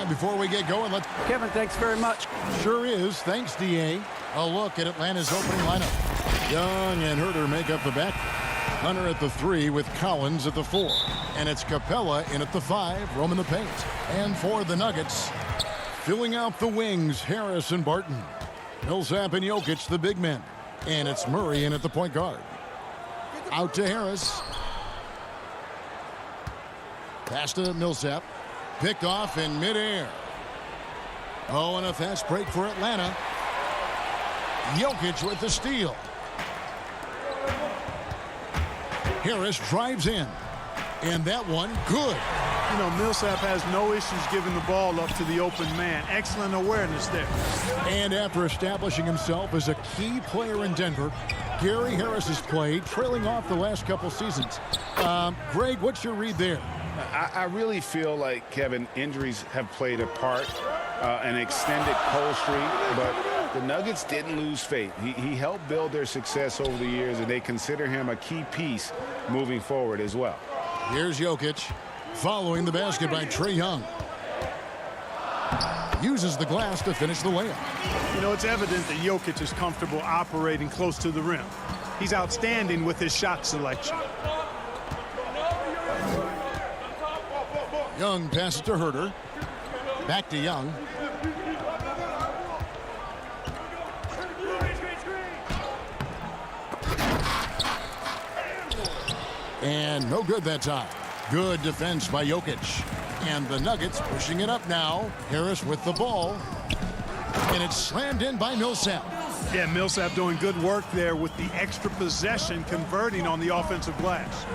And before we get going, Kevin, thanks very much. Sure is. Thanks, D.A. A look at Atlanta's opening lineup. Young and Herter make up the back. Hunter at the 3 with Collins at the 4. And it's Capella in at the 5, roaming the paint. And for the Nuggets, filling out the wings, Harris and Barton. Millsap and Jokic, the big men. And it's Murray in at the point guard. Out to Harris. Pass to Millsap. Picked off in midair. Oh, and a fast break for Atlanta. Jokic with the steal. Harris drives in. And that one, good. You know, Millsap has no issues giving the ball up to the open man. Excellent awareness there. And after establishing himself as a key player in Denver, Gary Harris has played, trailing off the last couple seasons. Greg, what's your read there? I really feel like, Kevin, injuries have played a part, an extended cold streak, but the Nuggets didn't lose faith. He helped build their success over the years, and they consider him a key piece moving forward as well. Here's Jokic, following the basket by Trae Young. Uses the glass to finish the layup. You know, it's evident that Jokic is comfortable operating close to the rim. He's outstanding with his shot selection. Young passes to Herter. Back to Young. And no good that time. Good defense by Jokic. And the Nuggets pushing it up now. Harris with the ball. And it's slammed in by Millsap. Yeah, Millsap doing good work there with the extra possession, converting on the offensive glass.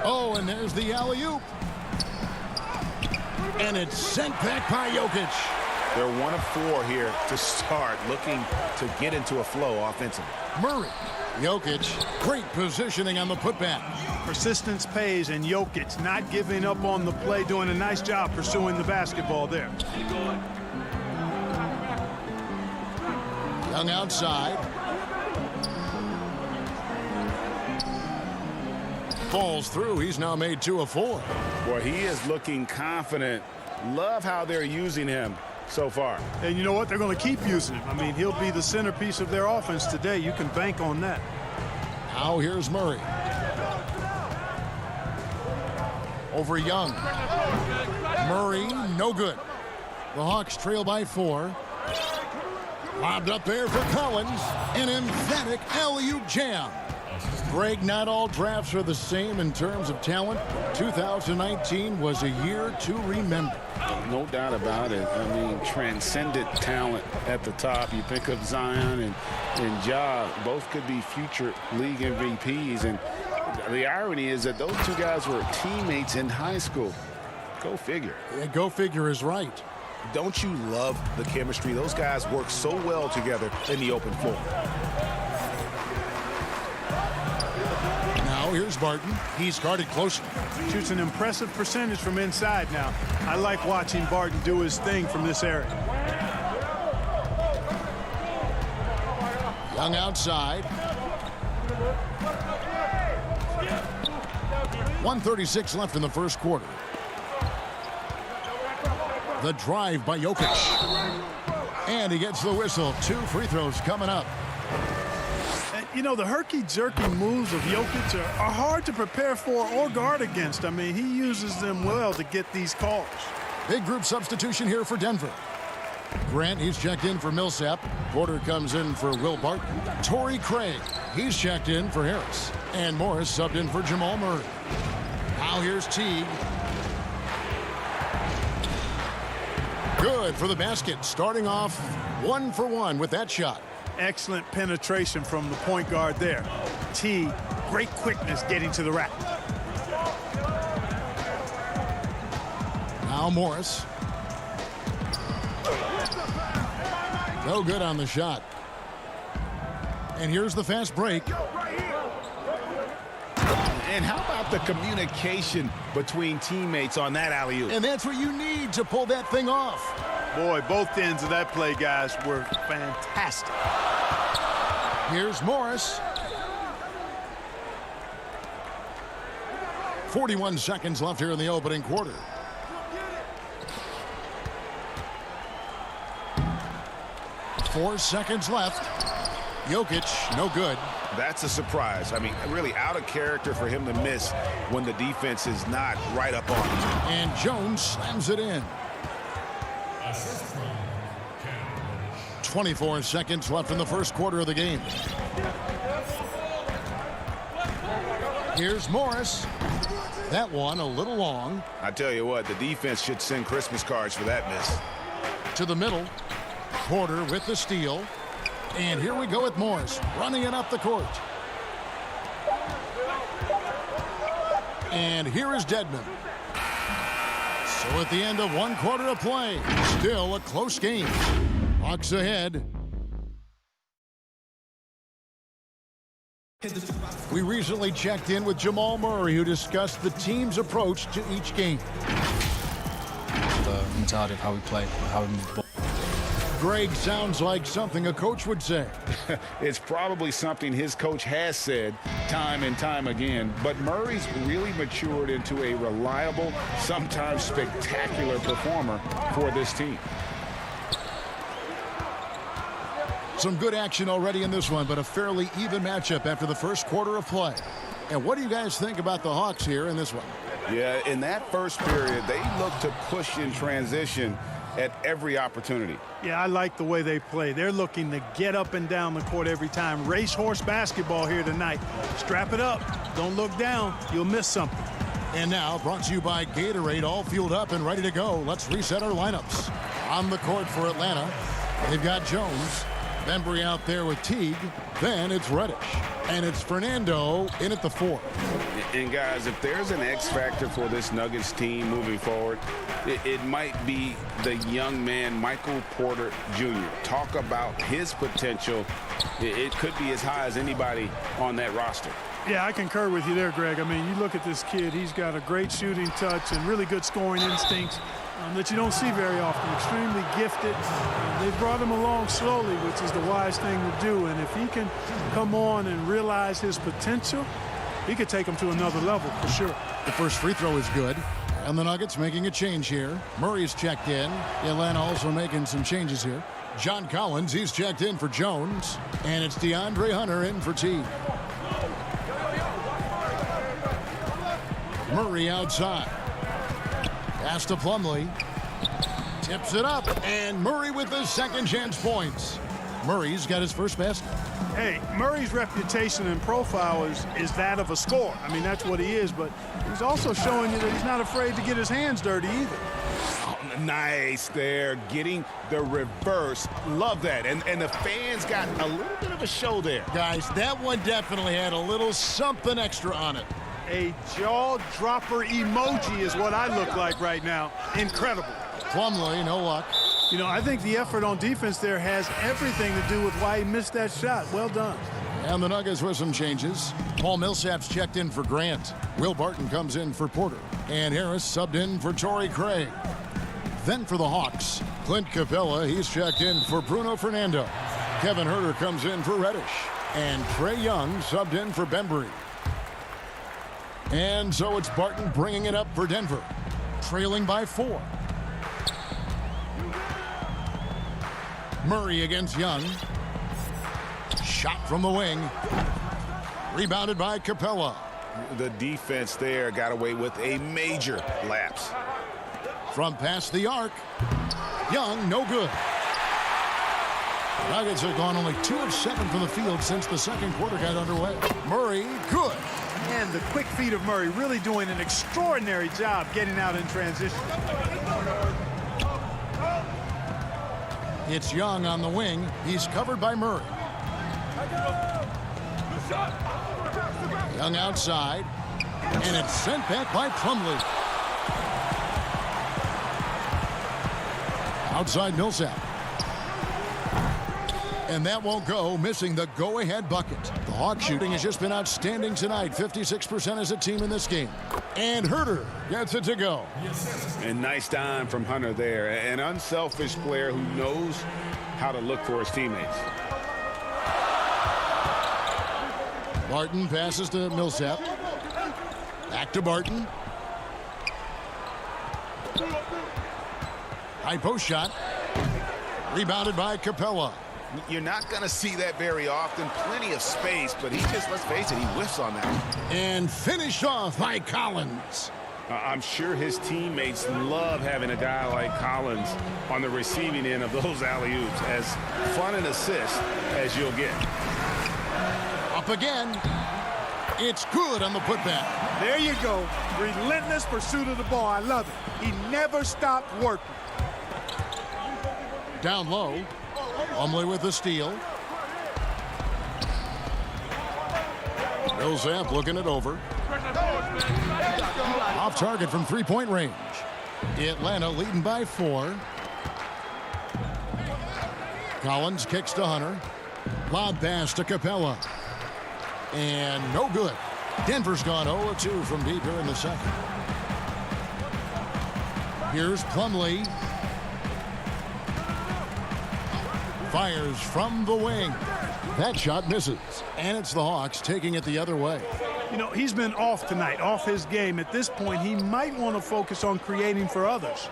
Oh, and there's the alley-oop. And it's sent back by Jokic. They're 1 of 4 here to start, looking to get into a flow offensively. Murray. Jokic, great positioning on the putback. Persistence pays, and Jokic not giving up on the play, doing a nice job pursuing the basketball there. Young outside. Falls through. He's now made 2 of 4. Boy, he is looking confident. Love how they're using him so far. And you know what? They're going to keep using him. I mean, he'll be the centerpiece of their offense today. You can bank on that. Now here's Murray. Over Young. Murray, no good. The Hawks trail by 4. Lobbed up there for Collins. An emphatic alley-oop jam. Greg, not all drafts are the same in terms of talent. 2019 was a year to remember. No doubt about it. I mean, transcendent talent at the top. You think of Zion and Ja, both could be future league MVPs. And the irony is that those 2 guys were teammates in high school. Go figure. Yeah, go figure is right. Don't you love the chemistry? Those guys work so well together in the open floor. Now here's Barton. He's guarded closely. Shoots an impressive percentage from inside now. I like watching Barton do his thing from this area. Young outside. 1:36 left in the first quarter. The drive by Jokic. And he gets the whistle. 2 free throws coming up. You know, the herky-jerky moves of Jokic are hard to prepare for or guard against. I mean, he uses them well to get these calls. Big group substitution here for Denver. Grant, he's checked in for Millsap. Porter comes in for Will Barton. Torrey Craig, he's checked in for Harris. And Morris subbed in for Jamal Murray. Now here's Teague. Good for the basket. Starting off 1 for 1 with that shot. Excellent penetration from the point guard there. T, great quickness getting to the rack. Now Morris. No good on the shot. And here's the fast break. And how about the communication between teammates on that alley-oop? And that's what you need to pull that thing off. Boy, both ends of that play, guys, were fantastic. Here's Morris. 41 seconds left here in the opening quarter. 4 seconds left. Jokic, no good. That's a surprise. I mean, really out of character for him to miss when the defense is not right up on him. And Jones slams it in. 24 seconds left in the first quarter of the game. Here's Morris. That one a little long. I tell you what, the defense should send Christmas cards for that miss. To the middle. Porter with the steal. And here we go with Morris running it up the court. And here is Dedmon. So at the end of 1 quarter of play, still a close game. Hawks ahead. We recently checked in with Jamal Murray, who discussed the team's approach to each game. The mentality of how we play, how we move the ball. Greg sounds like something a coach would say. It's probably something his coach has said time and time again, but Murray's really matured into a reliable, sometimes spectacular performer for this team. Some good action already in this one, but a fairly even matchup after the first quarter of play. And what do you guys think about the Hawks here in this one? Yeah, in that first period, they looked to push in transition at every opportunity. Yeah, I like the way they play. They're looking to get up and down the court every time. Racehorse basketball here tonight. Strap it up. Don't look down. You'll miss something. And now, brought to you by Gatorade, all fueled up and ready to go. Let's reset our lineups. On the court for Atlanta, they've got Jones. Bembry out there with Teague. Then it's Reddish. And it's Fernando in at the 4. And guys, if there's an X factor for this Nuggets team moving forward, it might be the young man, Michael Porter Jr. Talk about his potential. It could be as high as anybody on that roster. Yeah, I concur with you there, Greg. I mean, you look at this kid, he's got a great shooting touch and really good scoring instincts that you don't see very often. Extremely gifted. They've brought him along slowly, which is the wise thing to do. And if he can come on and realize his potential, he could take him to another level for sure. The first free throw is good. And the Nuggets making a change here. Murray's checked in. Atlanta also making some changes here. John Collins, he's checked in for Jones. And it's DeAndre Hunter in for Teague. Murray outside. Pass to Plumlee. Tips it up. And Murray with the second chance points. Murray's got his first basket. Hey, Murray's reputation and profile is that of a scorer. I mean, that's what he is, but he's also showing you that he's not afraid to get his hands dirty either. Oh, nice there, getting the reverse. Love that. And the fans got a little bit of a show there. Guys, that one definitely had a little something extra on it. A jaw-dropper emoji is what I look like right now. Incredible. Plumlee, no luck. You know, I think the effort on defense there has everything to do with why he missed that shot. Well done. And the Nuggets with some changes. Paul Millsap's checked in for Grant. Will Barton comes in for Porter. And Harris subbed in for Torrey Craig. Then for the Hawks, Clint Capella, he's checked in for Bruno Fernando. Kevin Huerter comes in for Reddish. And Trae Young subbed in for Bembry. And so it's Barton bringing it up for Denver. Trailing by 4. Murray against Young. Shot from the wing. Rebounded by Capella. The defense there got away with a major lapse. From past the arc. Young, no good. Nuggets have gone only 2 of 7 from the field since the second quarter got underway. Murray, good. And the quick feet of Murray really doing an extraordinary job getting out in transition. It's Young on the wing. He's covered by Murray. Young outside. And it's sent back by Plumlee. Outside Millsap. And that won't go, missing the go-ahead bucket. The Hawks shooting has just been outstanding tonight. 56% as a team in this game. And Huerter gets it to go. And nice dime from Hunter there. An unselfish player who knows how to look for his teammates. Barton passes to Millsap. Back to Barton. High post shot. Rebounded by Capella. You're not going to see that very often. Plenty of space, but he just, let's face it, he whiffs on that. And finished off by Collins. I'm sure his teammates love having a guy like Collins on the receiving end of those alley-oops. As fun an assist as you'll get. Up again. It's good on the putback. There you go. Relentless pursuit of the ball. I love it. He never stopped working. Down low. Plumlee with the steal. Millsap looking it over. Off target from three-point range. Atlanta leading by 4. Collins kicks to Hunter. Lob pass to Capella. And no good. Denver's gone 0-2 from deep here in the second. Here's Plumlee. Fires from the wing. That shot misses. And it's the Hawks taking it the other way. You know, he's been off tonight, off his game. At this point, he might want to focus on creating for others.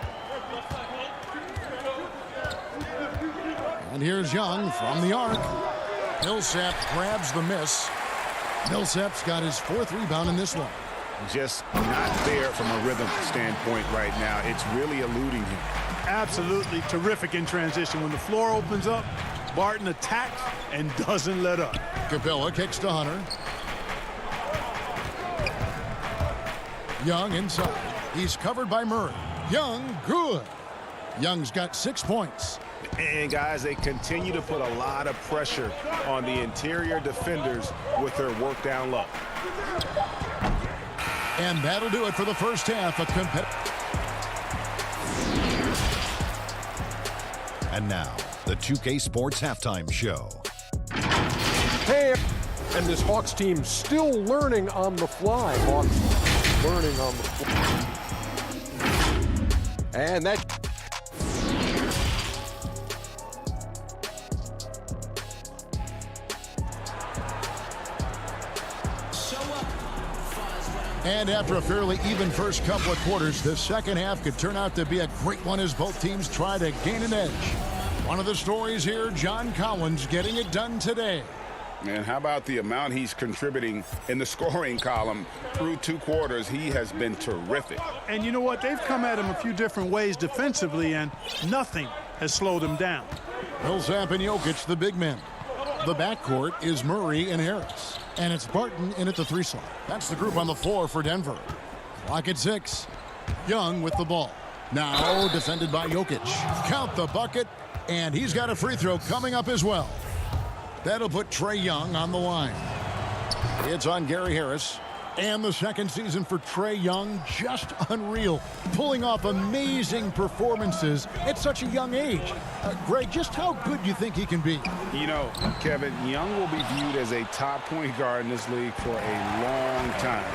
And here's Young from the arc. Millsap grabs the miss. Millsap's got his 4th rebound in this one. Just not there from a rhythm standpoint right now. It's really eluding him. Absolutely terrific in transition. When the floor opens up, Barton attacks and doesn't let up. Capella kicks to Hunter. Young inside. He's covered by Murray. Young, good. Young's got 6 points. And guys, they continue to put a lot of pressure on the interior defenders with their work down low. And that'll do it for the first half of And now, the 2K Sports Halftime Show. Hey, and this Hawks team still learning on the fly. Hawks learning on the fly. And that... And after a fairly even first couple of quarters, the second half could turn out to be a great one as both teams try to gain an edge. One of the stories here, John Collins getting it done today. And how about the amount he's contributing in the scoring column through 2 quarters? He has been terrific. And you know what? They've come at him a few different ways defensively, and nothing has slowed him down. Millsap and Jokic, the big men. The backcourt is Murray and Harris. And it's Barton in at the 3 slot. That's the group on the floor for Denver. Clock at 6. Young with the ball. Now defended by Jokic. Count the bucket, and he's got a free throw coming up as well. That'll put Trae Young on the line. It's on Gary Harris. And the second season for Trae Young, just unreal. Pulling off amazing performances at such a young age. Greg, just how good do you think he can be? You know, Kevin, Young will be viewed as a top point guard in this league for a long time.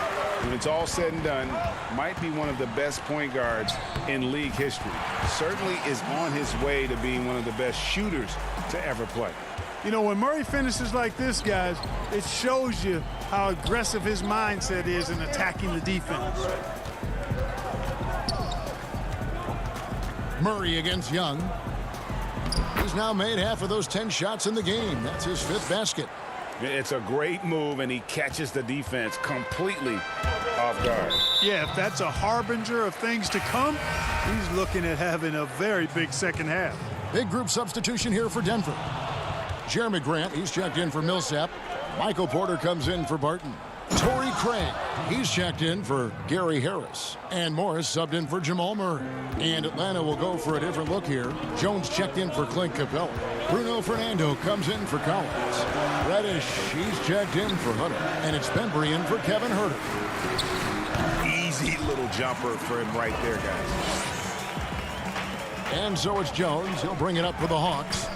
When it's all said and done, might be one of the best point guards in league history. Certainly is on his way to being one of the best shooters to ever play. You know, when Murray finishes like this, guys, it shows you how aggressive his mindset is in attacking the defense. Murray against Young. He's now made half of those 10 shots in the game. That's his 5th basket. It's a great move, and he catches the defense completely off guard. Yeah, if that's a harbinger of things to come, he's looking at having a very big second half. Big group substitution here for Denver. Jeremy Grant, he's checked in for Millsap. Michael Porter comes in for Barton. Torrey Craig, he's checked in for Gary Harris. And Morris subbed in for Jamal Murray. And Atlanta will go for a different look here. Jones checked in for Clint Capella. Bruno Fernando comes in for Collins. Reddish, he's checked in for Hunter. And it's Bembry in for Kevin Huerter. Easy little jumper for him right there, guys. And so it's Jones. He'll bring it up for the Hawks.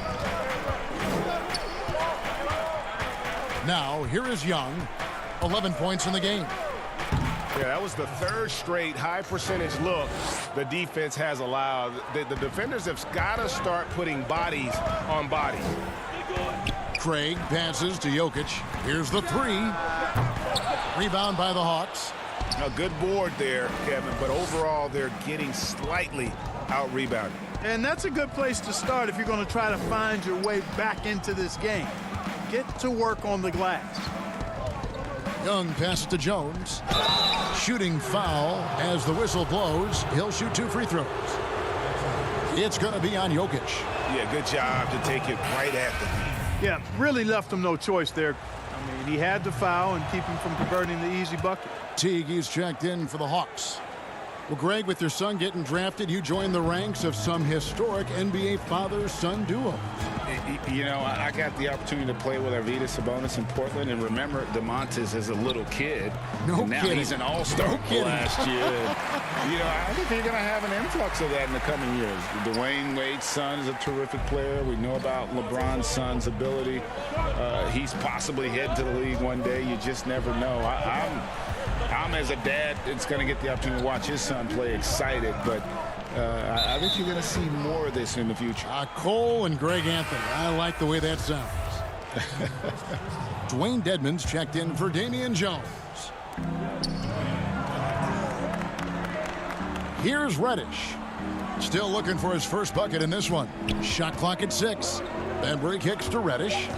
Now, here is Young. 11 points in the game. Yeah, that was the 3rd straight high percentage look the defense has allowed. The defenders have got to start putting bodies on bodies. Craig passes to Jokic. Here's the 3. Rebound by the Hawks. A good board there, Kevin, but overall they're getting slightly out-rebounded. And that's a good place to start if you're going to try to find your way back into this game. Get to work on the glass. Young passes to Jones. Shooting foul as the whistle blows. He'll shoot 2 free throws. It's going to be on Jokic. Yeah, good job to take it right at the knee. Yeah, really left him no choice there. I mean, he had to foul and keep him from converting the easy bucket. Teague, he's checked in for the Hawks. Well, Greg, with your son getting drafted, you joined the ranks of some historic NBA father-son duos. You know, I got the opportunity to play with Arvydas Sabonis in Portland, and remember DeMontis as a little kid. No now kidding. He's an all-star last year. You know, I think they're going to have an influx of that in the coming years. Dwayne Wade's son is a terrific player. We know about LeBron's son's ability. He's possibly heading to the league one day. You just never know. I'm as a dad, it's going to get the opportunity to watch his son play excited, but I think you're going to see more of this in the future. Cole and Greg Anthony. I like the way that sounds. Dwayne Dedmon's checked in for Damian Jones. Here's Reddish. Still looking for his first bucket in this one. Shot clock at 6. Bembry kicks to Reddish.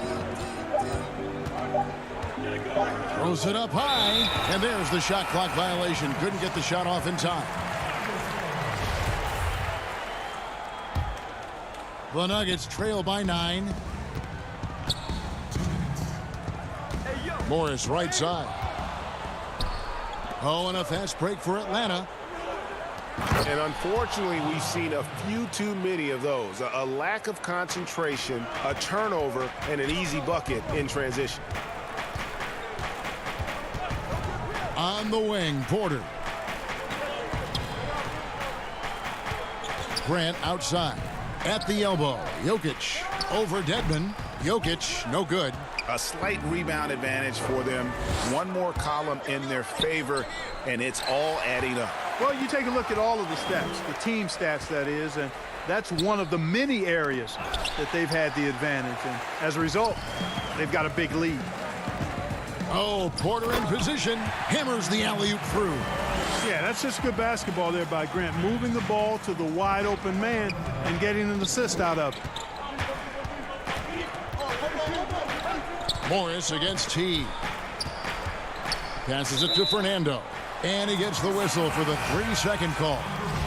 Throws it up high, and there's the shot clock violation. Couldn't get the shot off in time. The Nuggets trail by 9. Morris right side. Oh, and a fast break for Atlanta. And unfortunately, we've seen a few too many of those. A lack of concentration, a turnover, and an easy bucket in transition. On the wing, Porter. Grant outside. At the elbow, Jokic over Dedmon. Jokic, no good. A slight rebound advantage for them. One more column in their favor, and it's all adding up. Well, you take a look at all of the stats, the team stats, that is, and that's one of the many areas that they've had the advantage. And as a result, they've got a big lead. Oh, Porter in position. Hammers the alley-oop through. Yeah, that's just good basketball there by Grant, moving the ball to the wide-open man and getting an assist out of it. Morris against T. Passes it to Fernando. And he gets the whistle for the 3-second call.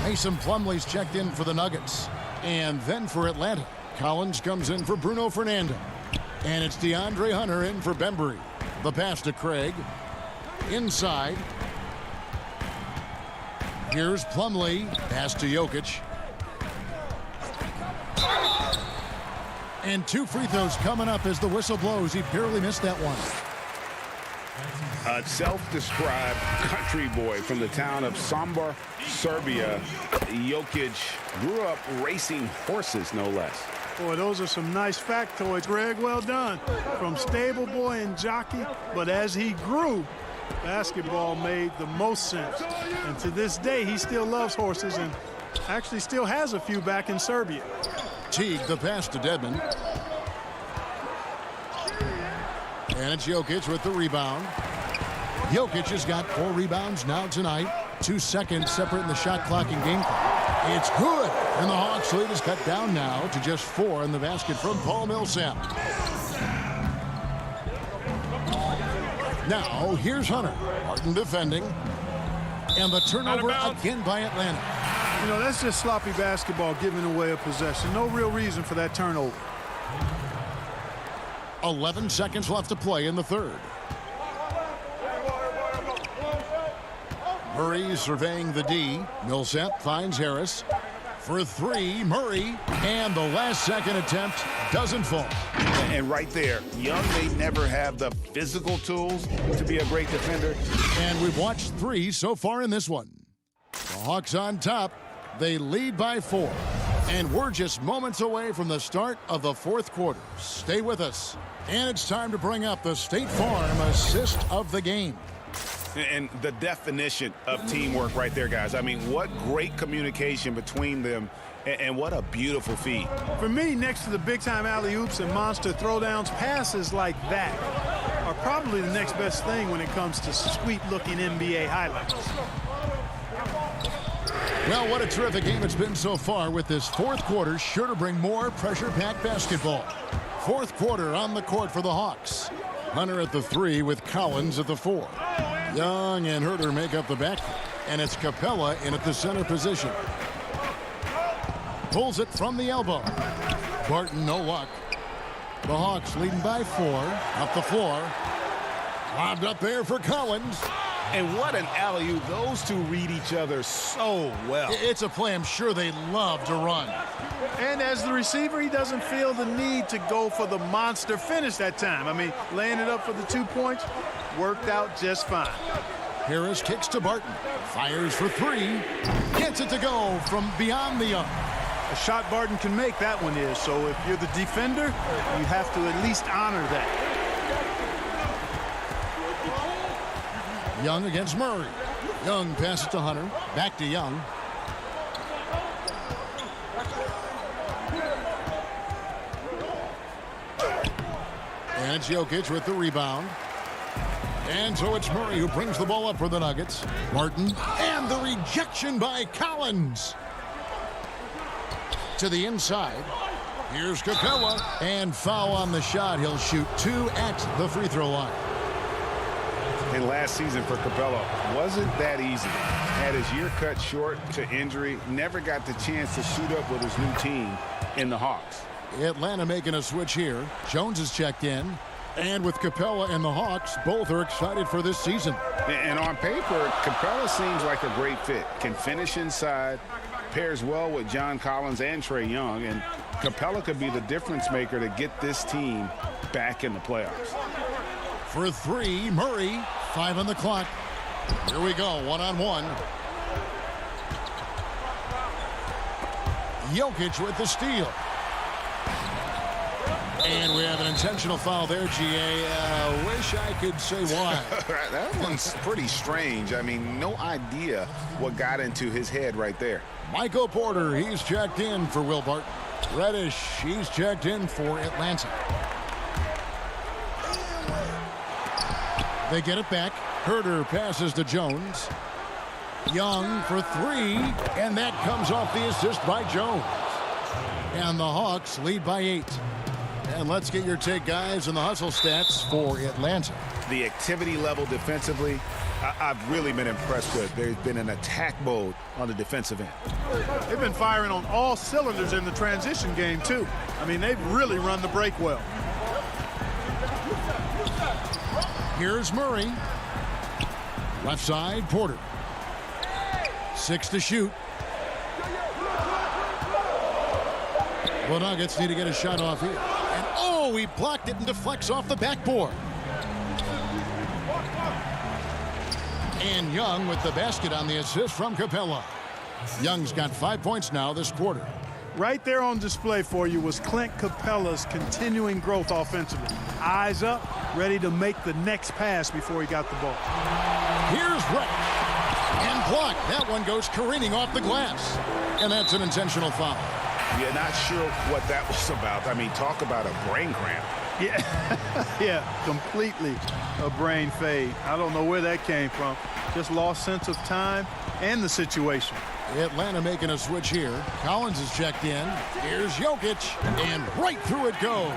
Mason Plumlee's checked in for the Nuggets. And then for Atlanta, Collins comes in for Bruno Fernando. And it's DeAndre Hunter in for Bembry. The pass to Craig. Inside. Here's Plumlee. Pass to Jokic. And 2 free throws coming up as the whistle blows. He barely missed that one. A self-described country boy from the town of Sombor, Serbia. Jokic grew up racing horses, no less. Boy, those are some nice factoids, Greg. Well done. From stable boy and jockey, but as he grew, basketball made the most sense. And to this day, he still loves horses and actually still has a few back in Serbia. Teague, the pass to Dedmon. And it's Jokic with the rebound. Jokic has got 4 rebounds now tonight. 2 seconds separating the shot clock and game clock. It's good. And the Hawks lead is cut down now to just 4 in the basket from Paul Millsap. Now, here's Hunter. Martin defending. And the turnover again by Atlanta. You know, that's just sloppy basketball, giving away a possession. No real reason for that turnover. 11 seconds left to play in the third. Murray surveying the D. Millsap finds Harris. For 3, Murray. And the last second attempt doesn't fall. And right there, Young may never have the physical tools to be a great defender. And we've watched 3 so far in this one. The Hawks on top. They lead by 4. And we're just moments away from the start of the 4th quarter. Stay with us. And it's time to bring up the State Farm assist of the game. And the definition of teamwork right there, guys. I mean, what great communication between them, and what a beautiful feed. For me, next to the big-time alley-oops and monster throwdowns, passes like that are probably the next best thing when it comes to sweet-looking NBA highlights. Well, what a terrific game it's been so far, with this fourth quarter sure to bring more pressure-packed basketball. Fourth quarter on the court for the Hawks. Hunter at the 3 with Collins at the 4. Young and Herter make up the back, and it's Capella in at the center position. Pulls it from the elbow. Barton, no luck. The Hawks leading by 4. Up the floor. Lobbed up there for Collins. And what an alley-oop. Those two read each other so well. It's a play I'm sure they love to run. And as the receiver, he doesn't feel the need to go for the monster finish that time. I mean, laying it up for the 2 points worked out just fine. Harris kicks to Barton. Fires for 3. Gets it to go from beyond the arc. A shot Barton can make, that one is. So if you're the defender, you have to at least honor that. Young against Murray. Young passes to Hunter. Back to Young. And it's Jokic with the rebound. And so it's Murray who brings the ball up for the Nuggets. Barton. And the rejection by Collins. To the inside. Here's Capella. And foul on the shot. He'll shoot 2 at the free throw line. And last season for Capella wasn't that easy. Had his year cut short to injury. Never got the chance to suit up with his new team in the Hawks. Atlanta making a switch here. Jones is checked in. And with Capella and the Hawks, both are excited for this season. And on paper, Capella seems like a great fit. Can finish inside. Pairs well with John Collins and Trae Young. And Capella could be the difference maker to get this team back in the playoffs. For 3, Murray. 5 on the clock. Here we go, one-on-one. Jokic with the steal. And we have an intentional foul there, GA. Wish I could say why. That one's pretty strange. I mean, no idea what got into his head right there. Michael Porter, he's checked in for Will Barton. Reddish, he's checked in for Atlanta. They get it back. Herter passes to Jones. Young for 3, and that comes off the assist by Jones. And the Hawks lead by 8. And let's get your take, guys, on the hustle stats for Atlanta. The activity level defensively, I've really been impressed with. There's been an attack mode on the defensive end. They've been firing on all cylinders in the transition game, too. I mean, they've really run the break well. Here's Murray. Left side, Porter. 6 to shoot. The Nuggets need to get a shot off here. And oh, he blocked it and deflects off the backboard. And Young with the basket on the assist from Capella. Young's got 5 points now this quarter. Right there on display for you was Clint Capella's continuing growth offensively. Eyes up, ready to make the next pass before he got the ball. Here's Reddish. And blocked. That one goes careening off the glass. And that's an intentional foul. Yeah, not sure what that was about. I mean, talk about a brain cramp. Yeah, yeah, completely a brain fade. I don't know where that came from. Just lost sense of time and the situation. Atlanta making a switch here. Collins is checked in. Here's Jokic, and right through it goes.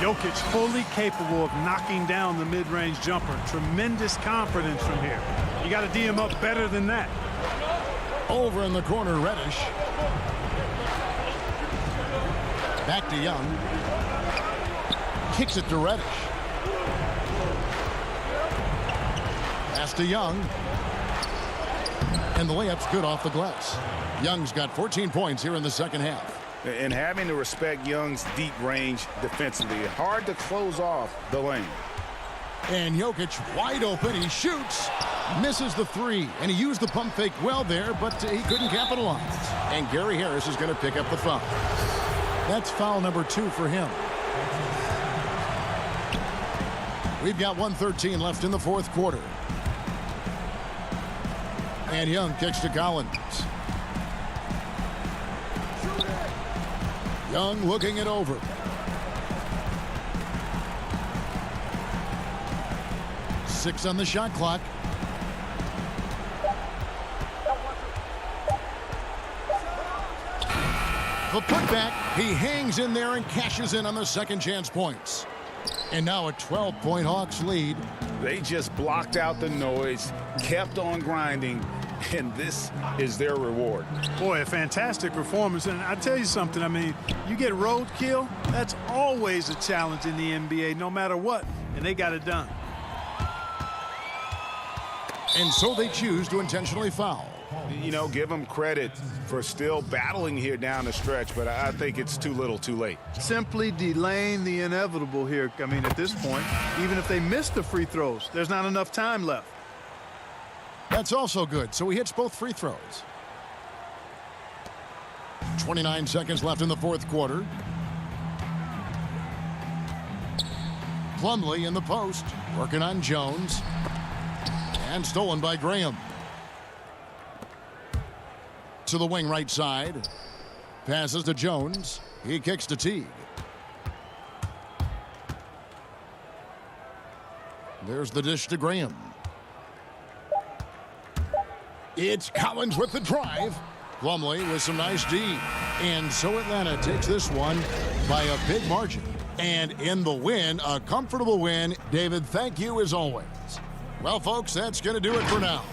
Jokic fully capable of knocking down the mid-range jumper. Tremendous confidence from here. You got to D him up better than that. Over in the corner, Reddish. Back to Young. Kicks it to Reddish. Pass to Young. And the layup's good off the glass. Young's got 14 points here in the second half. And having to respect Young's deep range defensively, hard to close off the lane. And Jokic wide open. He shoots. Misses the 3. And he used the pump fake well there, but he couldn't capitalize. And Gary Harris is going to pick up the foul. That's foul number 2 for him. We've got 1:13 left in the fourth quarter. And Young kicks to Collins. Young looking it over. 6 on the shot clock. The putback, he hangs in there and cashes in on the second chance points. And now a 12-point Hawks lead. They just blocked out the noise, kept on grinding, and this is their reward. Boy, a fantastic performance. And I tell you something, I mean, you get roadkill, that's always a challenge in the NBA, no matter what, and they got it done. And so they choose to intentionally foul. You know, give them credit for still battling here down the stretch, but I think it's too little too late. Simply delaying the inevitable here. I mean, at this point, even if they miss the free throws, there's not enough time left. That's also good. So he hits both free throws. 29 seconds left in the fourth quarter. Plumlee in the post, working on Jones. And stolen by Graham. To the wing right side. Passes to Jones. He kicks to Teague. There's the dish to Graham. It's Collins with the drive. Plumlee with some nice D. And so Atlanta takes this one by a big margin. And in the win, a comfortable win. David, thank you as always. Well, folks, that's going to do it for now.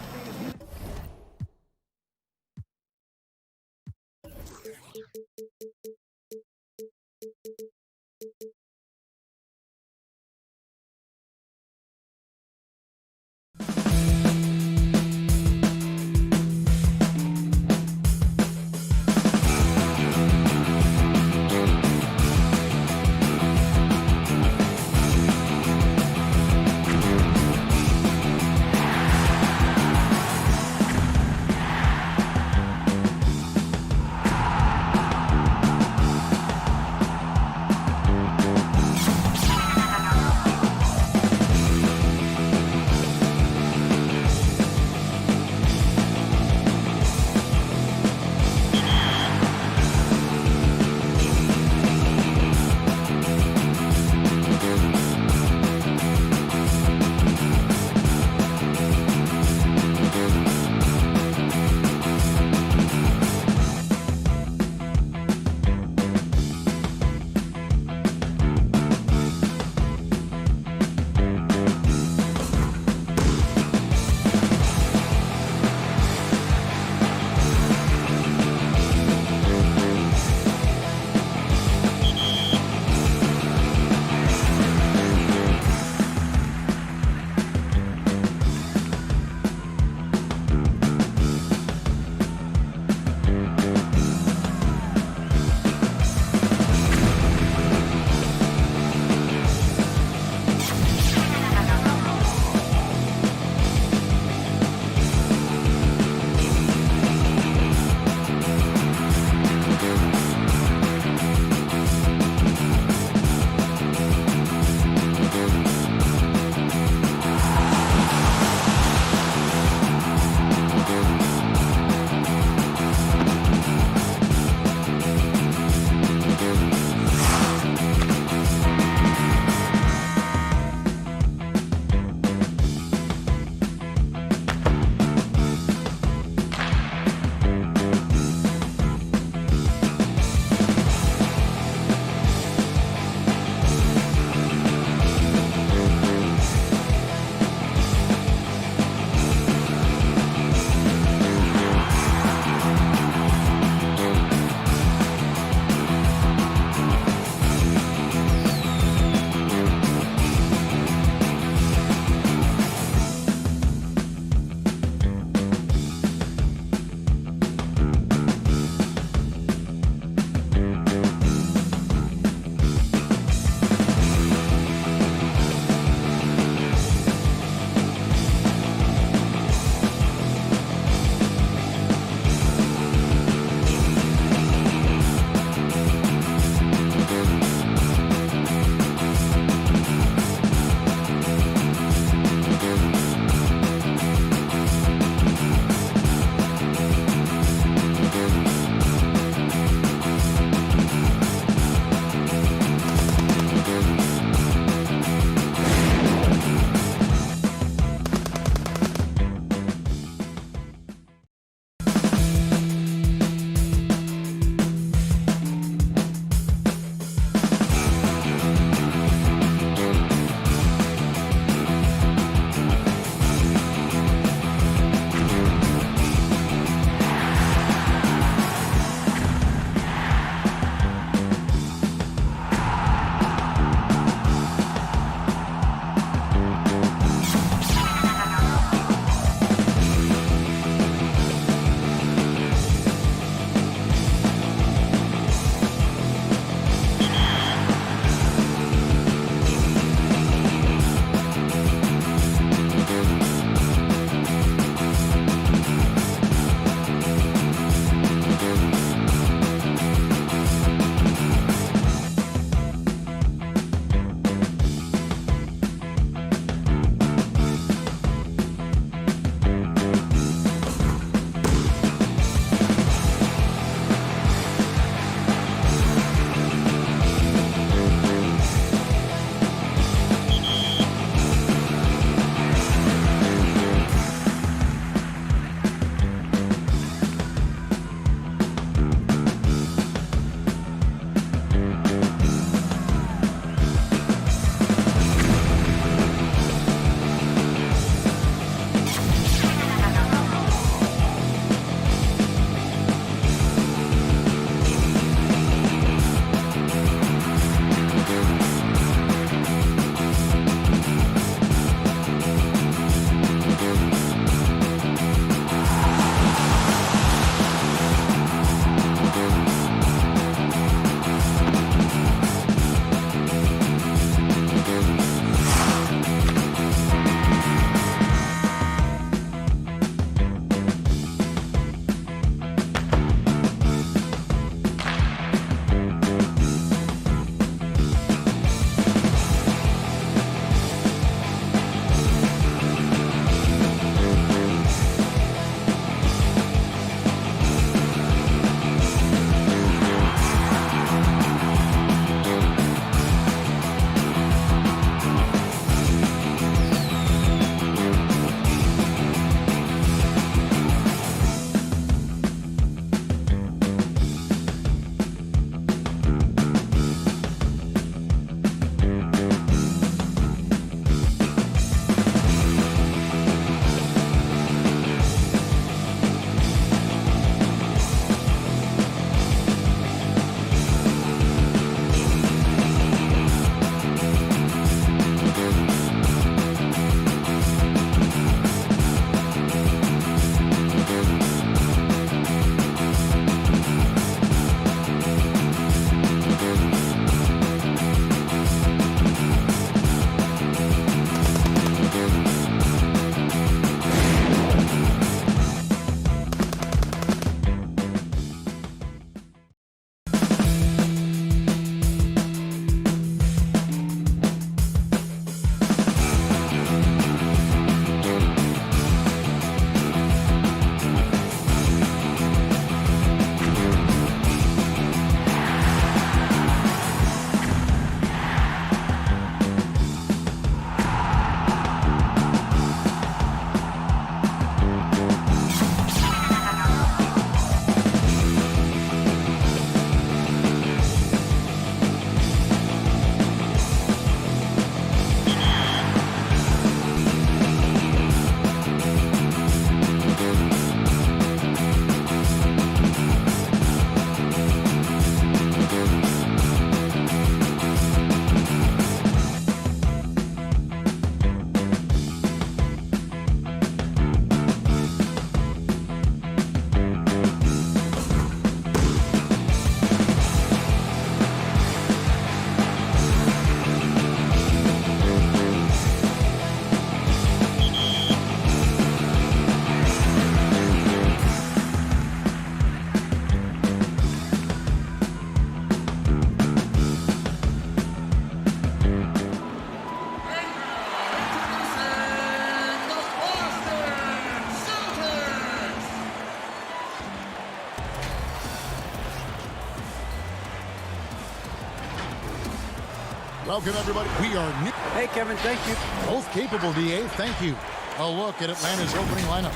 Welcome, everybody. We are new. Hey, Kevin, thank you. Both capable, DA. Thank you. A look at Atlanta's opening lineup.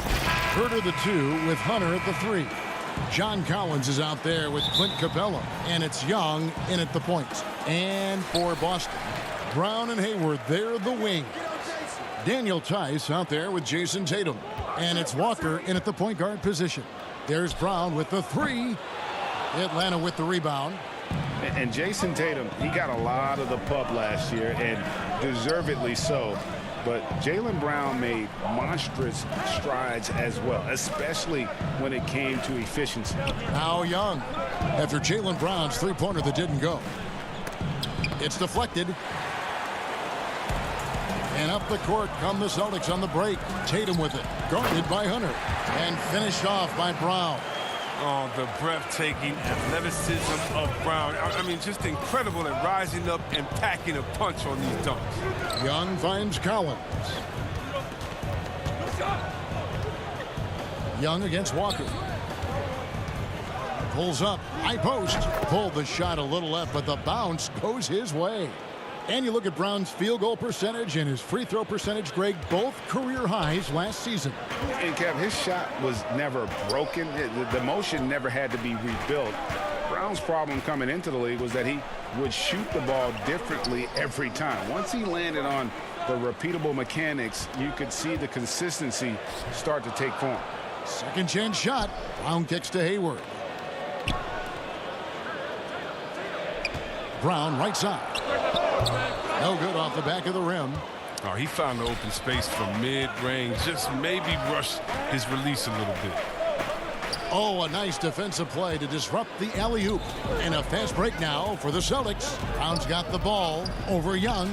Herter the 2 with Hunter at the 3. John Collins is out there with Clint Capella. And it's Young in at the point. And for Boston, Brown and Hayward, they're the wing. Daniel Tice out there with Jason Tatum. And it's Walker in at the point guard position. There's Brown with the 3. Atlanta with the rebound. And Jason Tatum, he got a lot of the pub last year, and deservedly so. But Jaylen Brown made monstrous strides as well, especially when it came to efficiency. Now Young, after Jaylen Brown's three-pointer that didn't go. It's deflected. And up the court come the Celtics on the break. Tatum with it, guarded by Hunter, and finished off by Brown. Oh, the breathtaking athleticism of Brown. I mean, just incredible at rising up and packing a punch on these dunks. Young finds Collins. Young against Walker. Pulls up, high post. Pulled the shot a little left, but the bounce goes his way. And you look at Brown's field goal percentage and his free throw percentage, Greg, both career highs last season. And Kev, his shot was never broken. The motion never had to be rebuilt. Brown's problem coming into the league was that he would shoot the ball differently every time. Once he landed on the repeatable mechanics, you could see the consistency start to take form. Second chance shot. Brown kicks to Hayward. Brown right side. No good off the back of the rim. Oh, he found the open space from mid-range. Just maybe rushed his release a little bit. Oh, a nice defensive play to disrupt the alley-oop. And a fast break now for the Celtics. Brown's got the ball over Young.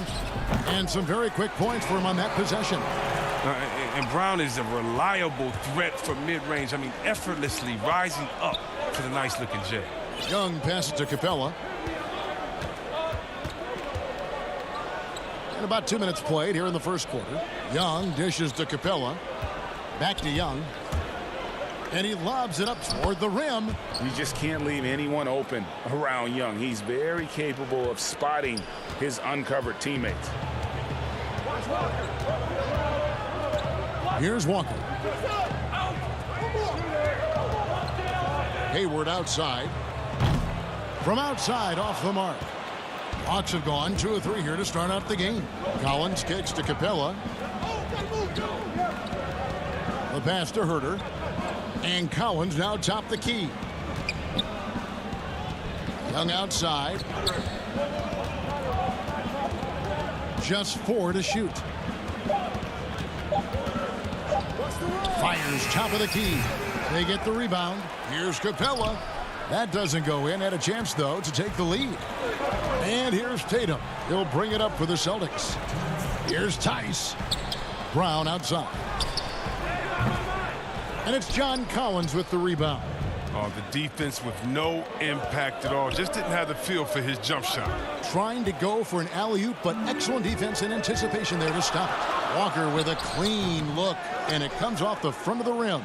And some very quick points for him on that possession. And Brown is a reliable threat from mid-range. I mean, effortlessly rising up to the nice-looking J. Young passes to Capella. And about 2 minutes played here in the first quarter. Young dishes to Capella. Back to Young. And he lobs it up toward the rim. You just can't leave anyone open around Young. He's very capable of spotting his uncovered teammates. Here's Walker. Hayward outside. From outside, off the mark. Hawks have gone 2 of 3 here to start out the game. Collins kicks to Capella. The pass to Herter. And Collins now top the key. Young outside. Just 4 to shoot. Fires top of the key. They get the rebound. Here's Capella. That doesn't go in. Had a chance, though, to take the lead. And here's Tatum. He'll bring it up for the Celtics. Here's Tice. Brown outside. And it's John Collins with the rebound. Oh, the defense with no impact at all. Just didn't have the feel for his jump shot. Trying to go for an alley-oop, but excellent defense and anticipation there to stop it. Walker with a clean look, and it comes off the front of the rim.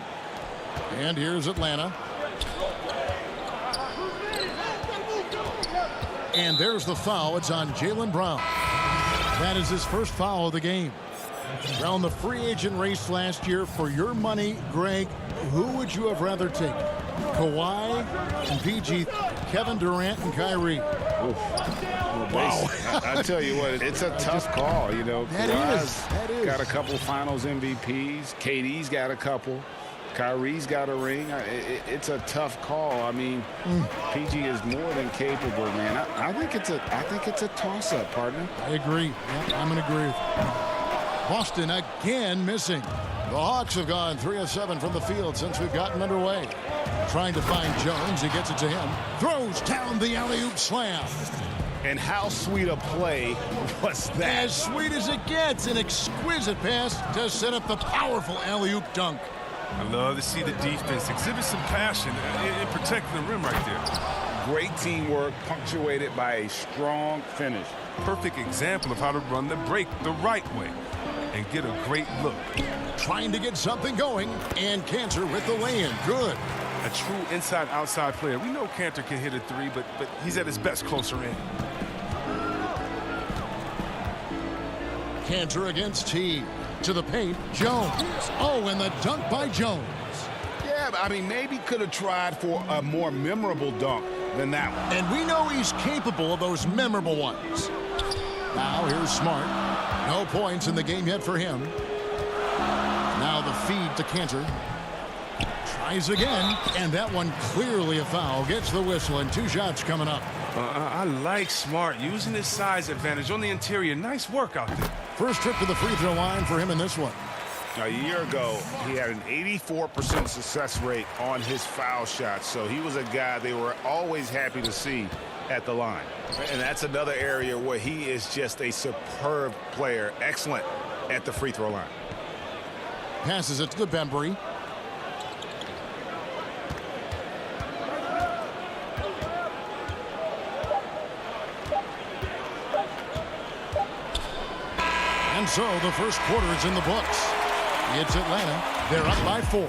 And here's Atlanta. And there's the foul. It's on Jaylen Brown. That is his first foul of the game. Around the free agent race last year, for your money, Greg, who would you have rather taken? Kawhi and PG, Kevin Durant and Kyrie. Wow. I tell you what, it's a tough call. You know, Kawhi's got a couple finals MVPs. KD's got a couple. Kyrie's got a ring. It's a tough call. I mean, PG is more than capable, man. I think it's a toss-up, partner. I agree. Yep, I'm going to agree with you. Boston again missing. The Hawks have gone 3 of 7 from the field since we've gotten underway. Trying to find Jones. He gets it to him. Throws down the alley-oop slam. And how sweet a play was that? As sweet as it gets. An exquisite pass to set up the powerful alley-oop dunk. I love to see the defense exhibit some passion in protecting the rim right there. Great teamwork punctuated by a strong finish. Perfect example of how to run the break the right way and get a great look. Trying to get something going, and Cantor with the lay-in. Good. A true inside-outside player. We know Cantor can hit a 3, but he's at his best closer in. Cantor against T. To the paint, Jones. Oh, and the dunk by Jones. Yeah, I mean, maybe could have tried for a more memorable dunk than that one. And we know he's capable of those memorable ones. Now here's Smart. No points in the game yet for him. Now the feed to Cantor. Tries again, and that one clearly a foul. Gets the whistle, and 2 shots coming up. I like Smart using his size advantage on the interior. Nice work out there. First trip to the free throw line for him in this one. A year ago, he had an 84% success rate on his foul shots, so he was a guy they were always happy to see at the line. And that's another area where he is just a superb player, excellent at the free throw line. Passes it to Bembry. And so the first quarter is in the books. It's Atlanta. They're up by 4.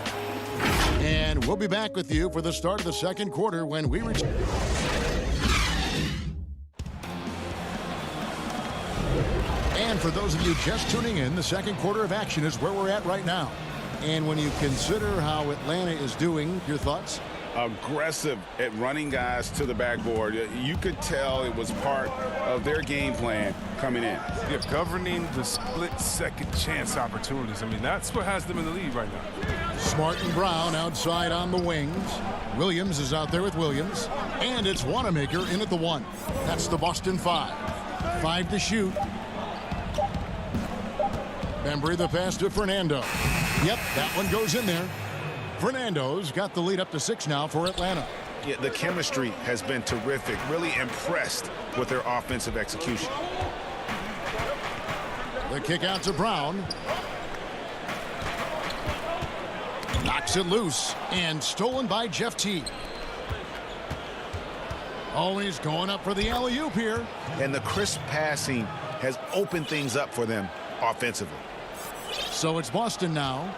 And we'll be back with you for the start of the second quarter when we return. And for those of you just tuning in, the second quarter of action is where we're at right now. And when you consider how Atlanta is doing, your thoughts? Aggressive at running guys to the backboard. You could tell it was part of their game plan coming in. Yeah, governing the split-second chance opportunities. I mean, that's what has them in the lead right now. Smart and Brown outside on the wings. Williams is out there with Williams. And it's Wanamaker in at the 1. That's the Boston 5. 5 to shoot. Bembry the pass to Fernando. Yep, that one goes in there. Fernando's got the lead up to 6 now for Atlanta. Yeah, the chemistry has been terrific. Really impressed with their offensive execution. The kick out to Brown. Knocks it loose and stolen by Jeff T. Always going up for the alley-oop here. And the crisp passing has opened things up for them offensively. So it's Boston now.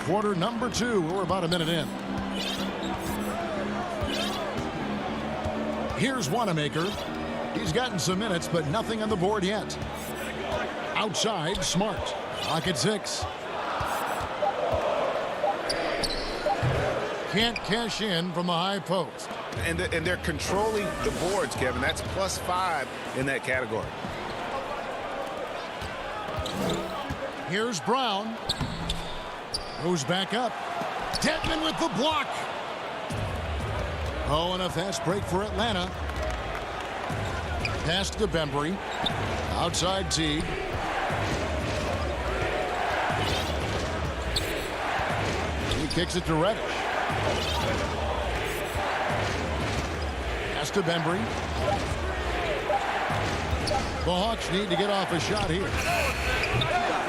Quarter number 2. We're about a minute in. Here's Wanamaker. He's gotten some minutes, but nothing on the board yet. Outside, Smart. Clock at 6. Can't cash in from the high post. And they're controlling the boards, Kevin. That's +5 in that category. Here's Brown. Goes back up. Dedman with the block. Oh, and a fast break for Atlanta. Pass to Bembry. Outside Teague. He kicks it to Reddish. Pass to Bembry. The Hawks need to get off a shot here.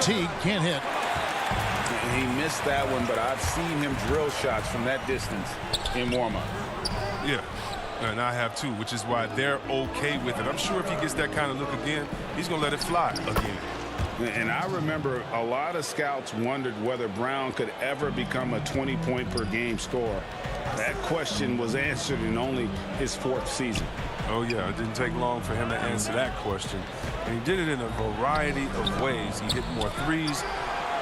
Teague can't hit. He missed that one, but I've seen him drill shots from that distance in warm-up. Yeah, and I have too, which is why they're okay with it. I'm sure if he gets that kind of look again, he's going to let it fly again. And I remember a lot of scouts wondered whether Brown could ever become a 20-point-per-game scorer. That question was answered in only his 4th season. Oh, yeah, it didn't take long for him to answer that question. And he did it in a variety of ways. He hit more threes,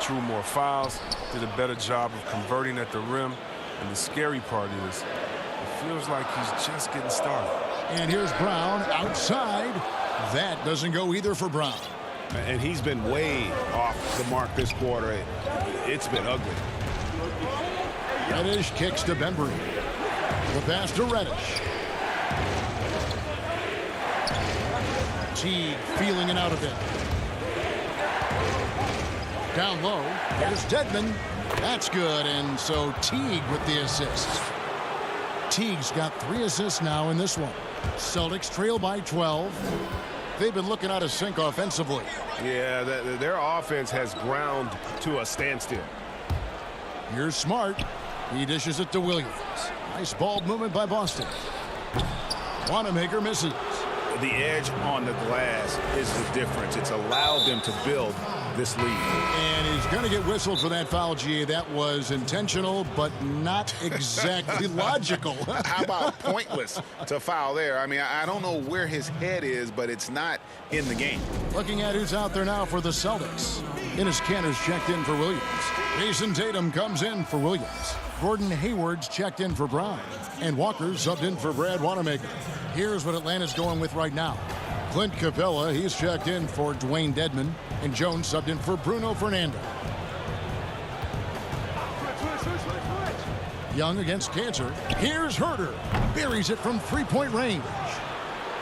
drew more fouls, did a better job of converting at the rim. And the scary part is, it feels like he's just getting started. And here's Brown outside. That doesn't go either for Brown. And he's been way off the mark this quarter. It's been ugly. Reddish kicks to Bembry. The pass to Reddish. Teague feeling it out a bit. Down low. Here's Dedman. That's good. And so Teague with the assist. Teague's got 3 assists now in this one. Celtics trail by 12. They've been looking out of sync offensively. Yeah, their offense has ground to a standstill. Here's Smart. He dishes it to Williams. Nice ball movement by Boston. Wanamaker misses. The edge on the glass is the difference. It's allowed them to build this league. And he's going to get whistled for that foul, G. That was intentional, but not exactly logical. How about pointless to foul there? I mean, I don't know where his head is, but it's not in the game. Looking at who's out there now for the Celtics. Enes Kanter's checked in for Williams. Jason Tatum comes in for Williams. Gordon Hayward's checked in for Brown. And Walker's subbed in for Brad Wanamaker. Here's what Atlanta's going with right now. Clint Capella, he's checked in for Dwayne Dedmon. And Jones subbed in for Bruno Fernando. Young against Cantor. Here's Herter. Buries it from three-point range.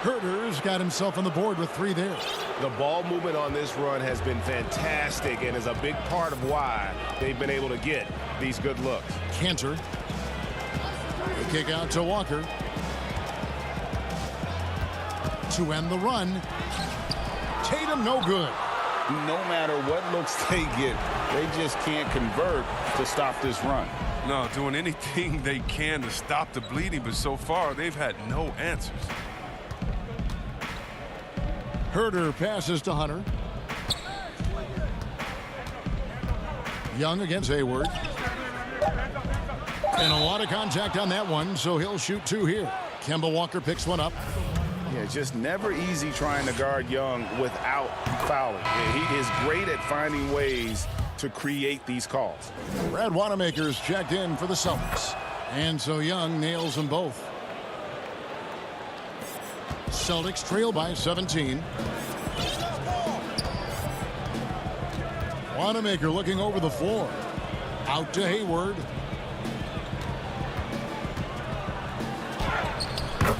Herter's got himself on the board with 3 there. The ball movement on this run has been fantastic and is a big part of why they've been able to get these good looks. Cantor. The kick out to Walker. To end the run. Tatum no good. No matter what looks they get, they just can't convert to stop this run. No, doing anything they can to stop the bleeding, but so far they've had no answers. Herter passes to Hunter. Young against Hayward. And a lot of contact on that one, so he'll shoot 2 here. Kemba Walker picks one up. Yeah, just never easy trying to guard Young without fouling. Yeah, he is great at finding ways to create these calls. Brad Wanamaker's checked in for the Celtics. And so Young nails them both. Celtics trail by 17. Wanamaker looking over the floor. Out to Hayward.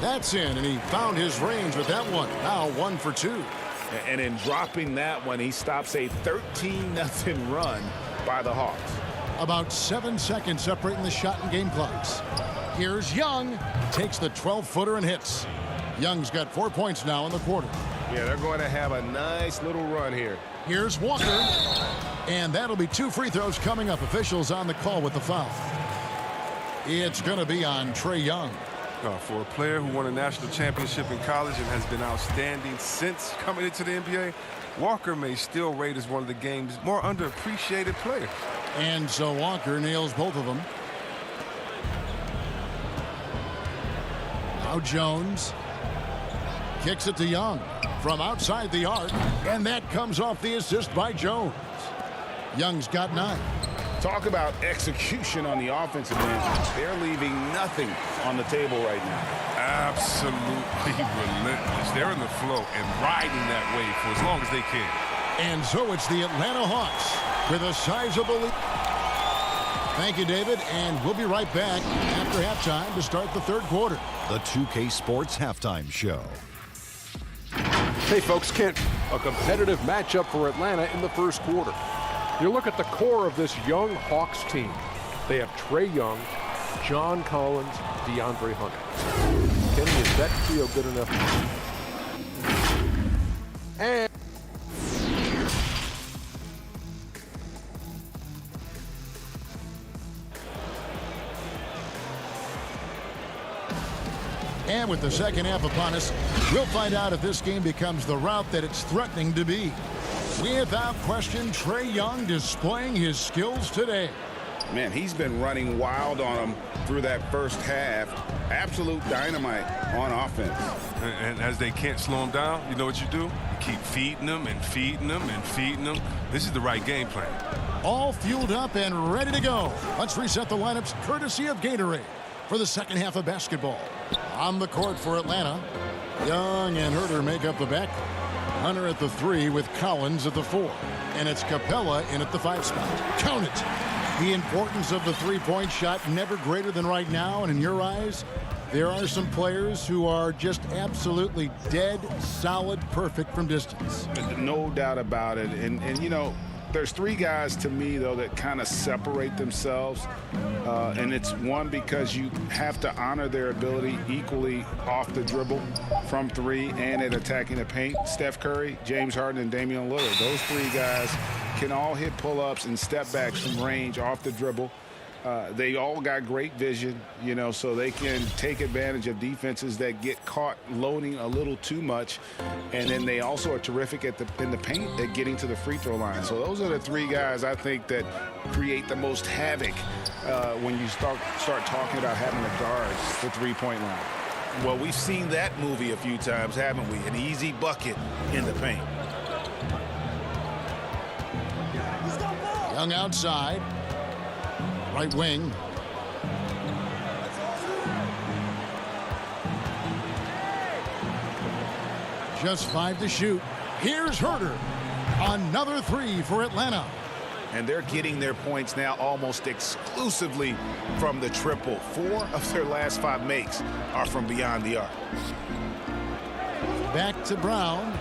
That's in, and he found his range with that one. Now 1 for 2. And in dropping that one, he stops a 13-0 run by the Hawks. About 7 seconds separating the shot and game clocks. Here's Young. Takes the 12-footer and hits. Young's got 4 points now in the quarter. Yeah, they're going to have a nice little run here. Here's Walker. And that'll be 2 free throws coming up. Officials on the call with the foul. It's going to be on Trae Young. For a player who won a national championship in college and has been outstanding since coming into the NBA, Walker may still rate as one of the game's more underappreciated players. And so Walker nails both of them. Now Jones kicks it to Young from outside the arc, and that comes off the assist by Jones. Young's got 9. Talk about execution on the offensive end. They're leaving nothing on the table right now. Absolutely relentless. They're in the flow and riding that wave for as long as they can. And so it's the Atlanta Hawks with a sizable lead. Thank you, David, and we'll be right back after halftime to start the 3rd quarter. The 2K Sports Halftime Show. Hey, folks, Kent, a competitive matchup for Atlanta in the 1st quarter. You look at the core of this young Hawks team. They have Trae Young, John Collins, DeAndre Hunter. Kenny, is that trio good enough? And with the second half upon us, we'll find out if this game becomes the route that it's threatening to be. Without question, Trae Young displaying his skills today. Man, he's been running wild on them through that first half. Absolute dynamite on offense. And as they can't slow him down, you know what you do? You keep feeding them and feeding them and feeding them. This is the right game plan. All fueled up and ready to go. Let's reset the lineups courtesy of Gatorade for the second half of basketball. On the court for Atlanta, Young and Herter make up the back. Hunter at the 3 with Collins at the 4. And it's Capella in at the 5 spot. Count it. The importance of the three-point shot never greater than right now. And in your eyes, there are some players who are just absolutely dead, solid, perfect from distance. No doubt about it. And you know, there's 3 guys to me, though, that kind of separate themselves. And it's one, because you have to honor their ability equally off the dribble from 3 and at attacking the paint. Steph Curry, James Harden, and Damian Lillard. Those 3 guys can all hit pull-ups and step backs from range off the dribble. They all got great vision, you know, so they can take advantage of defenses that get caught loading a little too much. And then they also are terrific in the paint at getting to the free throw line. So those are the three guys I think that create the most havoc when you start talking about having to guard the three-point line. Well, we've seen that movie a few times, haven't we? An easy bucket in the paint. Young outside. Right wing. Just 5 to shoot. Here's Herter. Another 3 for Atlanta. And they're getting their points now almost exclusively from the triple. 4 of their last 5 makes are from beyond the arc. Back to Brown.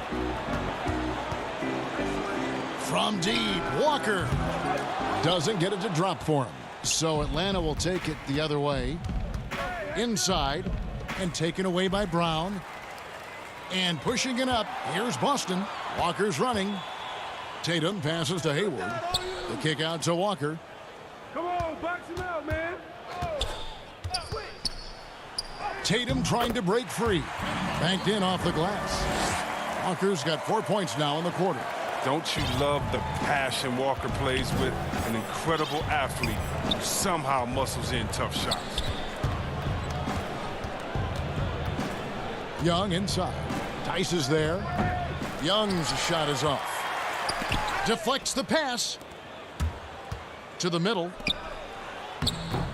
From deep, Walker. Doesn't get it to drop for him. So Atlanta will take it the other way. Inside and taken away by Brown. And pushing it up, here's Boston. Walker's running. Tatum passes to Hayward. The kick out to Walker. Come on, box him out, man. Tatum trying to break free. Banked in off the glass. Walker's got 4 points now in the quarter. Don't you love the passion Walker plays with? An incredible athlete who somehow muscles in tough shots. Young inside. Tice is there. Young's shot is off. Deflects the pass to the middle.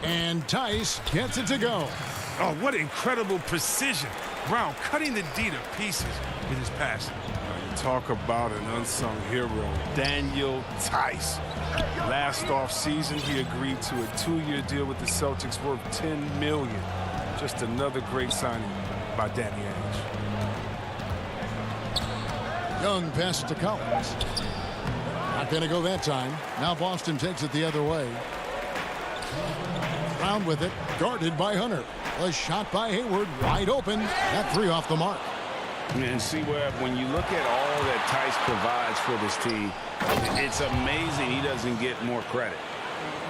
And Tice gets it to go. Oh, what incredible precision. Brown cutting the D to pieces with his passing. Talk about an unsung hero, Daniel Tice. Last offseason, he agreed to a 2-year deal with the Celtics worth $10 million. Just another great signing by Danny Ainge. Young pass to Collins. Not going to go that time. Now Boston takes it the other way. Brown with it, guarded by Hunter. A shot by Hayward, wide open. That 3 off the mark. And see where when you look at all that Tice provides for this team, it's amazing he doesn't get more credit.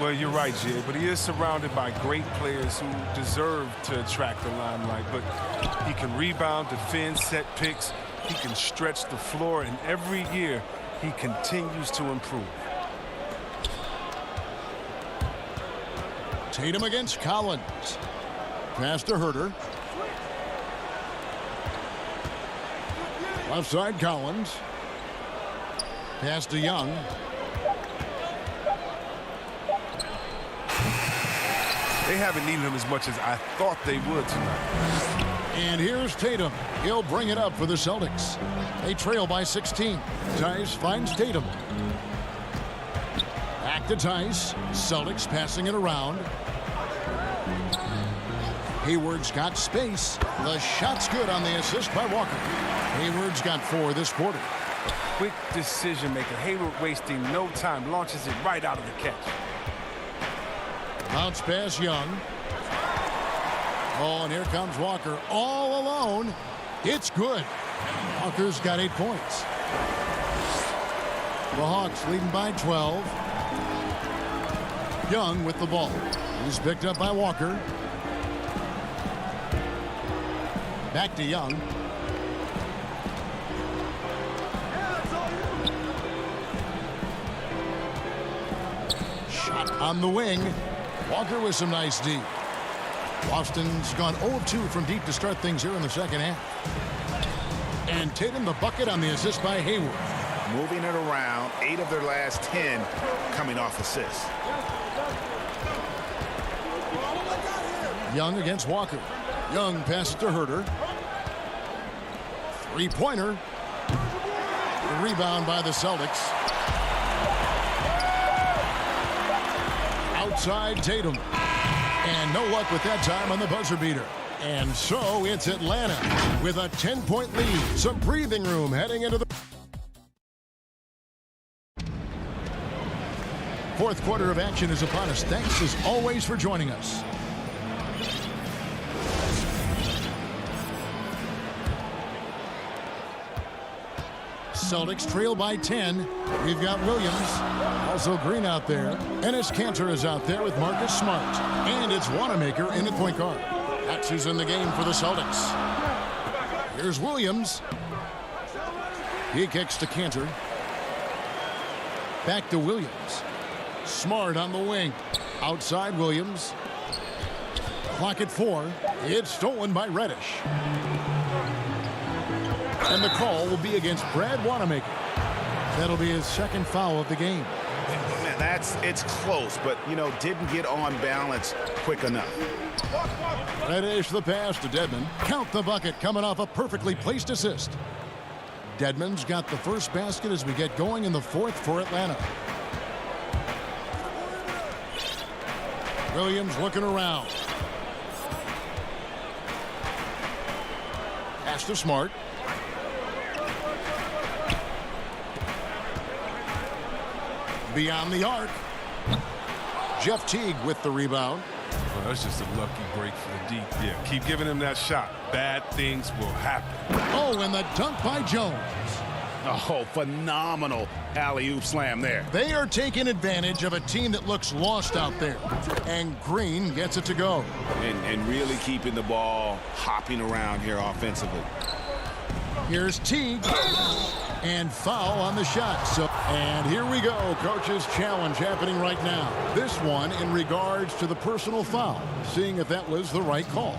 Well, you're right, Jay, but he is surrounded by great players who deserve to attract the limelight. But he can rebound, defend, set picks. He can stretch the floor, and every year he continues to improve. Tatum against Collins. Pass to Herter. Left side Collins. Pass to Young. They haven't needed him as much as I thought they would tonight. And here's Tatum. He'll bring it up for the Celtics. They trail by 16. Tice finds Tatum. Back to Tice. Celtics passing it around. Hayward's got space. The shot's good on the assist by Walker. Hayward's got 4 this quarter. Quick decision maker. Hayward wasting no time. Launches it right out of the catch. Bounce pass Young. Oh, and here comes Walker all alone. It's good. Walker's got 8 points. The Hawks leading by 12. Young with the ball. He's picked up by Walker. Back to Young. Shot on the wing. Walker with some nice D. Boston's gone 0 of 2 from deep to start things here in the second half. And Tatum the bucket on the assist by Hayward. Moving it around, 8 of their last 10 coming off assists. Young against Walker. Young passes to Herter. 3-pointer. Rebound by the Celtics. Outside Tatum. And no luck with that time on the buzzer beater. And so it's Atlanta with a 10-point lead. Some breathing room heading into the fourth quarter of action is upon us. Thanks as always for joining us. Celtics trail by 10. We've got Williams, also Green out there. Enes Kanter is out there with Marcus Smart. And it's Wanamaker in at point guard. That's who's in the game for the Celtics. Here's Williams. He kicks to Kanter. Back to Williams. Smart on the wing. Outside Williams. Clock at 4. It's stolen by Reddish. And the call will be against Brad Wanamaker. That'll be his second foul of the game. Man, it's close, but, didn't get on balance quick enough. Reddish the pass to Dedmon. Count the bucket coming off a perfectly placed assist. Dedmon's got the first basket as we get going in the fourth for Atlanta. Williams looking around. Pass to Smart. Beyond the arc. Jeff Teague with the rebound. Well, that's just a lucky break for the deep. Yeah, keep giving him that shot. Bad things will happen. Oh, and the dunk by Jones. Oh, phenomenal alley-oop slam there. They are taking advantage of a team that looks lost out there. And Green gets it to go. And really keeping the ball hopping around here offensively. Here's Teague. And foul on the shot. And here we go. Coach's challenge happening right now. This one in regards to the personal foul. Seeing if that was the right call.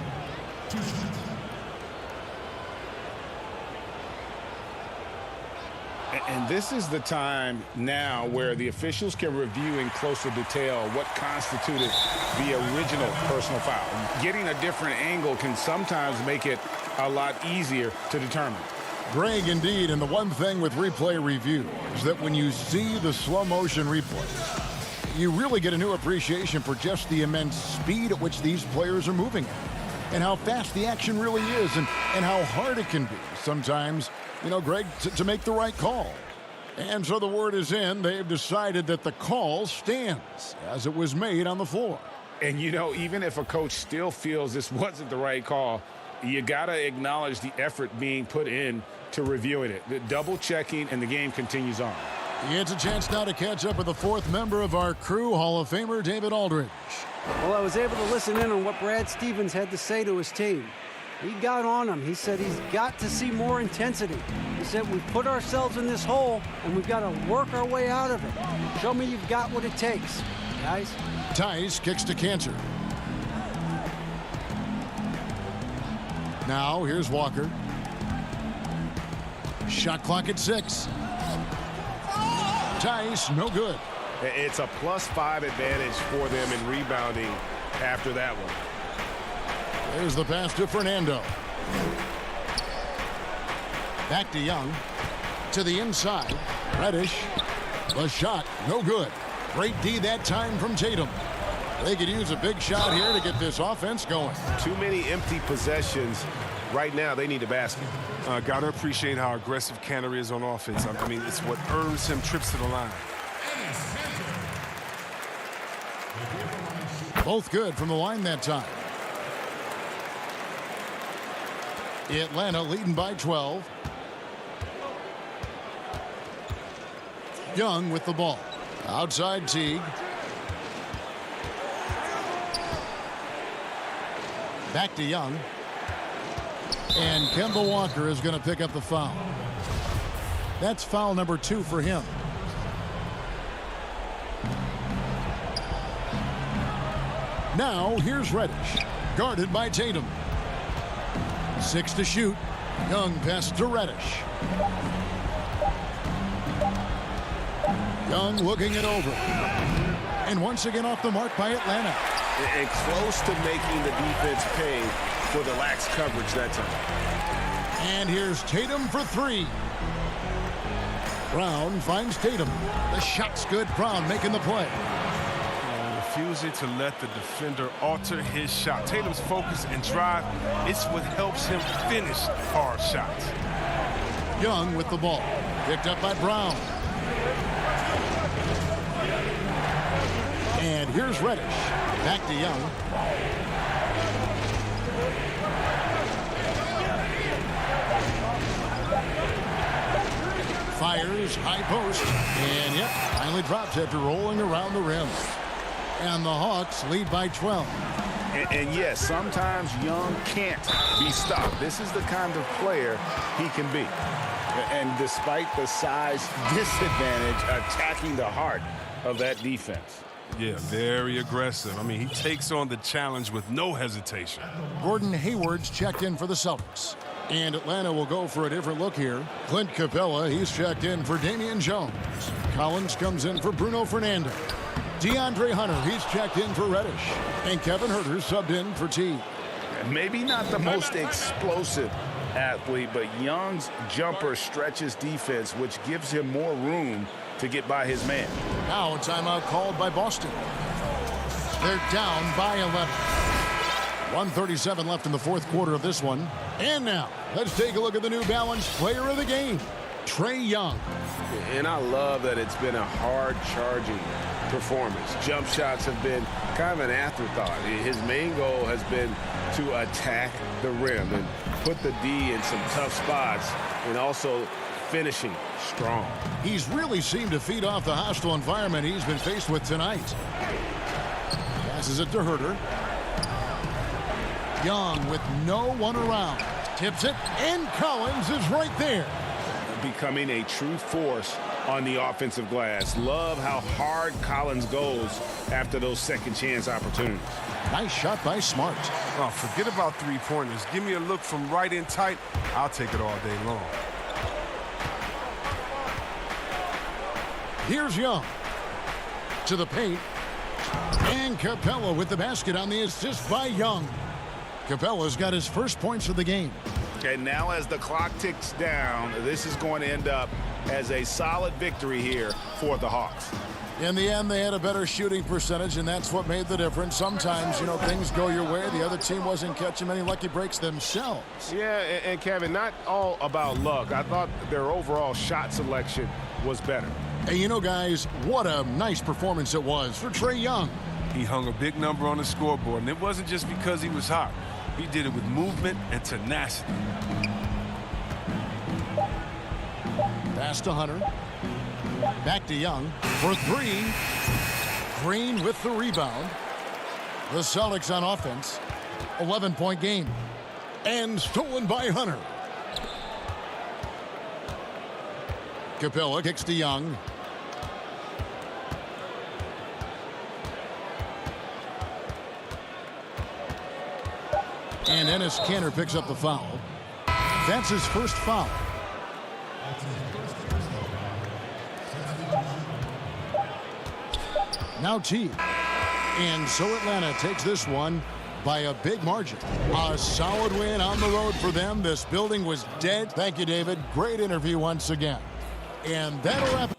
And this is the time now where the officials can review in closer detail what constituted the original personal foul. Getting a different angle can sometimes make it a lot easier to determine. Greg, indeed, and the one thing with replay review is that when you see the slow motion replays, you really get a new appreciation for just the immense speed at which these players are moving at, and how fast the action really is, and how hard it can be sometimes, Greg, to make the right call. And so the word is in. They've decided that the call stands as it was made on the floor. And, even if a coach still feels this wasn't the right call, you got to acknowledge the effort being put in to reviewing it. The double checking, and the game continues on. He gets a chance now to catch up with the fourth member of our crew, Hall of Famer David Aldridge. Well, I was able to listen in on what Brad Stevens had to say to his team. He got on him. He said he's got to see more intensity. He said we've put ourselves in this hole, and we've got to work our way out of it. Show me you've got what it takes, guys. Tice kicks to Kanter. Now, here's Walker. Shot clock at 6. Tice, no good. It's a +5 advantage for them in rebounding after that one. There's the pass to Fernando. Back to Young. To the inside. Reddish. The shot, no good. Great D that time from Tatum. They could use a big shot here to get this offense going. Too many empty possessions. Right now, they need a basket. Got to appreciate how aggressive Kanter is on offense. I mean, it's what earns him trips to the line. Both good from the line that time. Atlanta leading by 12. Young with the ball. Outside Teague. Back to Young. And Kemba Walker is going to pick up the foul. That's foul number 2 for him. Now here's Reddish. Guarded by Tatum. 6 to shoot. Young pass to Reddish. Young looking it over. And once again off the mark by Atlanta. And close to making the defense pay for the lax coverage that time. And here's Tatum for 3. Brown finds Tatum. The shot's good. Brown making the play. Refusing to let the defender alter his shot. Tatum's focus and drive, it's what helps him finish hard shots. Young with the ball. Picked up by Brown. And here's Reddish. Back to Young. fires, high post, and yep, finally drops after rolling around the rim. And the Hawks lead by 12. And yes, sometimes Young can't be stopped. This is the kind of player he can be. And despite the size disadvantage, attacking the heart of that defense. Yeah, very aggressive. I mean, he takes on the challenge with no hesitation. Gordon Hayward's checked in for the Celtics. And Atlanta will go for a different look here. Clint Capella, he's checked in for Damian Jones. Collins comes in for Bruno Fernando. DeAndre Hunter, he's checked in for Reddish. And Kevin Huerter subbed in for T. Maybe not the most explosive athlete, but Young's jumper stretches defense, which gives him more room to get by his man. Now a timeout called by Boston. They're down by 11. 1:37 left in the fourth quarter of this one. And now, let's take a look at the New Balance player of the game, Trae Young. And I love that it's been a hard-charging performance. Jump shots have been kind of an afterthought. His main goal has been to attack the rim and put the D in some tough spots, and also finishing strong. He's really seemed to feed off the hostile environment he's been faced with tonight. Passes it to Huerter. Young with no one around. Tips it, and Collins is right there. Becoming a true force on the offensive glass. Love how hard Collins goes after those second chance opportunities. Nice shot by Smart. Oh, forget about three-pointers. Give me a look from right in tight. I'll take it all day long. Here's Young. To the paint. And Capella with the basket on the assist by Young. Capella's got his first points of the game. And now as the clock ticks down, this is going to end up as a solid victory here for the Hawks. In the end, they had a better shooting percentage, and that's what made the difference. Sometimes, you know, things go your way. The other team wasn't catching many lucky breaks themselves. Yeah, and Kevin, not all about luck. I thought their overall shot selection was better. And you know, guys, what a nice performance it was for Trae Young. He hung a big number on the scoreboard, and it wasn't just because he was hot. He did it with movement and tenacity. Pass to Hunter. Back to Young for three. Green with the rebound. The Celtics on offense. 11-point game. And stolen by Hunter. Capella kicks to Young. And Enes Kanter picks up the foul. That's his first foul. Now T. And so Atlanta takes this one by a big margin. A solid win on the road for them. This building was dead. Thank you, David. Great interview once again. And that'll wrap it.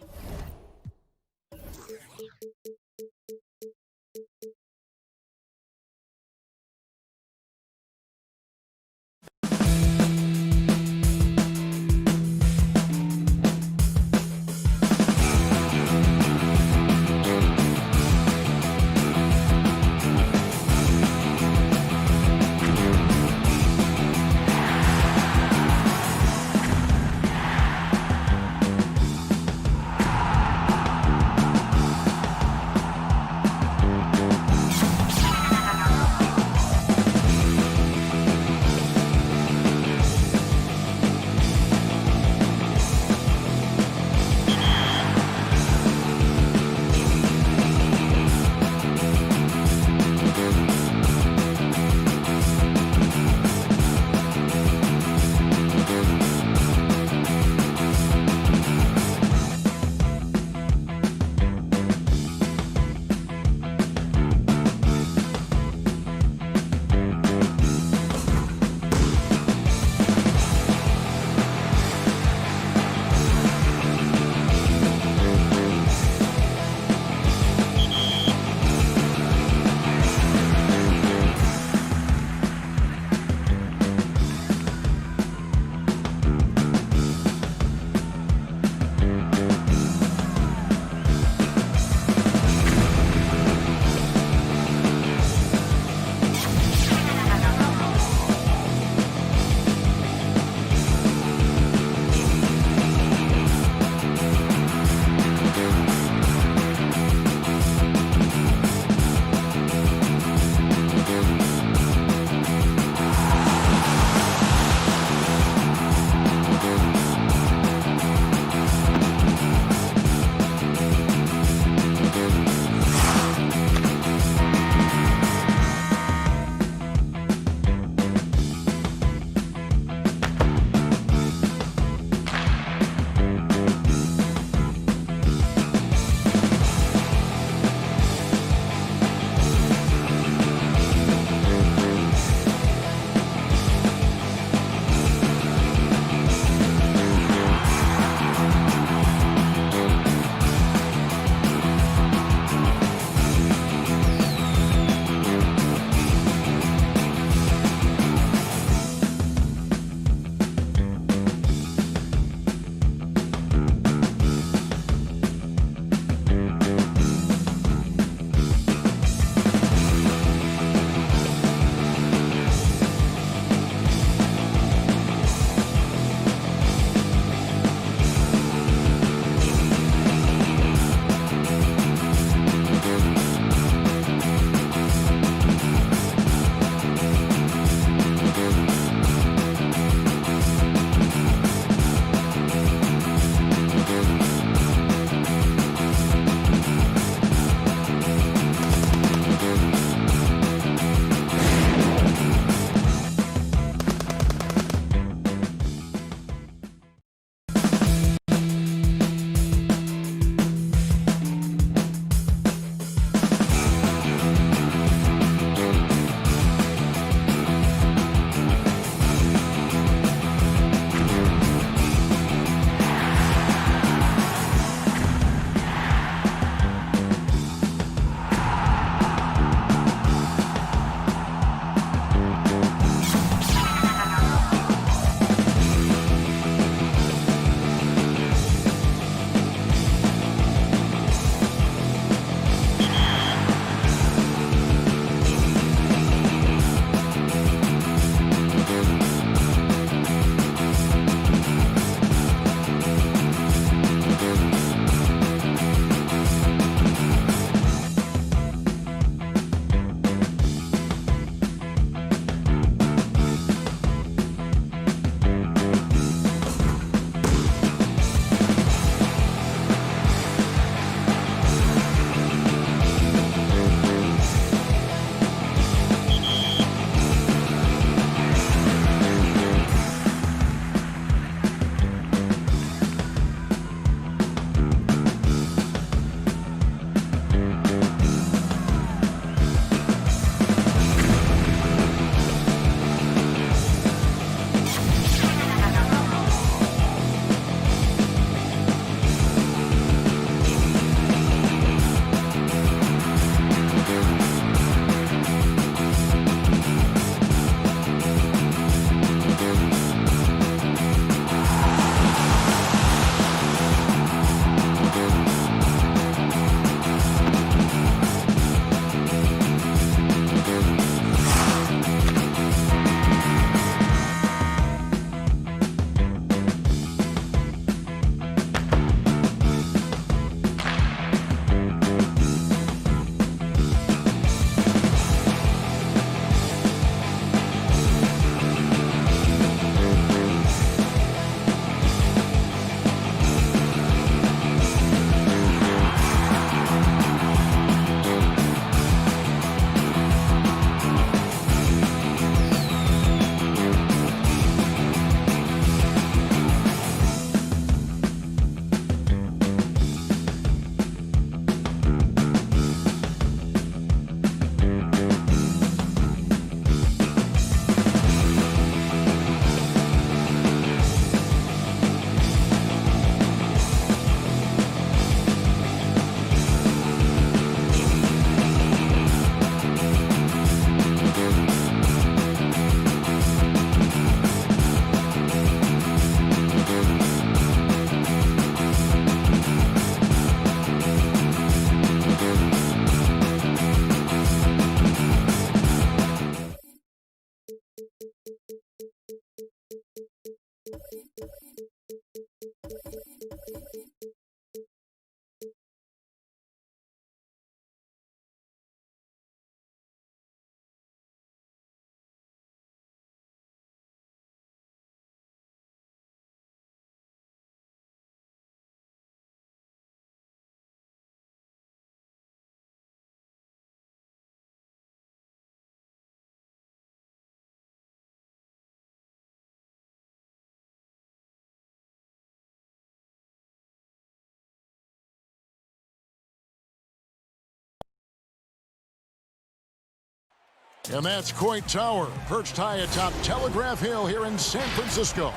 And that's Coit Tower, perched high atop Telegraph Hill here in San Francisco.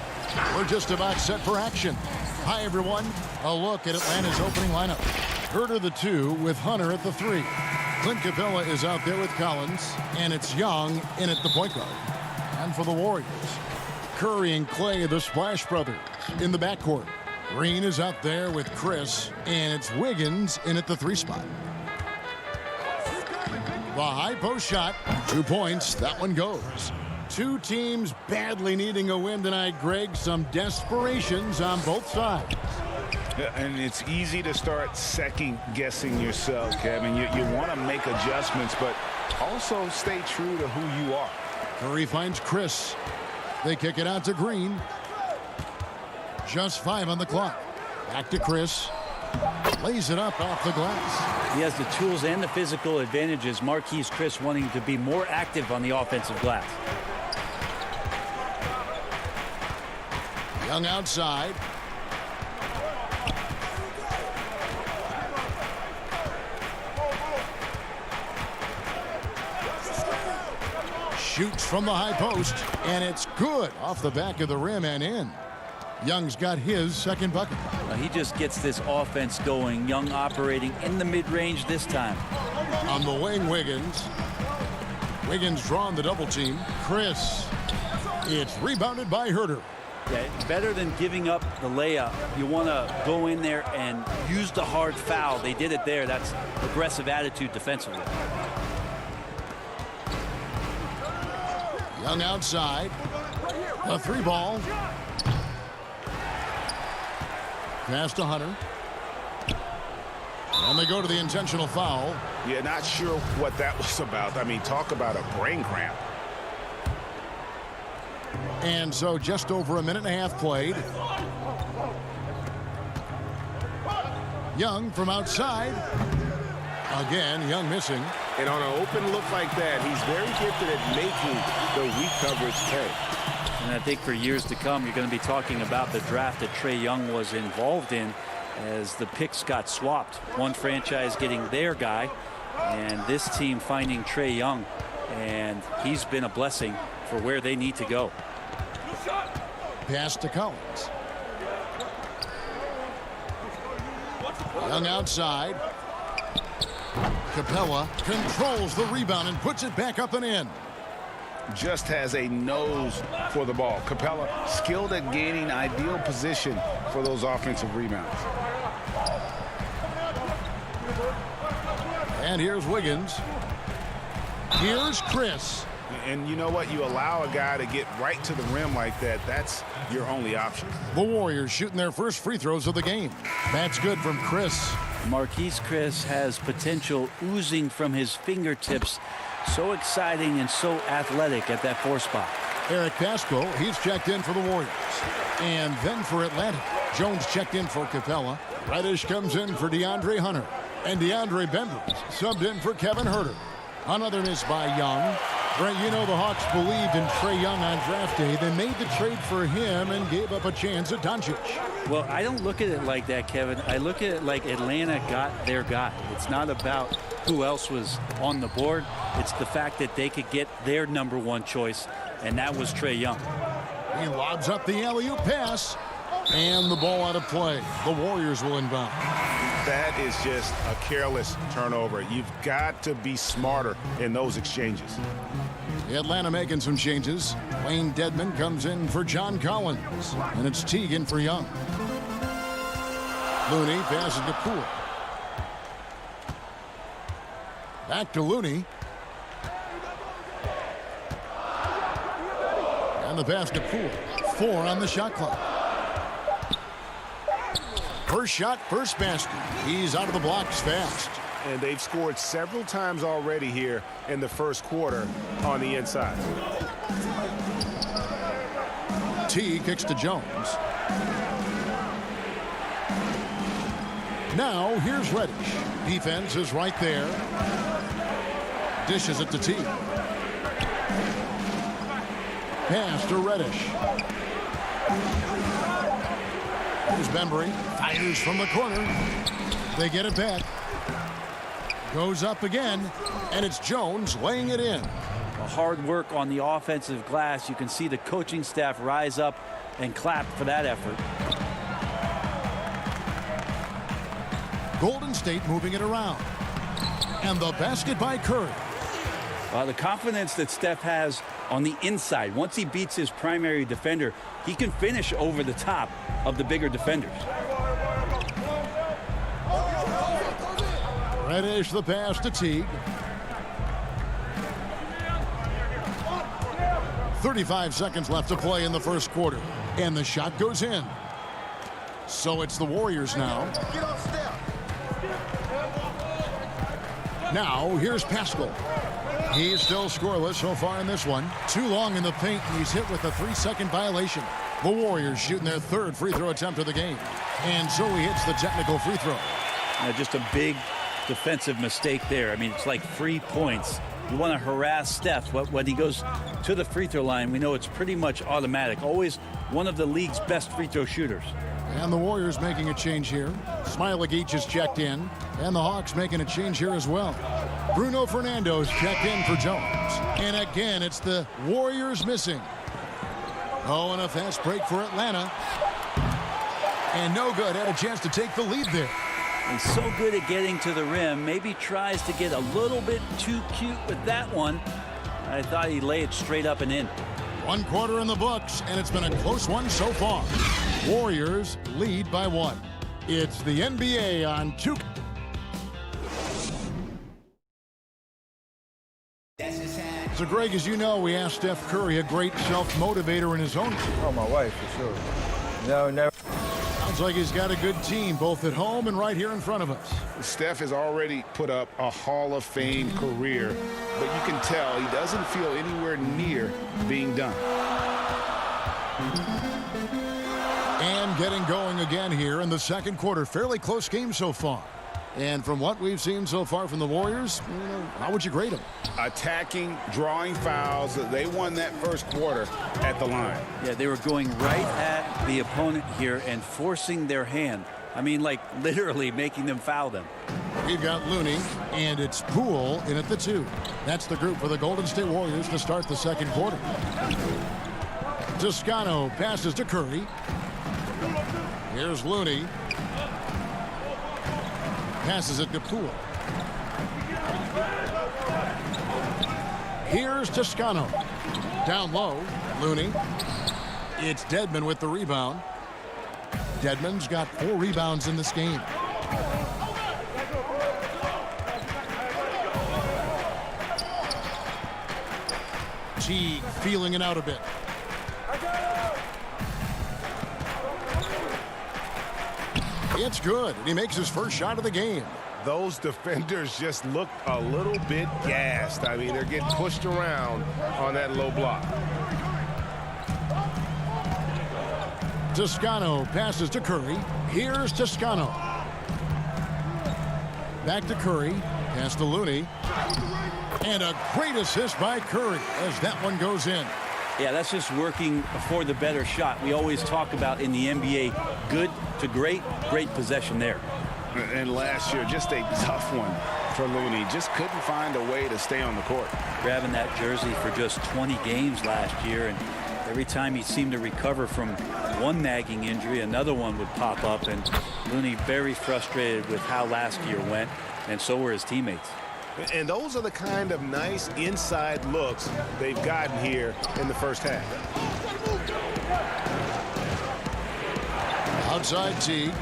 We're just about set for action. Hi, everyone. A look at Atlanta's opening lineup. Herter the 2 with Hunter at the 3. Clint Capella is out there with Collins, and it's Young in at the point guard. And for the Warriors, Curry and Clay, the Splash Brothers, in the backcourt. Green is out there with Chris, and it's Wiggins in at the 3 spot. The high post shot, 2 points, that one goes. Two teams badly needing a win tonight, Greg. Some desperations on both sides. And it's easy to start second-guessing yourself, Kevin. You want to make adjustments, but also stay true to who you are. Curry finds Chris. They kick it out to Green. Just 5 on the clock. Back to Chris. Lays it up off the glass. He has the tools and the physical advantages. Marquise Chris wanting to be more active on the offensive glass. Young outside. Shoots from the high post, and it's good off the back of the rim and in. Young's got his second bucket. He just gets this offense going. Young operating in the mid-range this time. On the wing, Wiggins. Wiggins drawing the double team. Chris. It's rebounded by Herter. Yeah, better than giving up the layup. You want to go in there and use the hard foul. They did it there. That's aggressive attitude defensively. Young outside. A 3 ball. Pass to Hunter. And they go to the intentional foul. Yeah, not sure what that was about. I mean, talk about a brain cramp. And so just over a minute and a half played. Young from outside. Again, Young missing. And on an open look like that, he's very gifted at making the weak coverage pay. And I think for years to come, you're going to be talking about the draft that Trae Young was involved in as the picks got swapped. One franchise getting their guy, and this team finding Trae Young. And he's been a blessing for where they need to go. Pass to Collins. Young outside. Capella controls the rebound and puts it back up and in. Just has a nose for the ball. Capella skilled at gaining ideal position for those offensive rebounds. And here's Wiggins. Here's Chris. And you know what? You allow a guy to get right to the rim like that. That's your only option. The Warriors shooting their first free throws of the game. That's good from Chris. Marquise Chris has potential oozing from his fingertips. So exciting and so athletic at that 4 spot. Eric Pascal, he's checked in for the Warriors. And then for Atlanta, Jones checked in for Capella. Reddish comes in for DeAndre Hunter. And DeAndre Bembers subbed in for Kevin Herter. Another miss by Young. Brent, you know the Hawks believed in Trae Young on draft day. They made the trade for him and gave up a chance at Doncic. Well, I don't look at it like that, Kevin. I look at it like Atlanta got their guy. It's not about who else was on the board. It's the fact that they could get their #1 choice, and that was Trae Young. He lobs up the alley-oop pass, and the ball out of play. The Warriors will inbound. That is just a careless turnover. You've got to be smarter in those exchanges. Atlanta making some changes. Wayne Dedman comes in for John Collins, and it's Teagan for Young. Looney passes to Poole. Back to Looney. And the basket Poole. 4 on the shot clock. First shot, first basket. He's out of the blocks fast. And they've scored several times already here in the first quarter on the inside. T kicks to Jones. Now here's Reddish. Defense is right there. Dishes it to T. Pass to Reddish. Here's Bembry. Fires from the corner. They get it back. Goes up again, and it's Jones laying it in. Hard work on the offensive glass. You can see the coaching staff rise up and clap for that effort. Golden State moving it around. And the basket by Curry. The confidence that Steph has on the inside. Once he beats his primary defender, he can finish over the top of the bigger defenders. Reddish the pass to Teague. 35 seconds left to play in the first quarter. And the shot goes in. So it's the Warriors now. Now here's Pascal. He's still scoreless so far in this one. Too long in the paint, and he's hit with a 3-second violation. The Warriors shooting their 3rd free throw attempt of the game. And so he hits the technical free throw. Just a big defensive mistake there. I mean, it's like free points. You want to harass Steph. When he goes to the free throw line, we know it's pretty much automatic. Always one of the league's best free throw shooters. And the Warriors making a change here. Smailagic is checked in. And the Hawks making a change here as well. Bruno Fernando's checked in for Jones. And again, it's the Warriors missing. Oh, and a fast break for Atlanta. And no good. Had a chance to take the lead there. He's so good at getting to the rim. Maybe tries to get a little bit too cute with that one. I thought he'd lay it straight up and in. 1 quarter in the books, and it's been a close one so far. Warriors lead by 1. It's the NBA on 2. So, Greg, as you know, we asked Steph Curry, a great self-motivator in his own. Oh, my wife, for sure. No, never. Sounds like he's got a good team, both at home and right here in front of us. Steph has already put up a Hall of Fame career, but you can tell he doesn't feel anywhere near being done. And getting going again here in the second quarter. Fairly close game so far. And from what we've seen so far from the Warriors, how would you grade them? Attacking, drawing fouls. They won that first quarter at the line. Yeah, they were going right at the opponent here and forcing their hand. I mean, like literally making them foul them. We've got Looney, and it's Poole in at the 2. That's the group for the Golden State Warriors to start the second quarter. Toscano passes to Curry. Here's Looney. Passes it to Poole. Here's Toscano. Down low, Looney. It's Dedmon with the rebound. Dedmon's got 4 rebounds in this game. Teague feeling it out a bit. It's good, and he makes his first shot of the game. Those defenders just look a little bit gassed. I mean, they're getting pushed around on that low block. Toscano passes to Curry. Here's Toscano. Back to Curry. Pass to Looney. And a great assist by Curry as that one goes in. Yeah, that's just working for the better shot. We always talk about in the NBA, good to great, great possession there. And last year, just a tough one for Looney. Just couldn't find a way to stay on the court. Grabbing that jersey for just 20 games last year, and every time he seemed to recover from one nagging injury, another one would pop up, and Looney very frustrated with how last year went, and so were his teammates. And those are the kind of nice inside looks they've gotten here in the first half. Outside Teague.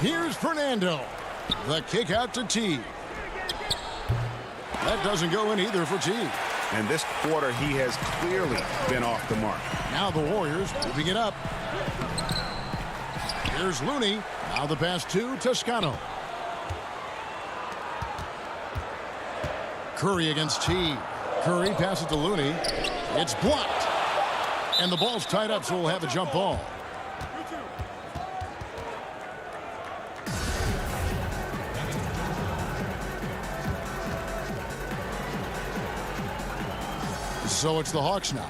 Here's Fernando. The kick out to Teague. That doesn't go in either for Teague. And this quarter, he has clearly been off the mark. Now the Warriors moving it up. Here's Looney. Now the pass to Toscano. Curry against Teague. Curry passes to Looney. It's blocked. And the ball's tied up, so we'll have a jump ball. So it's the Hawks now.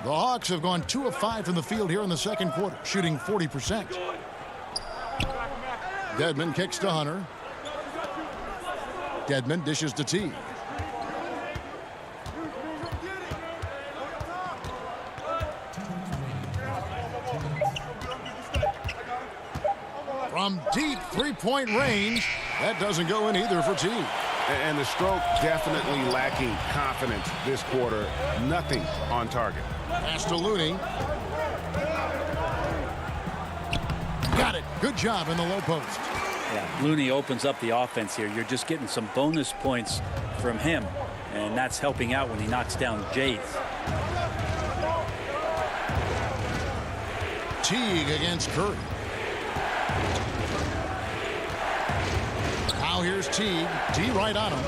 The Hawks have gone 2 of 5 from the field here in the second quarter, shooting 40%. Dedmon kicks to Hunter. Dedmon dishes to Teague. From deep three-point range, that doesn't go in either for Teague. And the stroke definitely lacking confidence this quarter. Nothing on target. Pass to Looney. Got it. Good job in the low post. Yeah, Looney opens up the offense here. You're just getting some bonus points from him, and that's helping out when he knocks down Jays. Teague against Curry. Now here's Teague. D right on him.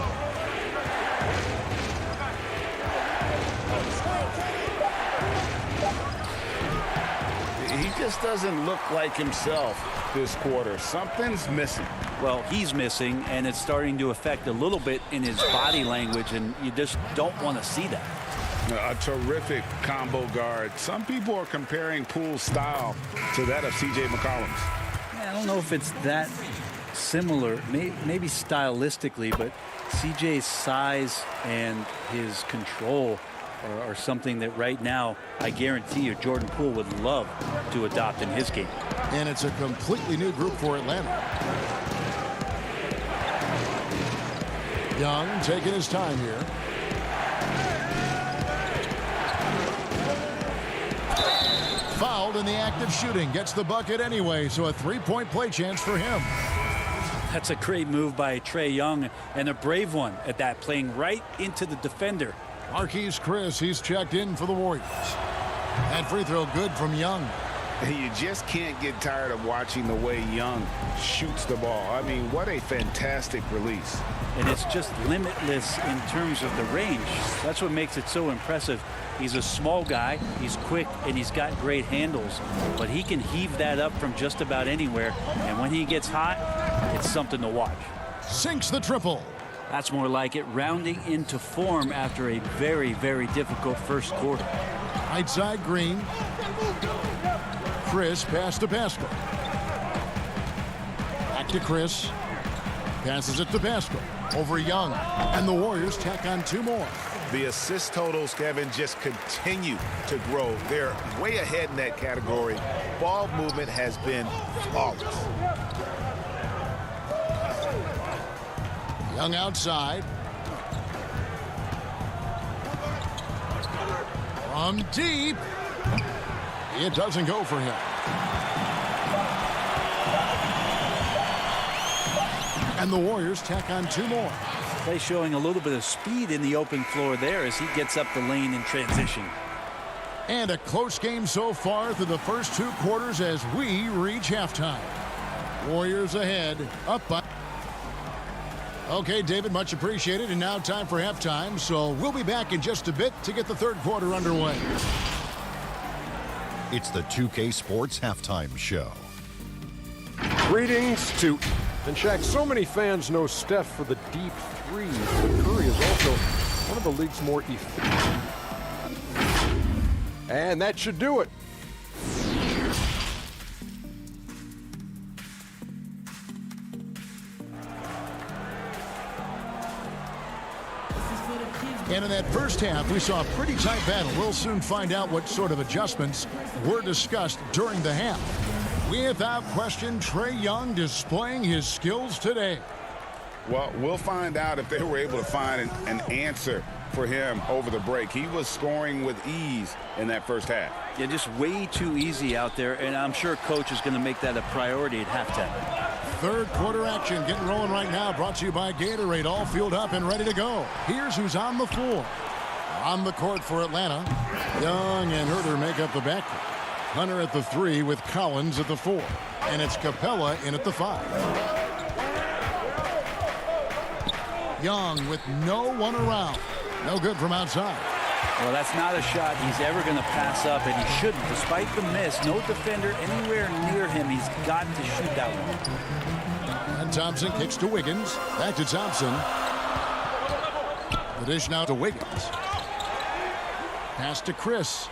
He just doesn't look like himself this quarter. Something's missing. Well, he's missing, and it's starting to affect a little bit in his body language, and you just don't want to see that. A terrific combo guard. Some people are comparing Poole's style to that of C.J. McCollum's. I don't know if it's that similar, maybe stylistically, but CJ's size and his control are something that right now I guarantee you Jordan Poole would love to adopt in his game. And it's a completely new group for Atlanta. Young taking his time here. Fouled in the act of shooting. Gets the bucket anyway, so a three-point play chance for him. That's a great move by Trae Young, and a brave one at that, playing right into the defender. Marquise Chris, he's checked in for the Warriors. That free throw good from Young. You just can't get tired of watching the way Young shoots the ball. I mean, what a fantastic release. And it's just limitless in terms of the range. That's what makes it so impressive. He's a small guy, he's quick, and he's got great handles. But he can heave that up from just about anywhere. And when he gets hot, it's something to watch. Sinks the triple. That's more like it, rounding into form after a very, very difficult first quarter. Right side Green. Chris pass to Pascal. Back to Chris. Passes it to Pascal. Over Young. And the Warriors tack on 2 more. The assist totals, Kevin, just continue to grow. They're way ahead in that category. Ball movement has been flawless. Young outside. From deep. It doesn't go for him. And the Warriors tack on 2 more. Play showing a little bit of speed in the open floor there as he gets up the lane in transition. And a close game so far through the first 2 quarters as we reach halftime. Warriors ahead, up by. Okay, David, much appreciated. And now time for halftime. So we'll be back in just a bit to get the third quarter underway. It's the 2K Sports Halftime Show. Greetings to... And Shaq, so many fans know Steph for the deep threes, but Curry is also one of the league's more efficient. And that should do it. And in that first half, we saw a pretty tight battle. We'll soon find out what sort of adjustments were discussed during the half. Without question, Trae Young displaying his skills today. Well, we'll find out if they were able to find an answer for him over the break. He was scoring with ease in that first half. Yeah, just way too easy out there, and I'm sure coach is going to make that a priority at halftime. Third quarter action getting rolling right now. Brought to you by Gatorade. All fueled up and ready to go. Here's who's on the floor. On the court for Atlanta, Young and Herter make up the backcourt. Hunter at the 3 with Collins at the 4. And it's Capella in at the 5. Young with no one around. No good from outside. Well, that's not a shot he's ever going to pass up, and he shouldn't. Despite the miss, no defender anywhere near him. He's got to shoot that one. And Thompson kicks to Wiggins. Back to Thompson. The dish now to Wiggins. Pass to Chris.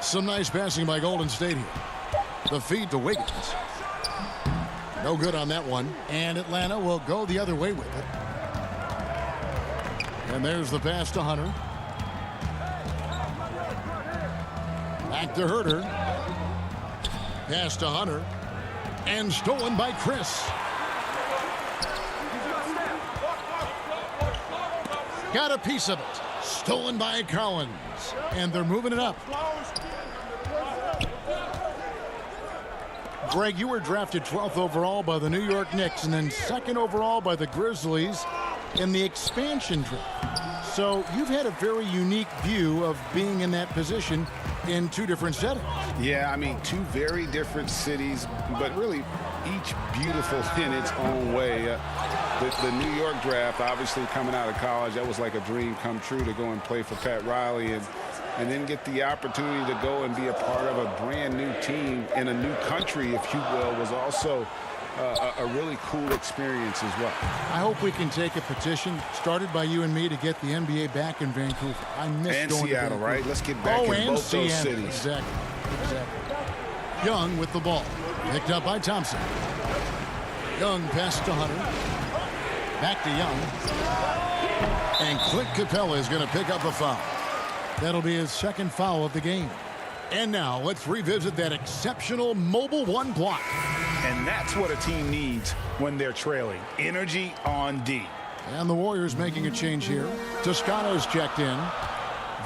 Some nice passing by Golden State here. The feed to Wiggins. No good on that one. And Atlanta will go the other way with it. And there's the pass to Hunter. Back to Herter. Pass to Hunter. And stolen by Chris. Got a piece of it. Stolen by Collins. And they're moving it up. Greg, you were drafted 12th overall by the New York Knicks and then 2nd overall by the Grizzlies in the expansion draft. So you've had a very unique view of being in that position in 2 different settings. Yeah, I mean, 2 very different cities, but really each beautiful in its own way. The New York draft, obviously coming out of college, that was like a dream come true to go and play for Pat Riley and then get the opportunity to go and be a part of a brand new team in a new country, if you will, was also a really cool experience as well. I hope we can take a petition started by you and me to get the NBA back in Vancouver. I miss and going Seattle, to right? Let's get back in both those cities. Exactly. Young with the ball. Picked up by Thompson. Young pass to Hunter. Back to Young. And Clint Capella is going to pick up a foul. That'll be his 2nd foul of the game. And now let's revisit that exceptional mobile 1 block. And that's what a team needs when they're trailing. Energy on D. And the Warriors making a change here. Toscano's checked in.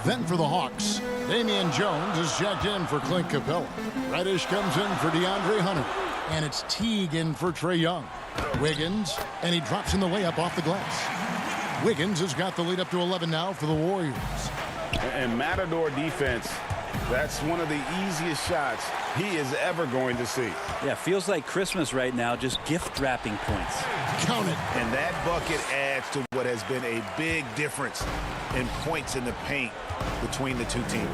Then for the Hawks, Damian Jones is checked in for Clint Capella. Reddish comes in for DeAndre Hunter. And it's Teague in for Trae Young. Wiggins, and he drops in the layup off the glass. Wiggins has got the lead up to 11 now for the Warriors. And Matador defense, that's one of the easiest shots he is ever going to see. Yeah, feels like Christmas right now, just gift wrapping points. Count it. And that bucket adds to what has been a big difference in points in the paint between the 2 teams.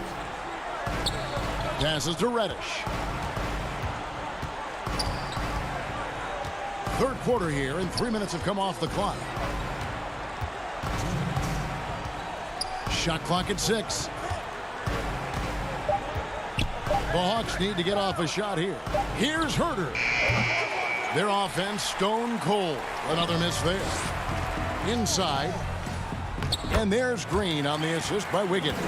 Passes to Reddish. Third quarter here, and 3 minutes have come off the clock. Shot clock at 6. The Hawks need to get off a shot here. Here's Herter. Their offense stone cold. Another miss there. Inside. And there's Green on the assist by Wiggins.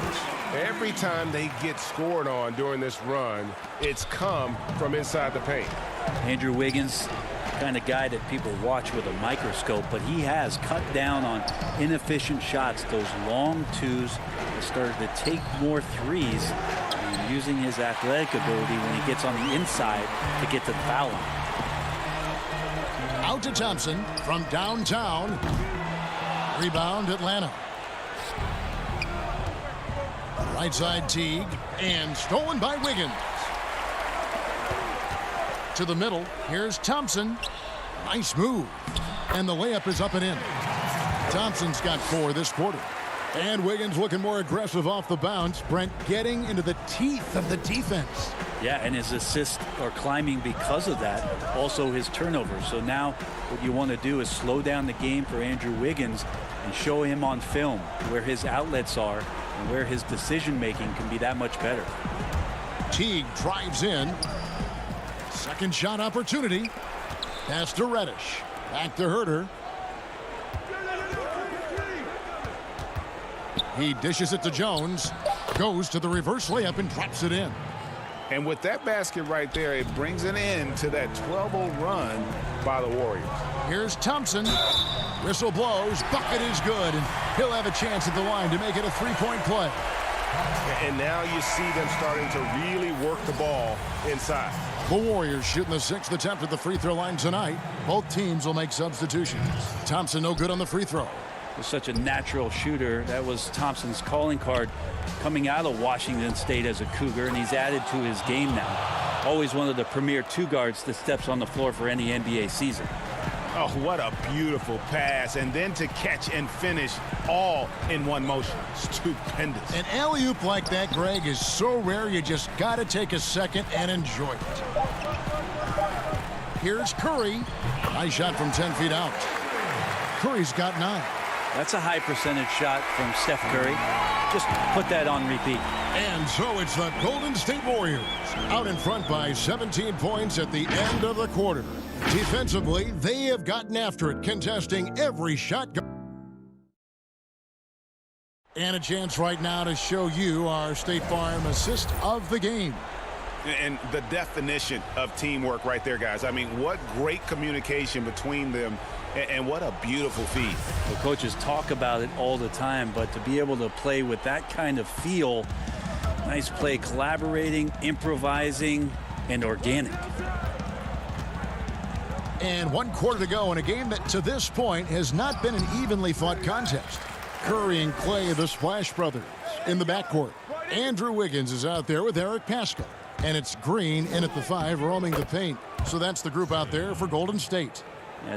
Every time they get scored on during this run, it's come from inside the paint. Andrew Wiggins, kind of guy that people watch with a microscope, but he has cut down on inefficient shots, those long 2s. He started to take more 3s, and using his athletic ability when he gets on the inside to get to the foul line. Out to Thompson from downtown. Rebound Atlanta. Right side Teague, and stolen by Wiggins. To the middle, here's Thompson. Nice move. And the layup is up and in. Thompson's got 4 this quarter. And Wiggins looking more aggressive off the bounce. Brent getting into the teeth of the defense. Yeah, and his assists are climbing because of that. Also his turnovers. So now what you want to do is slow down the game for Andrew Wiggins and show him on film where his outlets are and where his decision making can be that much better. Teague drives in. Second shot opportunity. Pass to Reddish. Back to Herter. He dishes it to Jones. Goes to the reverse layup and drops it in. And with that basket right there, it brings an end to that 12-0 run by the Warriors. Here's Thompson. Whistle blows. Bucket is good. And he'll have a chance at the line to make it a 3-point play. And now you see them starting to really work the ball inside. The Warriors shooting the 6th attempt at the free throw line tonight. Both teams will make substitutions. Thompson no good on the free throw. Was such a natural shooter. That was Thompson's calling card coming out of Washington State as a Cougar, and he's added to his game now. Always one of the premier 2 guards that steps on the floor for any NBA season. Oh, what a beautiful pass. And then to catch and finish all in one motion. Stupendous. An alley-oop like that, Greg, is so rare you just got to take a second and enjoy it. Here's Curry. Nice shot from 10 feet out. Curry's got 9. That's a high percentage shot from Steph Curry. Just put that on repeat. And so it's the Golden State Warriors out in front by 17 points at the end of the quarter. Defensively, they have gotten after it, contesting every shot. And a chance right now to show you our State Farm assist of the game. And the definition of teamwork right there, guys. I mean, what great communication between them, and what a beautiful feed. The coaches talk about it all the time, but to be able to play with that kind of feel, nice play, collaborating, improvising, and organic. And 1 quarter to go in a game that to this point has not been an evenly fought contest. Curry and Clay, the Splash Brothers, in the backcourt. Andrew Wiggins is out there with Eric Paschall. And it's Green in at the 5, roaming the paint. So that's the group out there for Golden State.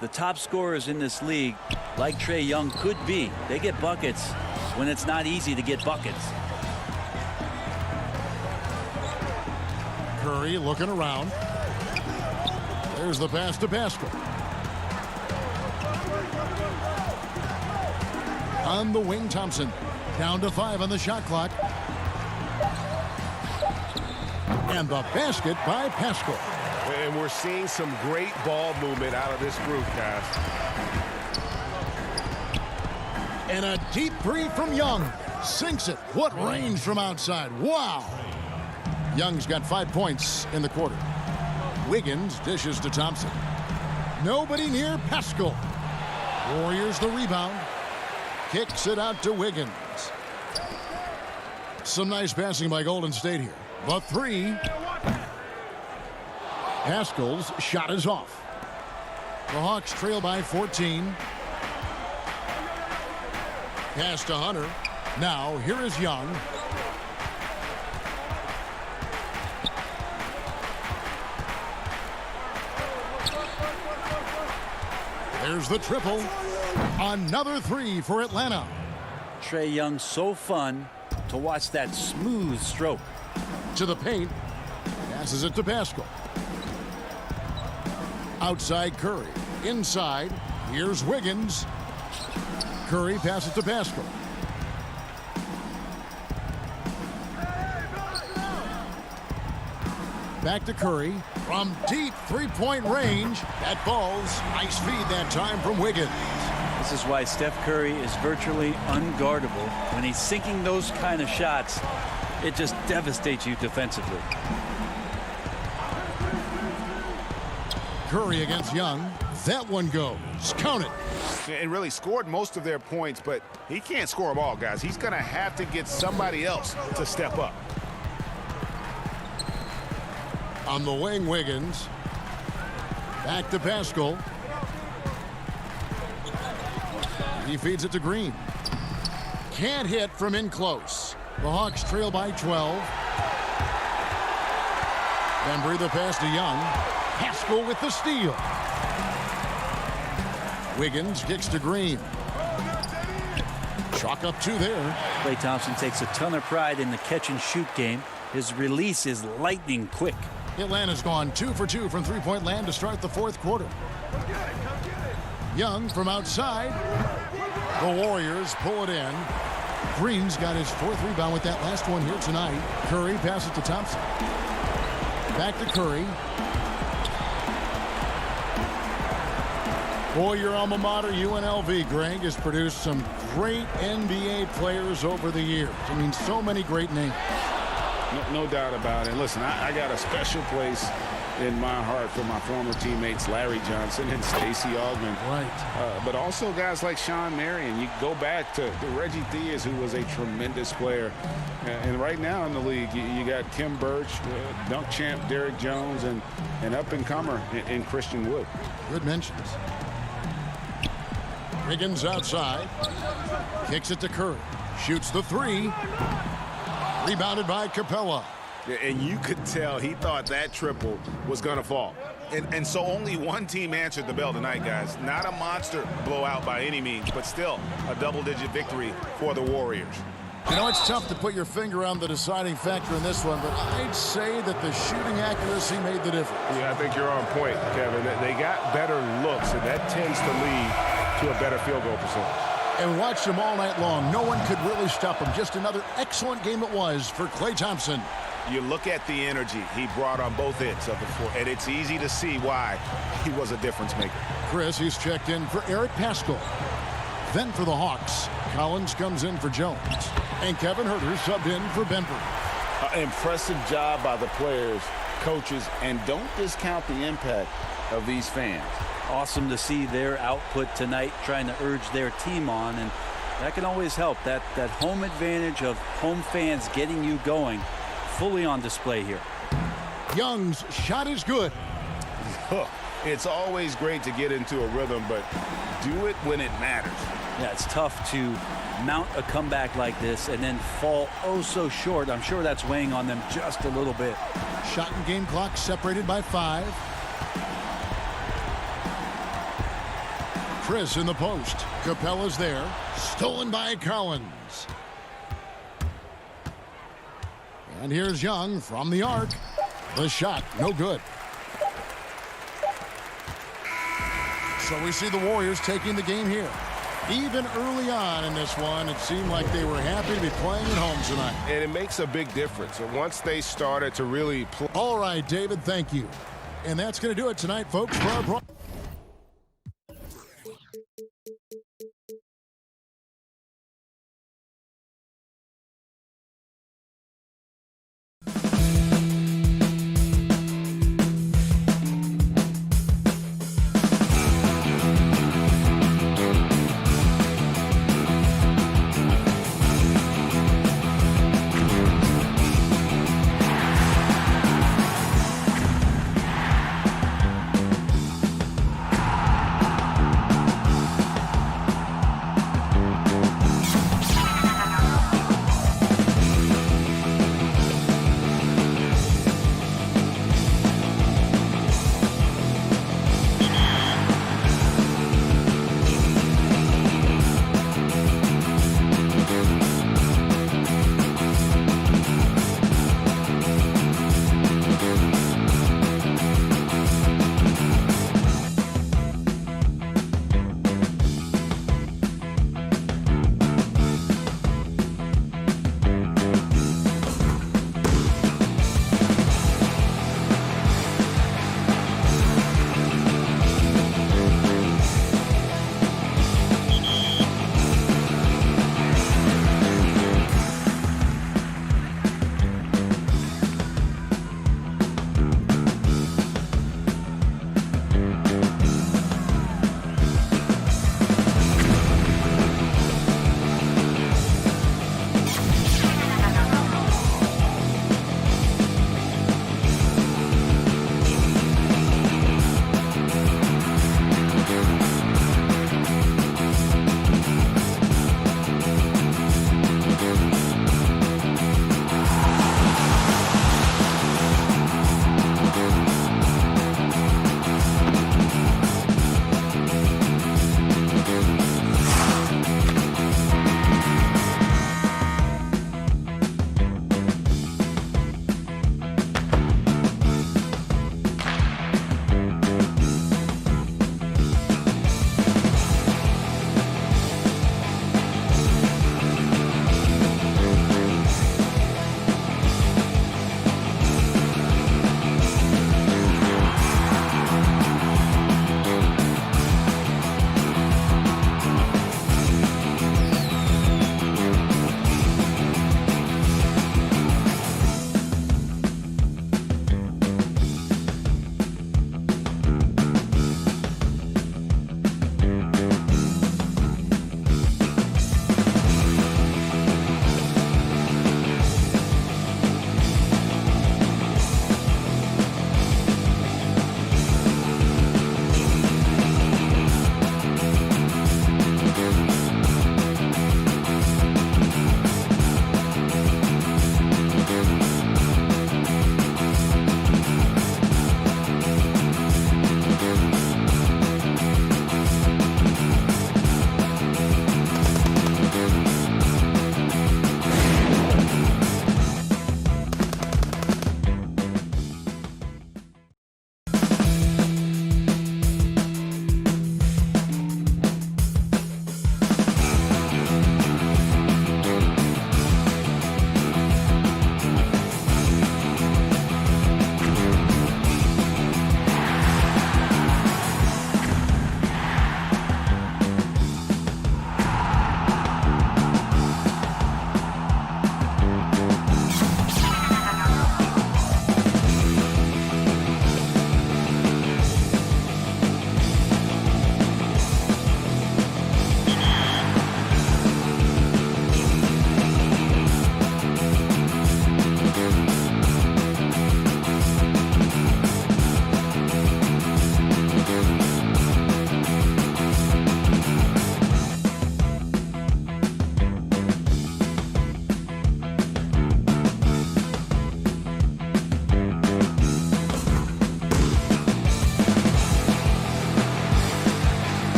The top scorers in this league, like Trae Young could be, they get buckets when it's not easy to get buckets. Curry looking around. There's the pass to Paschall. On the wing, Thompson. Down to 5 on the shot clock. And the basket by Paschall. And we're seeing some great ball movement out of this group, guys. And a deep 3 from Young. Sinks it. What range from outside. Wow. Young's got 5 points in the quarter. Wiggins dishes to Thompson. Nobody near Paschall. Warriors the rebound. Kicks it out to Wiggins. Some nice passing by Golden State here. The 3. Paschall's shot is off. The Hawks trail by 14. Pass to Hunter. Now here is Young. There's the triple. Another 3 for Atlanta. Trae Young, so fun to watch that smooth stroke. To the paint. Passes it to Paschall. Outside Curry. Inside. Here's Wiggins. Curry passes to Paschall. Back to Curry. From deep 3-point range. That falls. Nice feed that time from Wiggins. This is why Steph Curry is virtually unguardable. When he's sinking those kind of shots, it just devastates you defensively. Curry against Young. That one goes. Count it. And really scored most of their points, but he can't score them all, guys. He's going to have to get somebody else to step up. On the wing, Wiggins. Back to Paschall. He feeds it to Green. Can't hit from in close. The Hawks trail by 12. Bembry the pass to Young. Paschall with the steal. Wiggins kicks to Green. Chalk up 2 there. Klay Thompson takes a ton of pride in the catch and shoot game. His release is lightning quick. Atlanta's gone 2 for 2 from 3-point land to start the 4th quarter. Young from outside. The Warriors pull it in. Green's got his 4th rebound with that last one here tonight. Curry passes to Thompson. Back to Curry. Boy, your alma mater, UNLV, Greg, has produced some great NBA players over the years. I mean, so many great names. No doubt about it. Listen, I got a special place in my heart for my former teammates Larry Johnson and Stacey Augmon. Right. But also guys like Sean Marion. You go back to Reggie Theus, who was a tremendous player. And right now in the league, you got Kim Birch, dunk champ Derek Jones, and an up-and-comer in Christian Wood. Good mentions. Wiggins outside. Kicks it to Curry. Shoots the three. Rebounded by Capella. And you could tell he thought that triple was going to fall. And so only one team answered the bell tonight, guys. Not a monster blowout by any means, but still a double-digit victory for the Warriors. You know, it's tough to put your finger on the deciding factor in this one, but I'd say that the shooting accuracy made the difference. Yeah, I think you're on point, Kevin. They got better looks, and that tends to lead to a better field goal percentage. And watched them all night long. No one could really stop him. Just another excellent game it was for Klay Thompson. You look at the energy he brought on both ends of the floor, and it's easy to see why he was a difference maker. Chris, he's checked in for Eric Paschal. Then for the Hawks, Collins comes in for Jones. And Kevin Huerter subbed in for Benford. Impressive job by the players, coaches, and don't discount the impact of these fans. Awesome to see their output tonight, trying to urge their team on, and that can always help. That home advantage of home fans getting you going, fully on display here. Young's shot is good. It's always great to get into a rhythm, but do it when it matters. Yeah, it's tough to mount a comeback like this and then fall oh so short. I'm sure that's weighing on them just a little bit. Shot and game clock separated by 5. Chris in the post. Capella's there. Stolen by Collins. And here's Young from the arc. The shot, no good. So we see the Warriors taking the game here. Even early on in this one, it seemed like they were happy to be playing at home tonight. And it makes a big difference. And once they started to really play. All right, David, thank you. And that's going to do it tonight, folks, for our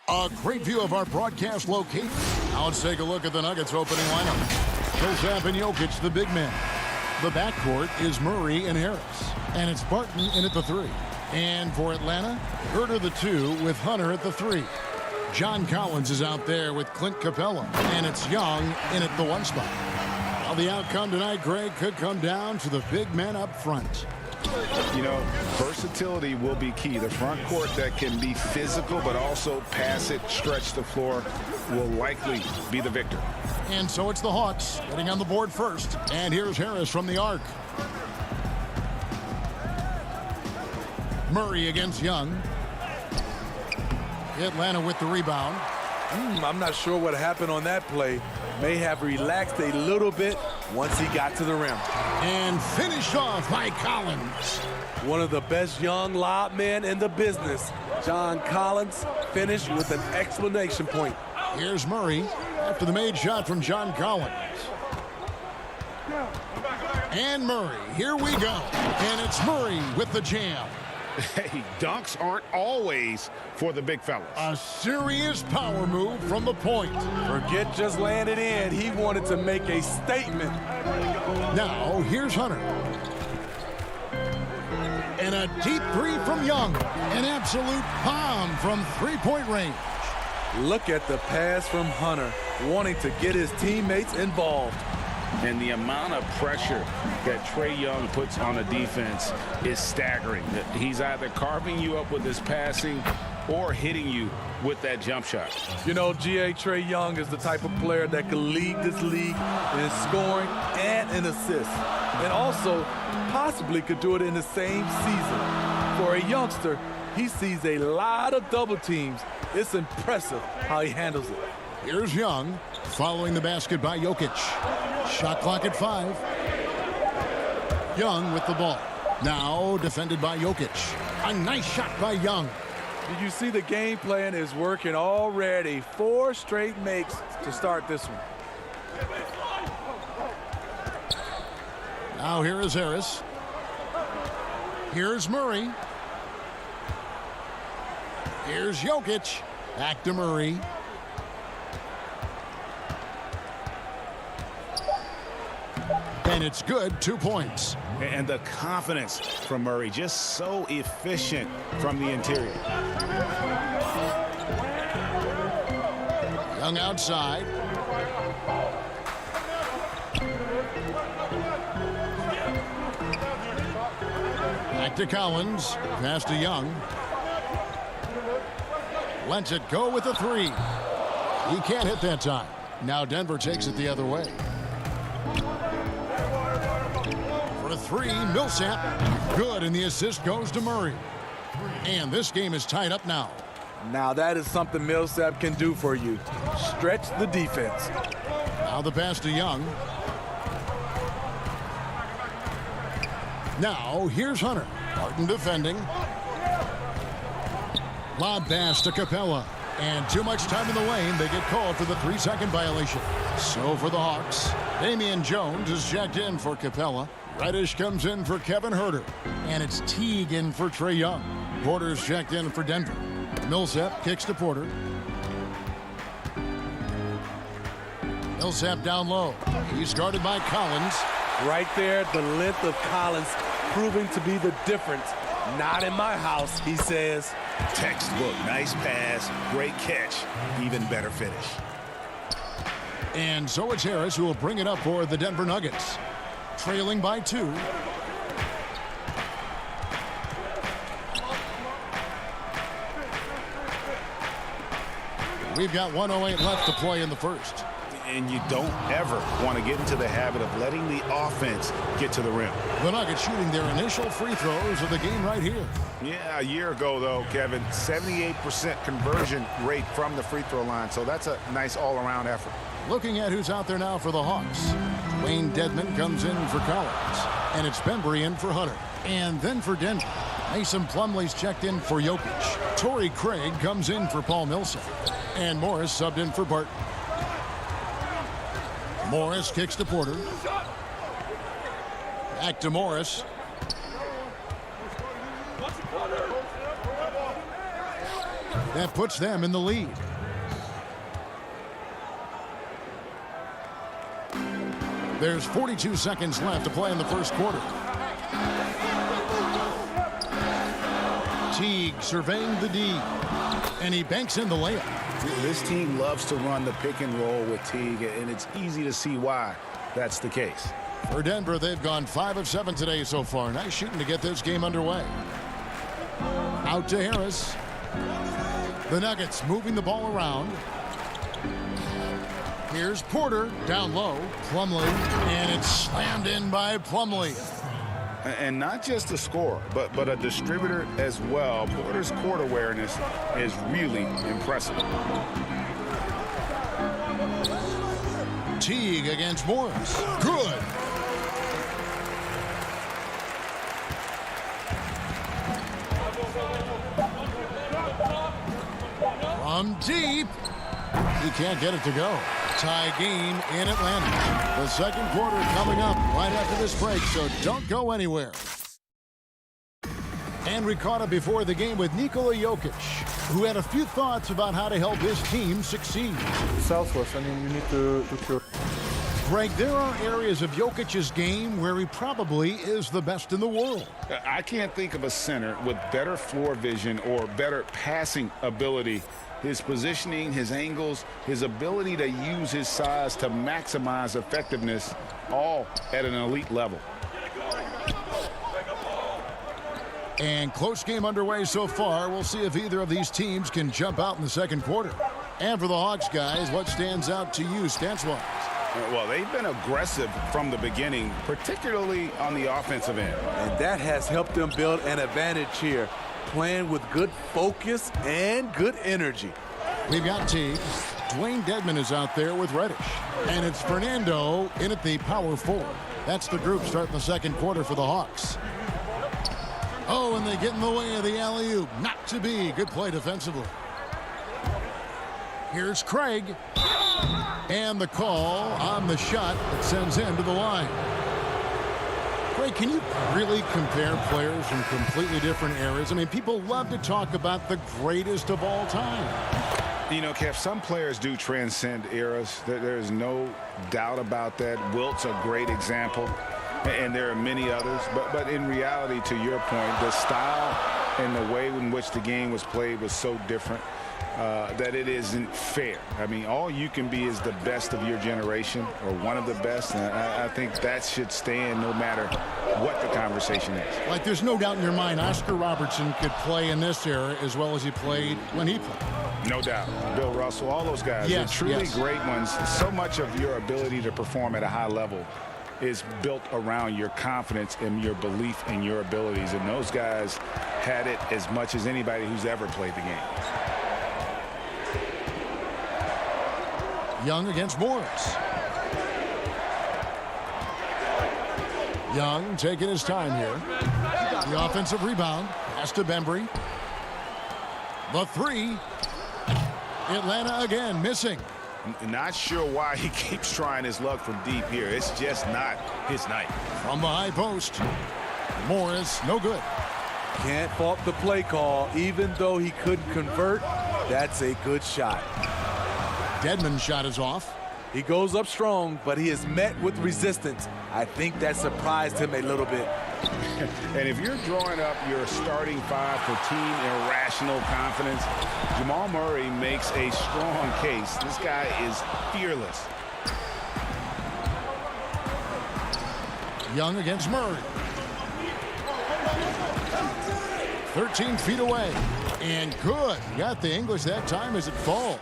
A great view of our broadcast location. Now let's take a look at the Nuggets opening lineup. Millsap and Jokic, the big men. The backcourt is Murray and Harris. And it's Barton in at the 3. And for Atlanta, Herter the 2 with Hunter at the 3. John Collins is out there with Clint Capella. And it's Young in at the 1 spot. Well, the outcome tonight, Greg, could come down to the big men up front. You know, versatility will be key. The front court that can be physical but also pass it, stretch the floor will likely be the victor. And so it's the Hawks getting on the board first. And here's Harris from the arc. Murray against Young. Atlanta with the rebound. I'm not sure what happened on that play. May have relaxed a little bit once he got to the rim. And finished off by Collins. One of the best young lob men in the business. John Collins finished with an exclamation point. Here's Murray after the made shot from John Collins. And Murray, here we go. And it's Murray with the jam. Hey, dunks aren't always for the big fellas. A serious power move from the point. Forget just laying it in. He wanted to make a statement. Now, here's Hunter. And a deep 3 from Young. An absolute bomb from three-point range. Look at the pass from Hunter, wanting to get his teammates involved. And the amount of pressure that Trae Young puts on a defense is staggering. He's either carving you up with his passing or hitting you with that jump shot. You know, Trae Young is the type of player that can lead this league in scoring and in assists. And also possibly could do it in the same season. For a youngster, he sees a lot of double teams. It's impressive how he handles it. Here's Young following the basket by Jokic. Shot clock at 5. Young with the ball. Now defended by Jokic. A nice shot by Young. Did you see the game plan is working already? 4 straight makes to start this one. Now here is Harris. Here's Murray. Here's Jokic. Back to Murray. And it's good, 2 points. And the confidence from Murray, just so efficient from the interior. Young outside. Back to Collins. Pass to Young. Lets it go with a 3. He can't hit that time. Now Denver takes it the other way. For a 3, Millsap. Good, and the assist goes to Murray. And this game is tied up now. Now that is something Millsap can do for you. Stretch the defense. Now the pass to Young. Now here's Hunter. Barton defending. Lob pass to Capella. And too much time in the lane. They get called for the 3-second violation. So for the Hawks, Damian Jones is checked in for Capella. Reddish comes in for Kevin Herter. And it's Teague in for Trae Young. Porter's checked in for Denver. Millsap kicks to Porter. Millsap down low. He's guarded by Collins. Right there, the length of Collins proving to be the difference. Not in my house, he says. Textbook, nice pass, great catch, even better finish. And so it's Harris who will bring it up for the Denver Nuggets. Trailing by 2. We've got 1:08 left to play in the first. And you don't ever want to get into the habit of letting the offense get to the rim. The Nuggets shooting their initial free throws of the game right here. Yeah, a year ago, though, Kevin, 78% conversion rate from the free throw line. So that's a nice all-around effort. Looking at who's out there now for the Hawks. Wayne Dedmon comes in for Collins. And it's Bembry in for Hunter. And then for Denver, Mason Plumlee's checked in for Jokic. Torrey Craig comes in for Paul Millsap. And Morris subbed in for Barton. Morris kicks to Porter. Back to That puts them in the lead. There's 42 seconds left to play in the first quarter. Teague surveying the D, and he banks in the layup. This team loves to run the pick and roll with Teague, and it's easy to see why that's the case. For Denver, they've gone 5 of 7 today so far. Nice shooting to get this game underway. Out to Harris. The Nuggets moving the ball around. Here's Porter down low. Plumlee, and it's slammed in by Plumlee. And not just a scorer, but a distributor as well. Porter's court awareness is really impressive. Teague against Morris. Good. From deep. He can't get it to go. Tie game in Atlanta. The second quarter coming up right after this break, so don't go anywhere. And we caught up before the game with Nikola Jokic, who had a few thoughts about how to help his team succeed. Southwest, I mean, you need to cure. Greg, there are areas of Jokic's game where he probably is the best in the world. I can't think of a center with better floor vision or better passing ability. His positioning, his angles, his ability to use his size to maximize effectiveness, all at an elite level. And close game underway so far. We'll see if either of these teams can jump out in the second quarter. And for the Hawks, guys, what stands out to you stance-wise? Well, they've been aggressive from the beginning, particularly on the offensive end. And that has helped them build an advantage here, playing with good focus and good energy. We've got Teague. Dwayne Dedmon is out there with Reddish. And it's Fernando in at the power forward. That's the group starting the second quarter for the Hawks. Oh, and they get in the way of the alley-oop. Not to be. Good play defensively. Here's Craig. And the call on the shot that sends him to the line. Craig, can you really compare players from completely different eras? I mean, people love to talk about the greatest of all time. You know, Kev, some players do transcend eras. There's no doubt about that. Wilt's a great example, and there are many others. But in reality, to your point, the style and the way in which the game was played was so different that it isn't fair. I mean, all you can be is the best of your generation or one of the best. And I think that should stand no matter what the conversation is. Like, there's no doubt in your mind Oscar Robertson could play in this era as well as he played when he played. No doubt. Bill Russell, all those guys. Yes, They're truly yes. great ones. So much of your ability to perform at a high level is built around your confidence and your belief in your abilities. And those guys had it as much as anybody who's ever played the game. Young against Morris. Young taking his time here. The offensive rebound. Pass to Bembry. The three. Atlanta again missing. Not sure why he keeps trying his luck from deep here. It's just not his night. From the high post. Morris, no good. Can't fault the play call. Even though he couldn't convert, that's a good shot. Dedmon's shot is off. He goes up strong, but he is met with resistance. I think that surprised him a little bit. And if you're drawing up your starting five for team irrational confidence, Jamal Murray makes a strong case. This guy is fearless. Young against Murray. 13 feet away. And good. Got the English that time as it falls.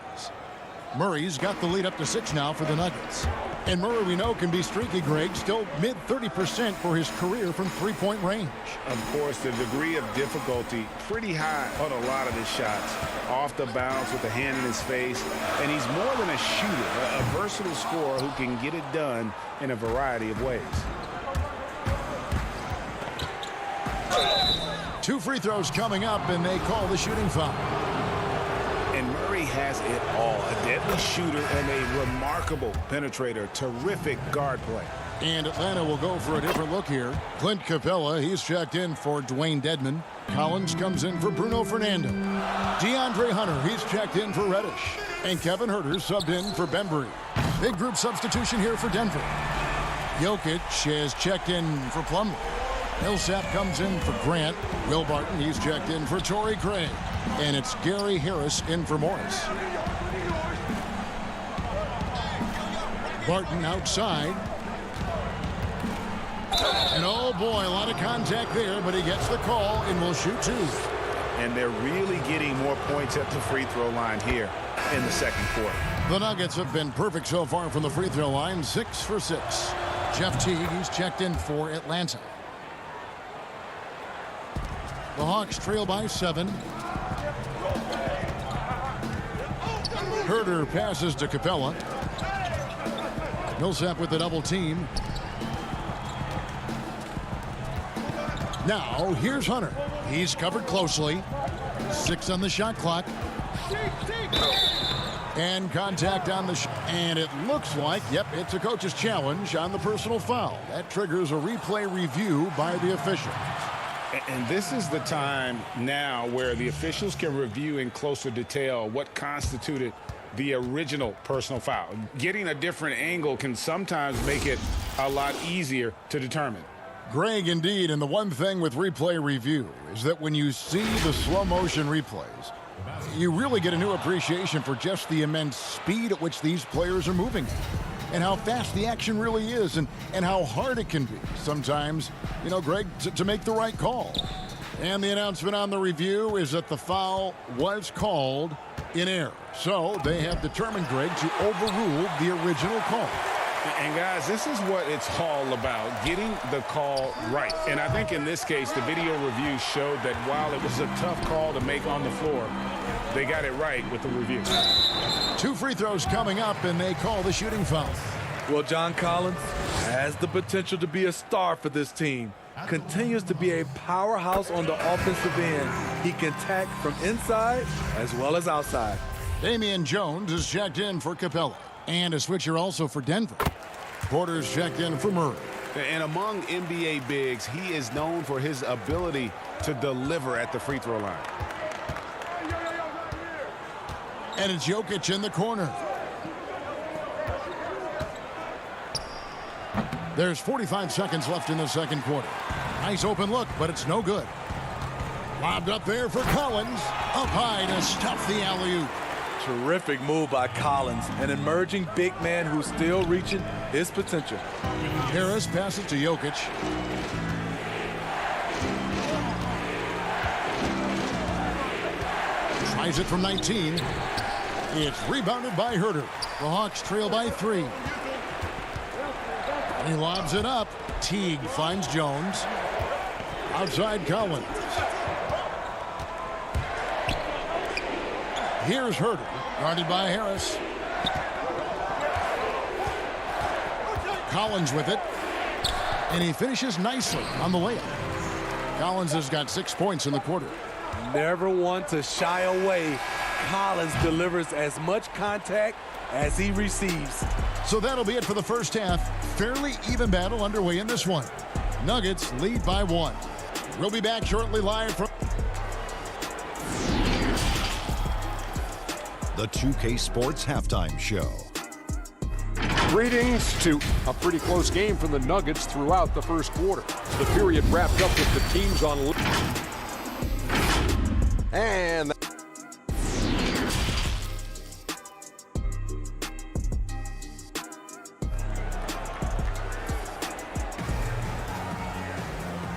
Murray's got the lead up to 6 now for the Nuggets. And Murray, we know, can be streaky, Greg. Still mid 30% for his career from three-point range. Of course, the degree of difficulty pretty high on a lot of his shots. Off the bounce with a hand in his face. And he's more than a shooter, a versatile scorer who can get it done in a variety of ways. 2 free throws coming up, and they call the shooting foul. And Murray has it all. A deadly shooter and a remarkable penetrator. Terrific guard play. And Atlanta will go for a different look here. Clint Capella, he's checked in for Dwayne Dedmon. Collins comes in for Bruno Fernando. DeAndre Hunter, he's checked in for Reddish. And Kevin Huerter subbed in for Bembry. Big group substitution here for Denver. Jokic has checked in for Plumlee. Millsap comes in for Grant. Will Barton, he's checked in for Torrey Craig. And it's Gary Harris in for Morris. Barton outside. And oh boy, a lot of contact there, but he gets the call and will shoot two. And they're really getting more points at the free throw line here in the second quarter. The Nuggets have been perfect so far from the free throw line, 6 for 6. Jeff Teague, he's checked in for Atlanta. The Hawks trail by 7. Huerter passes to Capella. Millsap with the double team. Now, here's Hunter. He's covered closely. 6 on the shot clock. And contact on the shot. And it looks like, yep, it's a coach's challenge on the personal foul. That triggers a replay review by the official. And this is the time now where the officials can review in closer detail what constituted the original personal foul. Getting a different angle can sometimes make it a lot easier to determine. Greg, indeed, and the one thing with replay review is that when you see the slow motion replays, you really get a new appreciation for just the immense speed at which these players are moving and how fast the action really is and how hard it can be sometimes, you know, Greg, to make the right call. And the announcement on the review is that the foul was called in error. So they have determined, Greg, to overrule the original call. And guys, this is what it's all about, getting the call right. And I think in this case, the video review showed that while it was a tough call to make on the floor, they got it right with the review. 2 free throws coming up, and they call the shooting foul. Well, John Collins has the potential to be a star for this team. Continues to be a powerhouse on the offensive end. He can attack from inside as well as outside. Damian Jones is checked in for Capella. And a switcher also for Denver. Porter's checked in for Murray. And among NBA bigs, he is known for his ability to deliver at the free throw line. And it's Jokic in the corner. There's 45 seconds left in the second quarter. Nice open look, but it's no good. Lobbed up there for Collins. Up high to stuff the alley-oop. Terrific move by Collins, an emerging big man who's still reaching his potential. Harris passes to Jokic. Tries it from 19. It's rebounded by Huerter. The Hawks trail by 3. He lobs it up. Teague finds Jones. Outside Collins. Here's Huerter, guarded by Harris. Collins with it. And he finishes nicely on the layup. Collins has got 6 points in the quarter. Never one to shy away. Collins delivers as much contact as he receives. So that'll be it for the first half. Fairly even battle underway in this one. Nuggets lead by 1. We'll be back shortly live from the 2K Sports Halftime Show. Greetings to a pretty close game from the Nuggets throughout the first quarter. The period wrapped up with the teams on and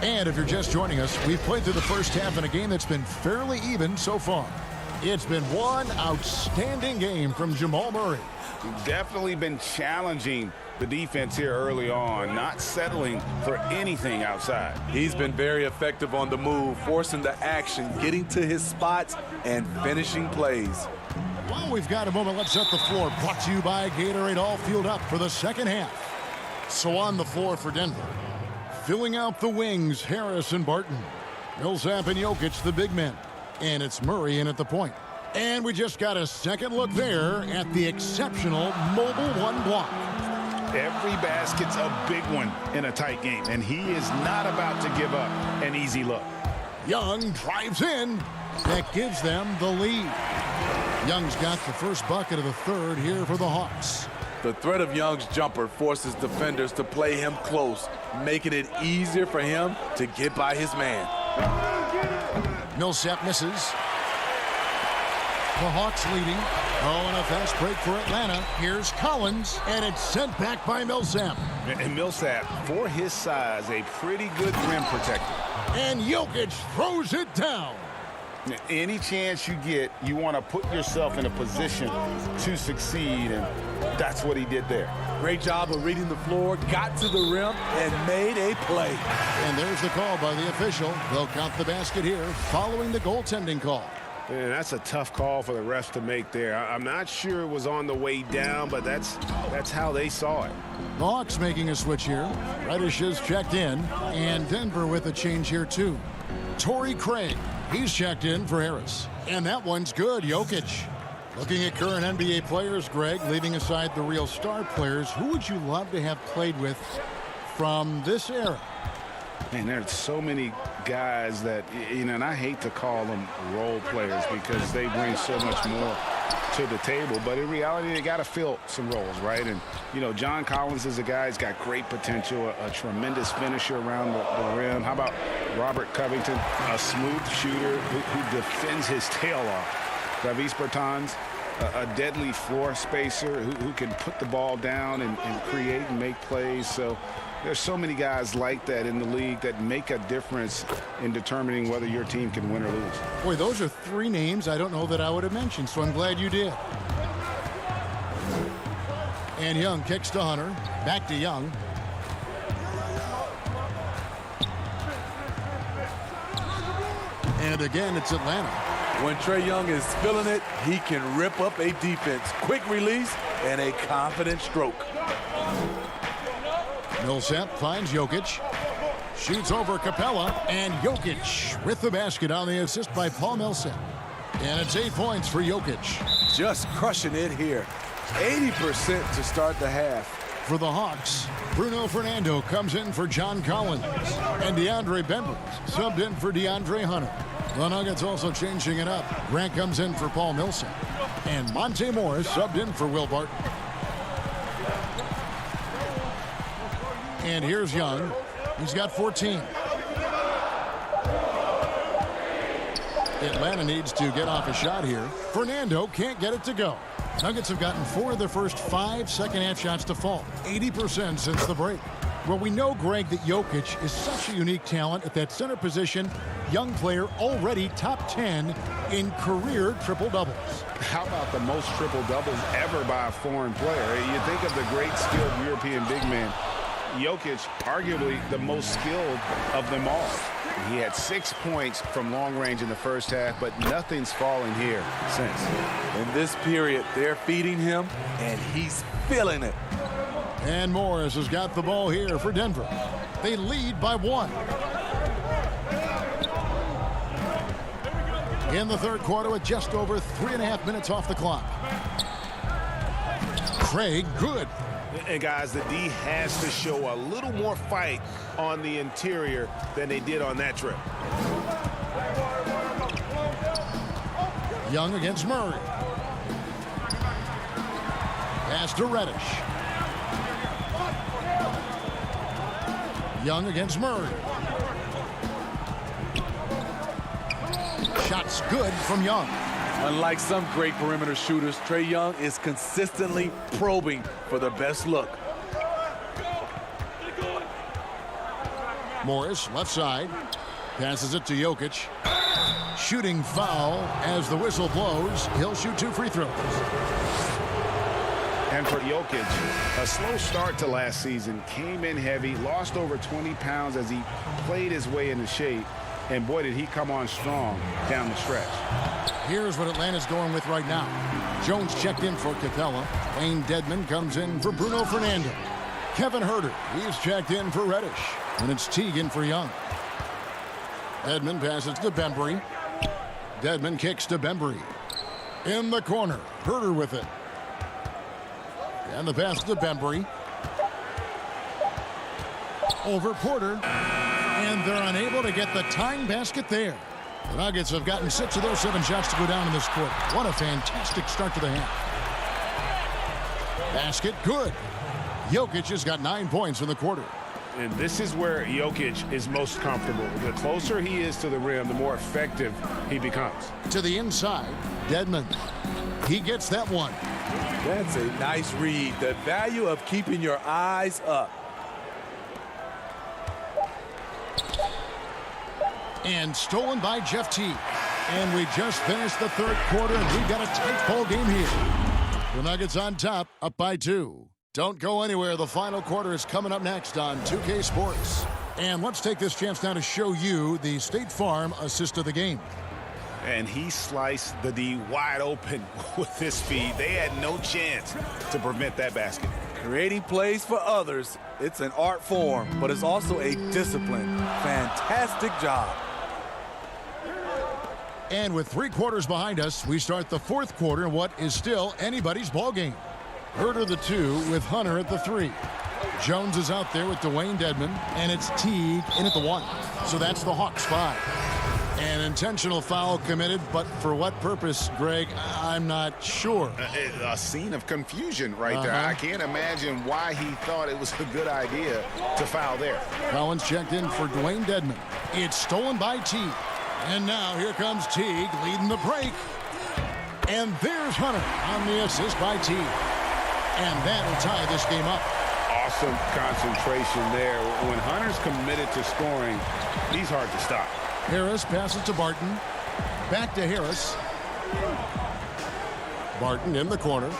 And if you're just joining us, we've played through the first half in a game that's been fairly even so far. It's been one outstanding game from Jamal Murray. Definitely been challenging the defense here early on, not settling for anything outside. He's been very effective on the move, forcing the action, getting to his spots, and finishing plays. While we've got a moment, let's set the floor. Brought to you by Gatorade, all fueled up for the second half. So on the floor for Denver. Filling out the wings, Harris and Barton. Millsap and Jokic, the big men. And it's Murray in at the point. And we just got a second look there at the exceptional Mobile One block. Every basket's a big one in a tight game, and he is not about to give up an easy look. Young drives in. That gives them the lead. Young's got the first bucket of the third here for the Hawks. The threat of Young's jumper forces defenders to play him close, making it easier for him to get by his man. Millsap misses. The Hawks leading. Oh, and a fast break for Atlanta. Here's Collins, and it's sent back by Millsap. And Millsap, for his size, a pretty good rim protector. And Jokic throws it down. Any chance you get, you want to put yourself in a position to succeed, and that's what he did there. Great job of reading the floor, got to the rim, and made a play. And there's the call by the official. They'll count the basket here following the goaltending call. And that's a tough call for the refs to make there. I'm not sure it was on the way down, but that's how they saw it. The Hawks making a switch here. Reddish is checked in, and Denver with a change here too. Torrey Craig, he's checked in for Harris. And that one's good, Jokic. Looking at current NBA players, Greg, leaving aside the real star players, who would you love to have played with from this era? Man, there's so many guys that, you know, and I hate to call them role players because they bring so much more to the table. But in reality, they got to fill some roles, right? And, you know, John Collins is a guy who's got great potential, a tremendous finisher around the rim. How about Robert Covington, a smooth shooter who defends his tail off? Davis Bertans, a deadly floor spacer who can put the ball down and create and make plays. So there's so many guys like that in the league that make a difference in determining whether your team can win or lose. Boy, those are three names I don't know that I would have mentioned, so I'm glad you did. And Young kicks to Hunter. Back to Young. And again, it's Atlanta. When Trae Young is feeling it, he can rip up a defense. Quick release and a confident stroke. Millsap finds Jokic. Shoots over Capella, and Jokic with the basket on the assist by Paul Millsap. And it's 8 points for Jokic. Just crushing it here. 80% to start the half. For the Hawks, Bruno Fernando comes in for John Collins. And DeAndre Bembry subbed in for DeAndre Hunter. The Nuggets also changing it up. Grant comes in for Paul Millsap. And Monte Morris subbed in for Will Barton. And here's Young. He's got 14. Atlanta needs to get off a shot here. Fernando can't get it to go. Nuggets have gotten 4 of their first 5 second-half shots to fall. 80% since the break. Well, we know, Greg, that Jokic is such a unique talent at that center position. Young player already top 10 in career triple-doubles. How about the most triple-doubles ever by a foreign player? You think of the great skilled European big man. Jokic, arguably the most skilled of them all. He had 6 points from long range in the first half, but nothing's fallen here since. In this period, they're feeding him, and he's feeling it. And Morris has got the ball here for Denver. They lead by 1. In the third quarter with just over 3.5 minutes off the clock. Craig, good. And guys, the D has to show a little more fight on the interior than they did on that trip. Young against Murray. Pass to Reddish. Young against Murray. Shots good from Young. Unlike some great perimeter shooters, Trae Young is consistently probing for the best look. Morris, left side. Passes it to Jokic. Shooting foul as the whistle blows. He'll shoot 2 free throws. And for Jokic, a slow start to last season, came in heavy, lost over 20 pounds as he played his way into shape. And boy, did he come on strong down the stretch. Here's what Atlanta's going with right now. Jones checked in for Capella. Wayne Dedmon comes in for Bruno Fernando. Kevin Huerter, he's checked in for Reddish. And it's Teagan for Young. Dedmon passes to Bembry. Dedmon kicks to Bembry. In the corner, Huerter with it. And the pass to Bembry. over Porter. And they're unable to get the tying basket there. The Nuggets have gotten 6 of their 7 shots to go down in this quarter. What a fantastic start to the half. Basket good. Jokic has got 9 points in the quarter. And this is where Jokic is most comfortable. The closer he is to the rim, the more effective he becomes. To the inside, Dedmon. He gets that one. That's a nice read. The value of keeping your eyes up. And stolen by Jeff Teague. And we just finished the third quarter, and we've got a tight ball game here. The Nuggets on top, up by 2. Don't go anywhere. The final quarter is coming up next on 2K Sports. And let's take this chance now to show you the State Farm assist of the game. And he sliced the D wide open with his feed. They had no chance to prevent that basket. Creating plays for others, it's an art form, but it's also a discipline. Fantastic job. And with 3 quarters behind us, we start the fourth quarter in what is still anybody's ball game. Herter the 2 with Hunter at the 3. Jones is out there with Dwayne Dedmon, and it's Teague in at the 1. So that's the Hawks 5. An intentional foul committed, but for what purpose, Greg, I'm not sure. A scene of confusion right there. I can't imagine why he thought it was a good idea to foul there. Collins checked in for Dwayne Dedmon. It's stolen by Teague. And now here comes Teague leading the break. And there's Hunter on the assist by Teague. And that'll tie this game up. Awesome concentration there. When Hunter's committed to scoring, he's hard to stop. Harris passes to Barton. Back to Harris. Barton in the corner.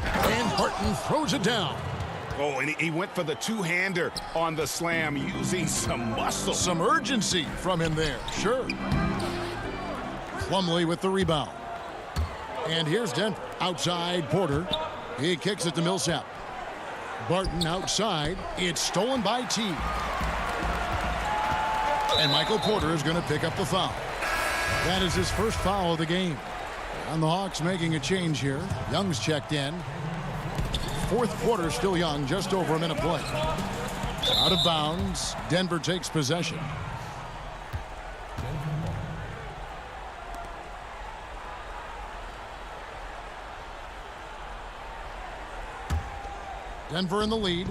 And Barton throws it down. Oh, and he went for the two-hander on the slam using some muscle. Some urgency from him there, sure. Plumlee with the rebound. And here's Denver. Outside, Porter. He kicks it to Millsap. Barton outside. It's stolen by Teague. And Michael Porter is going to pick up the foul. That is his first foul of the game. And the Hawks making a change here. Young's checked in. Fourth quarter still Young, just over a minute play. Out of bounds. Denver takes possession. Denver in the lead.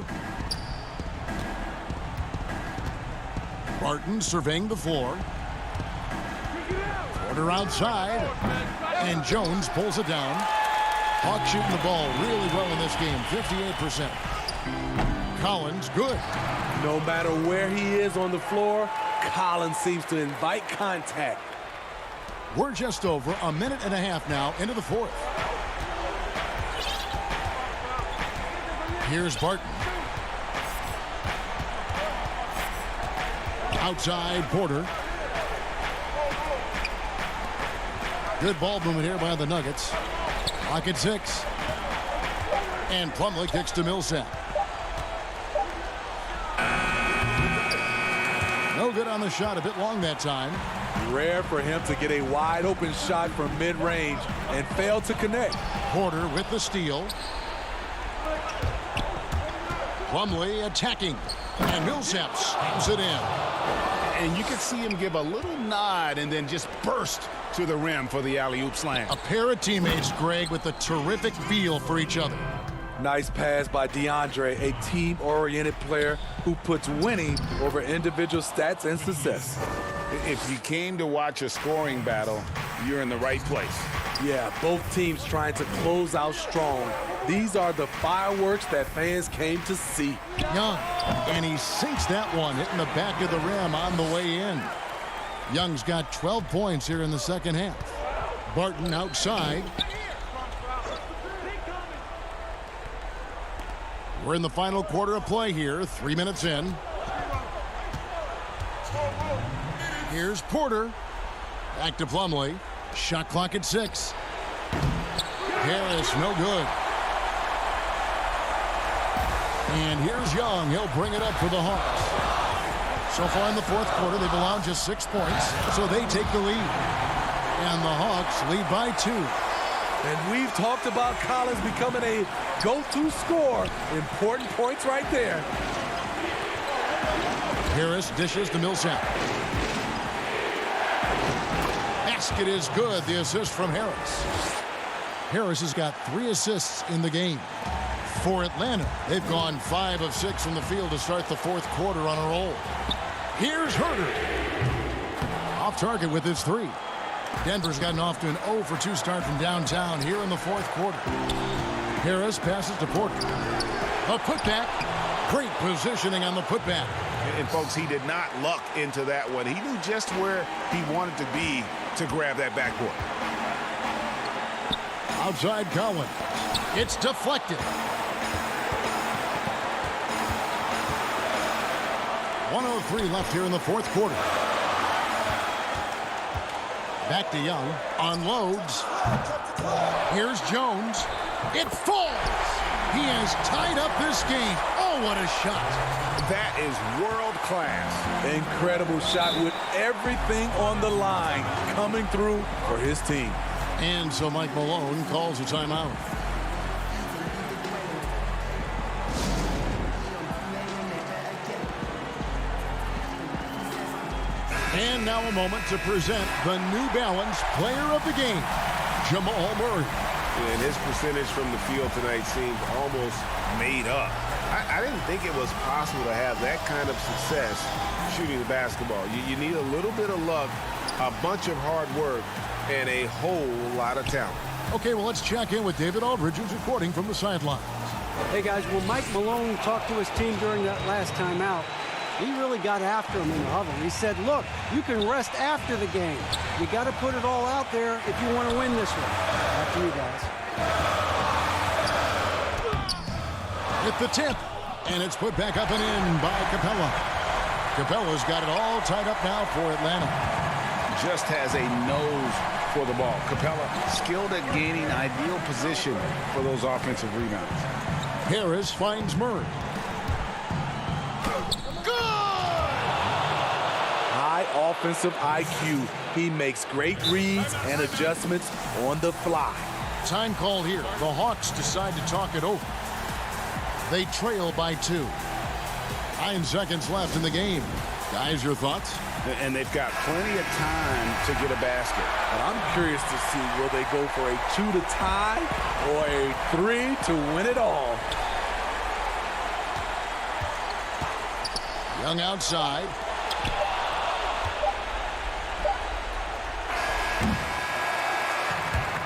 Barton surveying the floor. Porter outside. And Jones pulls it down. Hawks shooting the ball really well in this game, 58%. Collins, good. No matter where he is on the floor, Collins seems to invite contact. We're just over a minute and a half now into the fourth. Here's Barton. Outside, Porter. Good ball movement here by the Nuggets. Clock at 6. And Plumlee kicks to Millsap. No good on the shot, a bit long that time. Rare for him to get a wide open shot from mid-range and fail to connect. Porter with the steal. Plumlee attacking. And Millsap slams it in. And you can see him give a little nod and then just burst to the rim for the alley-oop slam. A pair of teammates, Greg, with a terrific feel for each other. Nice pass by DeAndre, a team-oriented player who puts winning over individual stats and success. If you came to watch a scoring battle, you're in the right place. Yeah, both teams trying to close out strong. These are the fireworks that fans came to see. Young, and he sinks that one, hitting the back of the rim on the way in. Young's got 12 points here in the second half. Barton outside. We're in the final quarter of play here, 3 minutes in. Here's Porter. Back to Plumlee. Shot clock at 6. Harris, no good. And here's Young. He'll bring it up for the Hawks. So far in the fourth quarter, they've allowed just 6 points, so they take the lead. And the Hawks lead by 2. And we've talked about Collins becoming a go-to scorer. Important points right there. Harris dishes to Millsap. Basket is good. The assist from Harris. Harris has got 3 assists in the game. For Atlanta, they've gone 5 of 6 from the field to start the fourth quarter on a roll. Here's Herter. Off target with his 3. Denver's gotten off to an 0 for 2 start from downtown here in the fourth quarter. Harris passes to Porter. A putback. Great positioning on the putback. And folks, he did not luck into that one. He knew just where he wanted to be to grab that backboard. Outside Collins. It's deflected. 1:03 left here in the fourth quarter. Back to Young. Unloads. Here's Jones. It falls. He has tied up this game. Oh, what a shot. That is world class. Incredible shot with everything on the line coming through for his team. And so Mike Malone calls a timeout. And now a moment to present the New Balance Player of the Game, Jamal Murray. And his percentage from the field tonight seemed almost made up. I didn't think it was possible to have that kind of success shooting the basketball. You need a little bit of luck, a bunch of hard work, and a whole lot of talent. Okay, well, let's check in with David Aldridge, who's reporting from the sidelines. Hey, guys, when Mike Malone talked to his team during that last timeout, he really got after him in the huddle. He said, look, you can rest after the game. You got to put it all out there if you want to win this one. Back to you guys. With the tip, and it's put back up and in by Capella. Capella's got it all tied up now for Atlanta. Just has a nose for the ball. Capella skilled at gaining ideal position for those offensive rebounds. Harris finds Murray. High offensive IQ. He makes great reads and adjustments on the fly. Time called here. The Hawks decide to talk it over. They trail by 2. 9 seconds left in the game. Guys, your thoughts? And they've got plenty of time to get a basket. But I'm curious to see, will they go for a 2 to tie or a 3 to win it all? Young outside.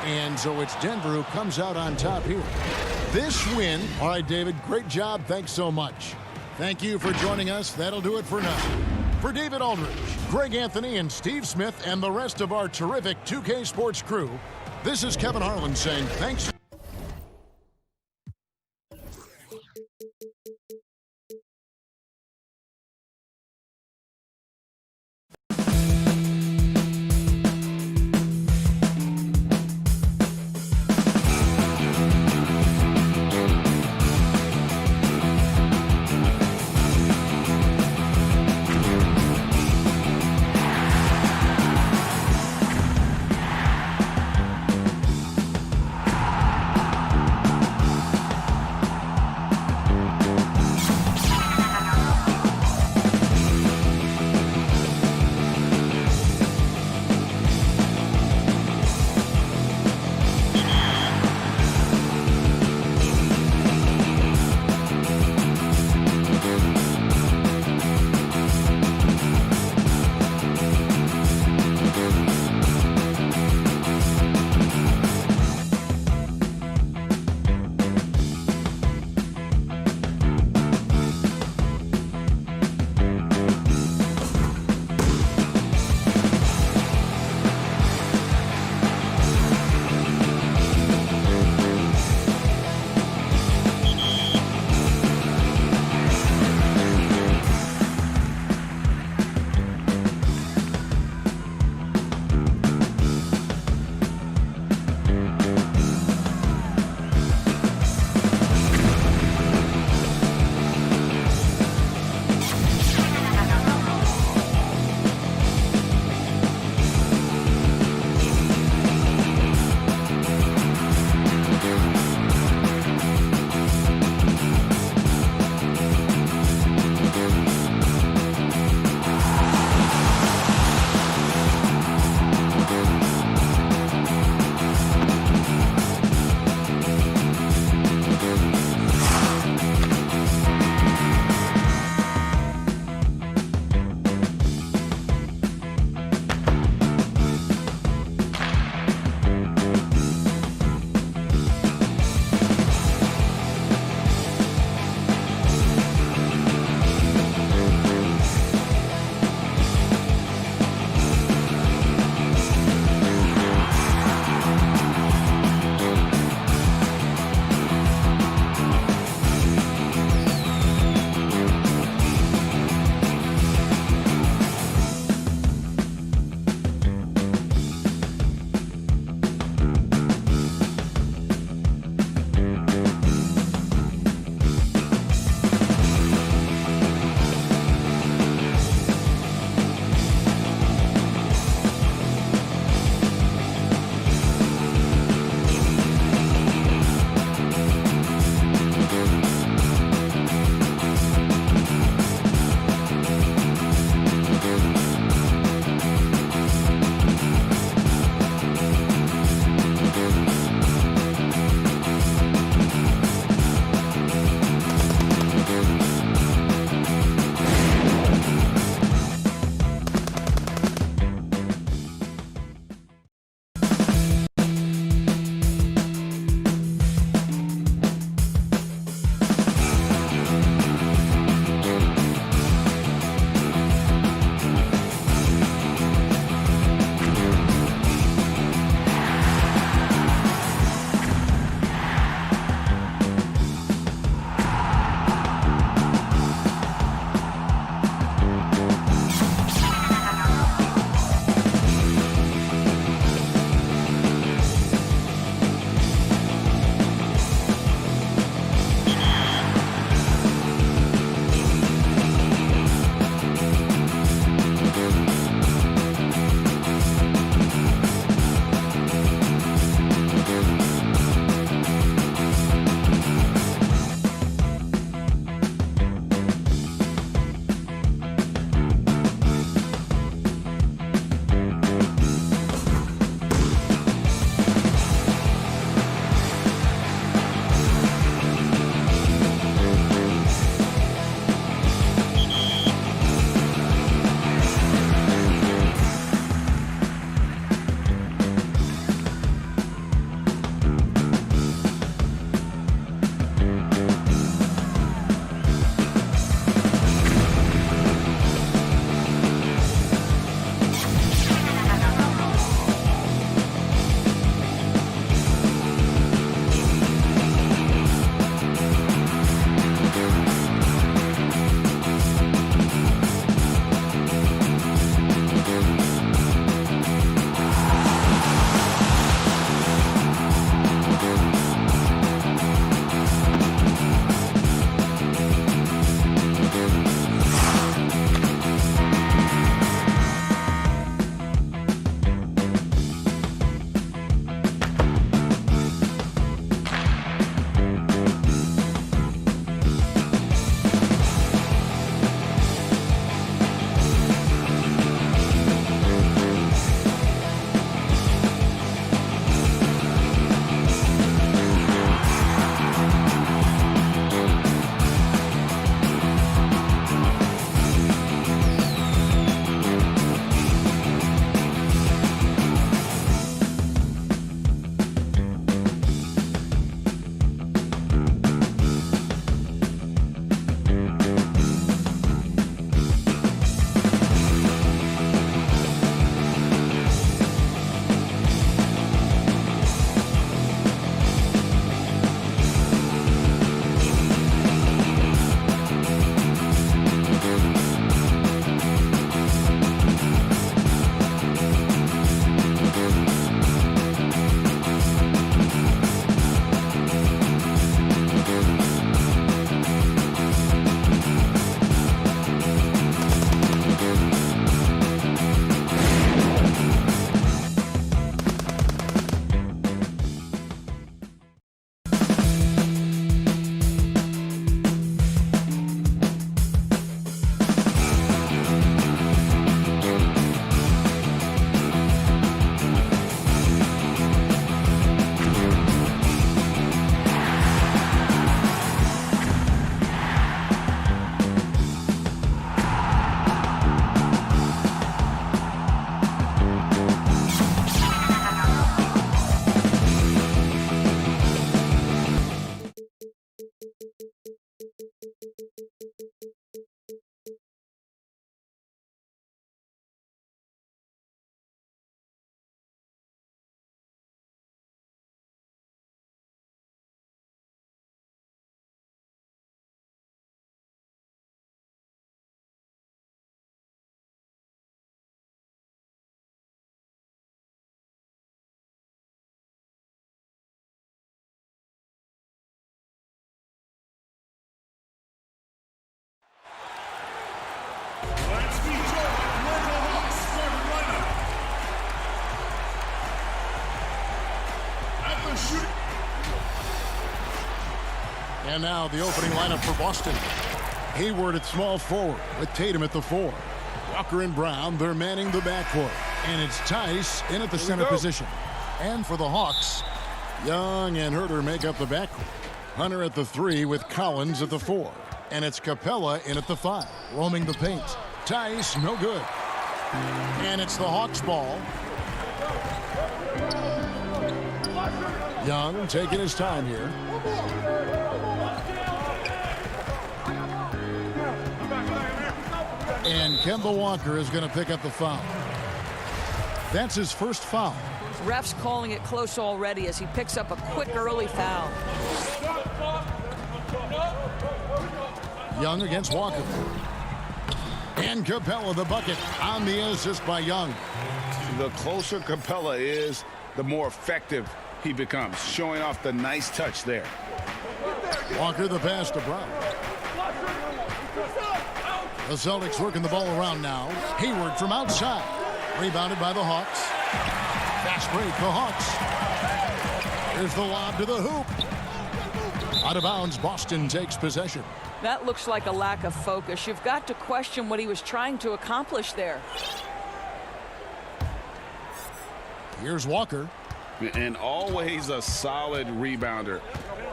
And so it's Denver who comes out on top here. This win. All right, David, great job. Thanks so much. Thank you for joining us. That'll do it for now. For David Aldridge, Greg Anthony, and Steve Smith, and the rest of our terrific 2K Sports crew, this is Kevin Harlan saying thanks. And now the opening lineup for Boston. Hayward at small forward with Tatum at the 4. Walker and Brown, they're manning the backcourt. And it's Tice in at the center position. And for the Hawks, Young and Herter make up the backcourt. Hunter at the 3 with Collins at the 4. And it's Capella in at the 5, roaming the paint. Tice, no good. And it's the Hawks ball. Young taking his time here. And Kemba Walker is going to pick up the foul. That's his first foul. Refs calling it close already as he picks up a quick early foul. Young against Walker. And Capella the bucket on the assist by Young. The closer Capella is, the more effective he becomes, showing off the nice touch there. Walker the pass to Brown. The Celtics working the ball around now. Hayward from outside. Rebounded by the Hawks. Fast break, the Hawks. Here's the lob to the hoop. Out of bounds, Boston takes possession. That looks like a lack of focus. You've got to question what he was trying to accomplish there. Here's Walker. And always a solid rebounder.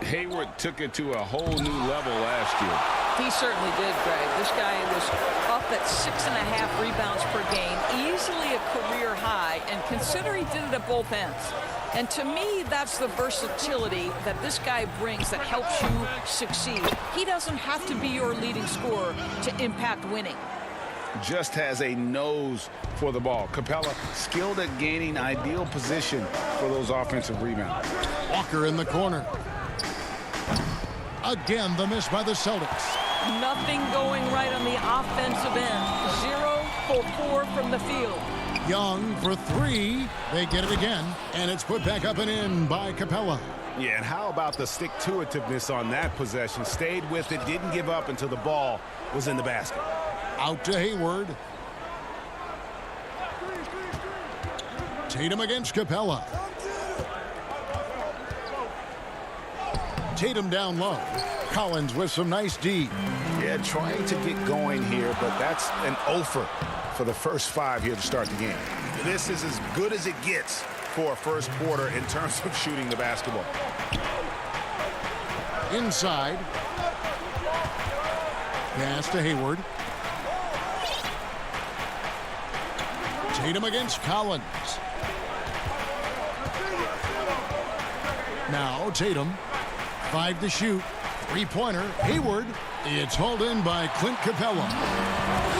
Hayward took it to a whole new level last year. He certainly did, Greg. This guy was up at 6.5 rebounds per game, easily a career high, and consider he did it at both ends. And to me, that's the versatility that this guy brings that helps you succeed. He doesn't have to be your leading scorer to impact winning. Just has a nose for the ball. Capella skilled at gaining ideal position for those offensive rebounds. Walker in the corner. Again, the miss by the Celtics. Nothing going right on the offensive end. 0 for 4 from the field. Young for 3. They get it again, and it's put back up and in by Capella. Yeah, and how about the stick-to-itiveness on that possession? Stayed with it, didn't give up until the ball was in the basket. Out to Hayward. Tatum against Capella. Tatum down low. Collins with some nice D. Yeah, trying to get going here, but that's an offer for the first 5 here to start the game. This is as good as it gets for a first quarter in terms of shooting the basketball. Inside. Pass to Hayward. Tatum against Collins. Now Tatum. 5 to shoot. 3-pointer. Hayward. It's hauled in by Clint Capella.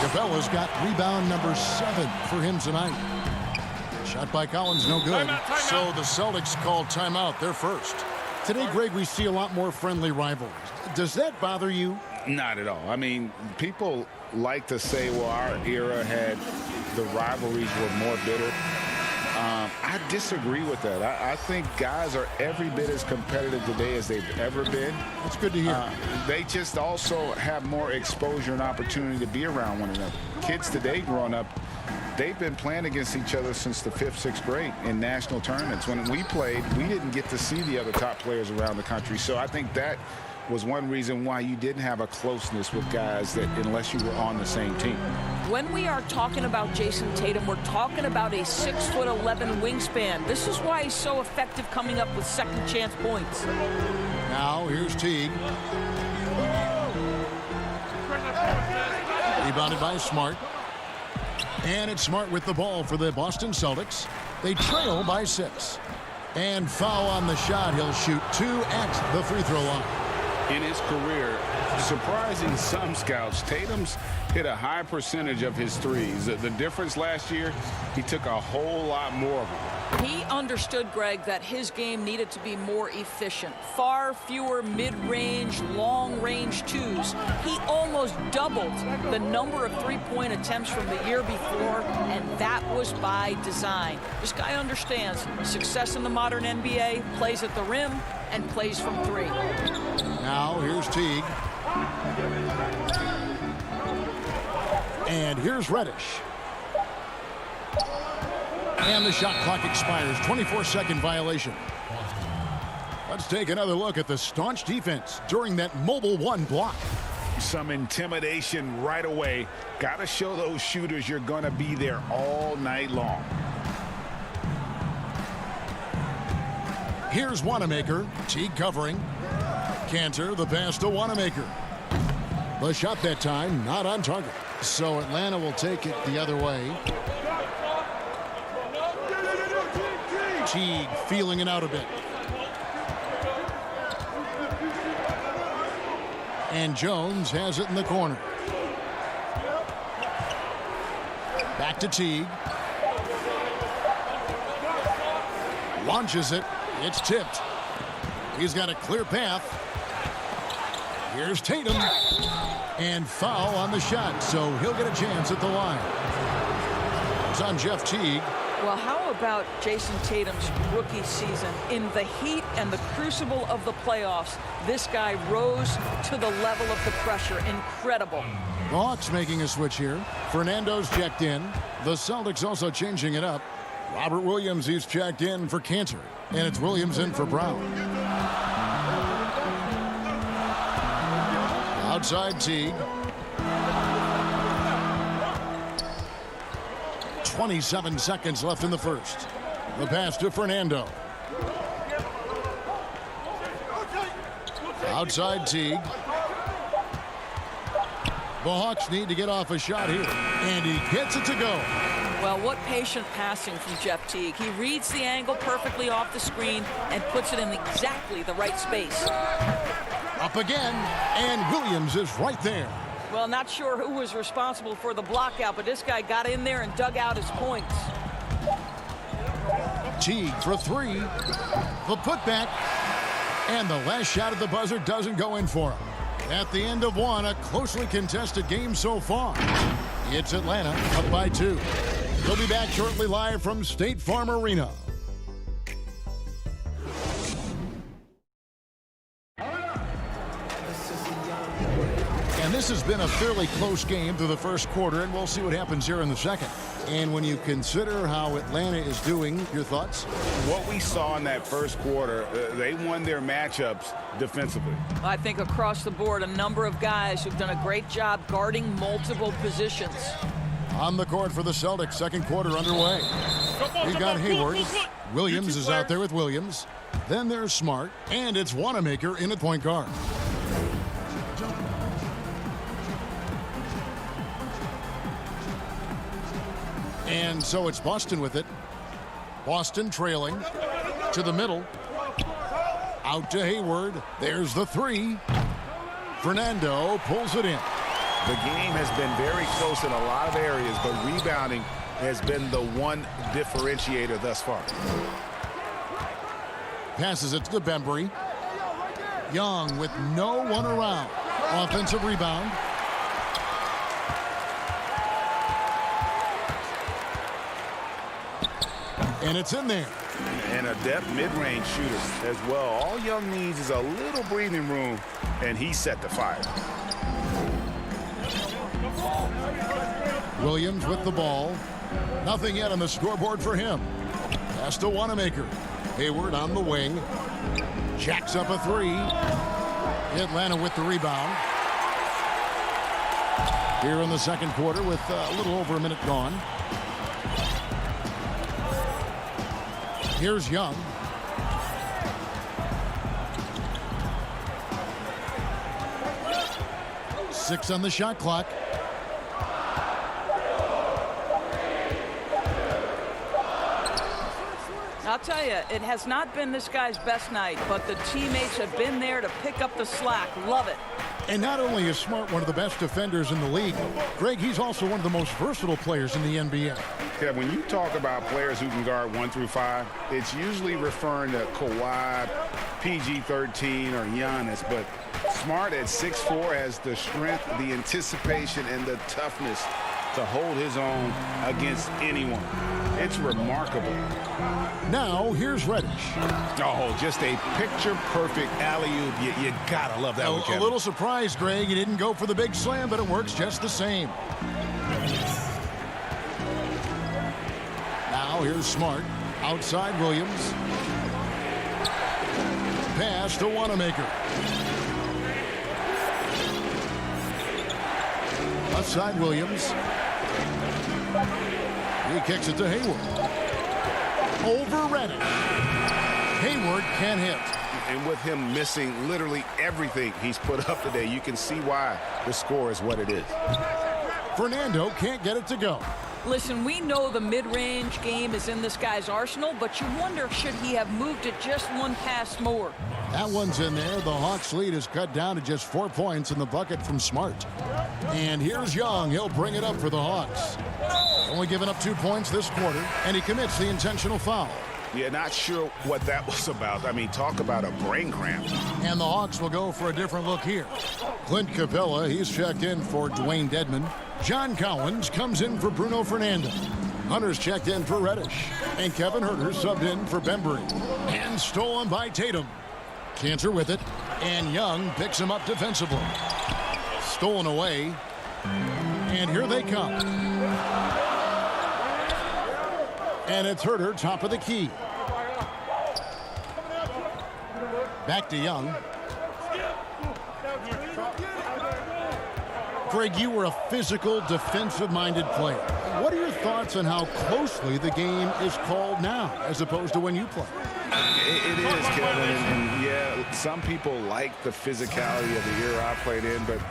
Capella's got rebound number 7 for him tonight. Shot by Collins, no good. Timeout. So the Celtics call timeout. They're first. Today, Greg, we see a lot more friendly rivalries. Does that bother you? Not at all. I mean, people like to say, well, our era had the rivalries were more bitter. I disagree with that. I think guys are every bit as competitive today as they've ever been. That's good to hear. They just also have more exposure and opportunity to be around one another. Kids today growing up, they've been playing against each other since the 5th, 6th grade in national tournaments. When we played, we didn't get to see the other top players around the country. So I think that was one reason why you didn't have a closeness with guys that unless you were on the same team. When we are talking about Jason Tatum, we're talking about a 6'11" wingspan. This is why he's so effective coming up with second chance points. Now here's Teague. Rebounded by Smart. And it's Smart with the ball for the Boston Celtics. They trail by 6. And foul on the shot. He'll shoot 2 at the free throw line. In his career, surprising some scouts, Tatum's hit a high percentage of his threes. The difference last year, he took a whole lot more of them. He understood, Greg, that his game needed to be more efficient. Far fewer mid-range, long-range twos. He almost doubled the number of three-point attempts from the year before, and that was by design. This guy understands success in the modern NBA, plays at the rim, and plays from 3. Now here's Teague. And here's Reddish. And the shot clock expires. 24-second violation. Let's take another look at the staunch defense during that mobile one block. Some intimidation right away. Got to show those shooters you're going to be there all night long. Here's Wanamaker. Teague covering. Cantor, the pass to Wanamaker. The shot that time not on target. So Atlanta will take it the other way. Teague feeling it out a bit. And Jones has it in the corner. Back to Teague. Launches it. It's tipped. He's got a clear path. Here's Tatum. And foul on the shot, so he'll get a chance at the line. It's on Jeff Teague. Well, how about Jason Tatum's rookie season? In the heat and the crucible of the playoffs, this guy rose to the level of the pressure. Incredible. The Hawks making a switch here. Fernando's checked in. The Celtics also changing it up. Robert Williams, he's checked in for Cantor. And it's Williams in for Brown. Outside Teague. 27 seconds left in the first. The pass to Fernando. Outside Teague. The Hawks need to get off a shot here. And he gets it to go. Well, what patient passing from Jeff Teague. He reads the angle perfectly off the screen and puts it in exactly the right space. Up again, and Williams is right there. Well, not sure who was responsible for the block out, but this guy got in there and dug out his points. Teague for three. The putback. And the last shot at the buzzer doesn't go in for him. At the end of one, a closely contested game so far. It's Atlanta up by 2. We'll be back shortly live from State Farm Arena. And this has been a fairly close game through the first quarter, and we'll see what happens here in the second. And when you consider how Atlanta is doing, your thoughts? What we saw in that first quarter, they won their matchups defensively. I think across the board, a number of guys who've done a great job guarding multiple positions. On the court for the Celtics, second quarter underway. We got Hayward. Williams is out there with Williams. Then there's Smart, and it's Wanamaker in at point guard. And so it's Boston with it. Boston trailing to the middle. Out to Hayward. There's the three. Fernando pulls it in. The game has been very close in a lot of areas, but rebounding has been the one differentiator thus far. Passes it to Bembry. Young with no one around. Offensive rebound. And it's in there. And a depth mid-range shooter as well. All Young needs is a little breathing room, and he's set to fire. Williams with the ball. Nothing yet on the scoreboard for him. Pass to Wanamaker. Hayward on the wing. Jacks up a three. Atlanta with the rebound. Here in the second quarter with a little over a minute gone. Here's Young. Six on the shot clock. I'll tell you, it has not been this guy's best night, but the teammates have been there to pick up the slack. Love it. And not only is Smart one of the best defenders in the league, Greg, he's also one of the most versatile players in the NBA. Yeah, when you talk about players who can guard 1 through 5, it's usually referring to Kawhi, PG-13, or Giannis, but Smart at 6'4" has the strength, the anticipation, and the toughness to hold his own against anyone. It's remarkable. Now, here's Reddish. Oh, just a picture-perfect alley-oop. You gotta love that one, Kevin. A little surprised, Greg. He didn't go for the big slam, but it works just the same. Now, here's Smart. Outside Williams. pass to Wanamaker. Outside Williams. He kicks it to Hayward. Over Reddish. Hayward can't hit. And with him missing literally everything he's put up today, you can see why the score is what it is. Fernando can't get it to go. Listen, we know the mid-range game is in this guy's arsenal, but you wonder, should he have moved it just one pass more? That one's in there. The Hawks lead is cut down to just 4 points in the bucket from Smart. And here's Young. He'll bring it up for the Hawks. Only giving up 2 points this quarter, and he commits the intentional foul. Yeah, not sure what that was about. I mean, talk about a brain cramp. And the Hawks will go for a different look here. Clint Capella, he's checked in for Dwayne Dedmon. John Collins comes in for Bruno Fernando. Hunter's checked in for Reddish. And Kevin Huerter subbed in for Bembry. And stolen by Tatum. Cantor with it. And Young picks him up defensively. Stolen away. And here they come. And it's Huerter, top of the key. Back to Young. Greg, you were a physical, defensive-minded player. What are your thoughts on how closely the game is called now as opposed to when you play? It is, Kevin. And yeah, some people like the physicality of the era I played in, but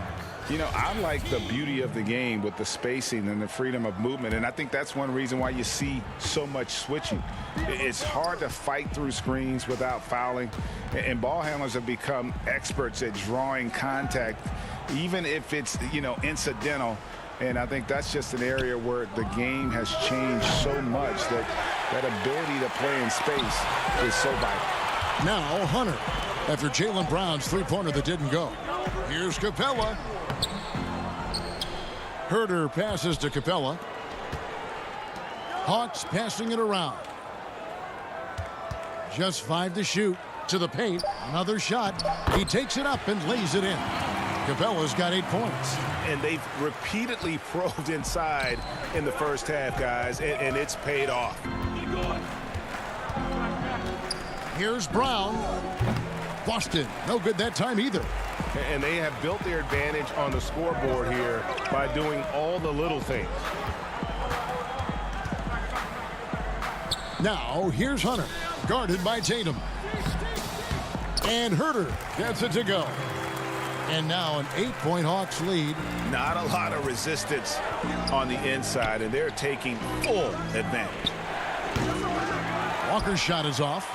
you know, I like the beauty of the game with the spacing and the freedom of movement, and I think that's one reason why you see so much switching. It's hard to fight through screens without fouling, and ball handlers have become experts at drawing contact, even if it's, you know, incidental. And I think that's just an area where the game has changed so much that that ability to play in space is so vital. Now Hunter, after Jaylen Brown's three-pointer that didn't go. Here's Capella. Huerter passes to Capella. Hawks passing it around. Just 5 to shoot. To the paint. Another shot. He takes it up and lays it in. Capella's got 8 points. And they've repeatedly probed inside in the first half, guys, and it's paid off. Here's Brown. Boston, no good that time either. And they have built their advantage on the scoreboard here by doing all the little things. Now, here's Hunter, guarded by Tatum. And Huerter gets it to go. And now an 8-point Hawks lead. Not a lot of resistance on the inside, and they're taking full advantage. Walker's shot is off.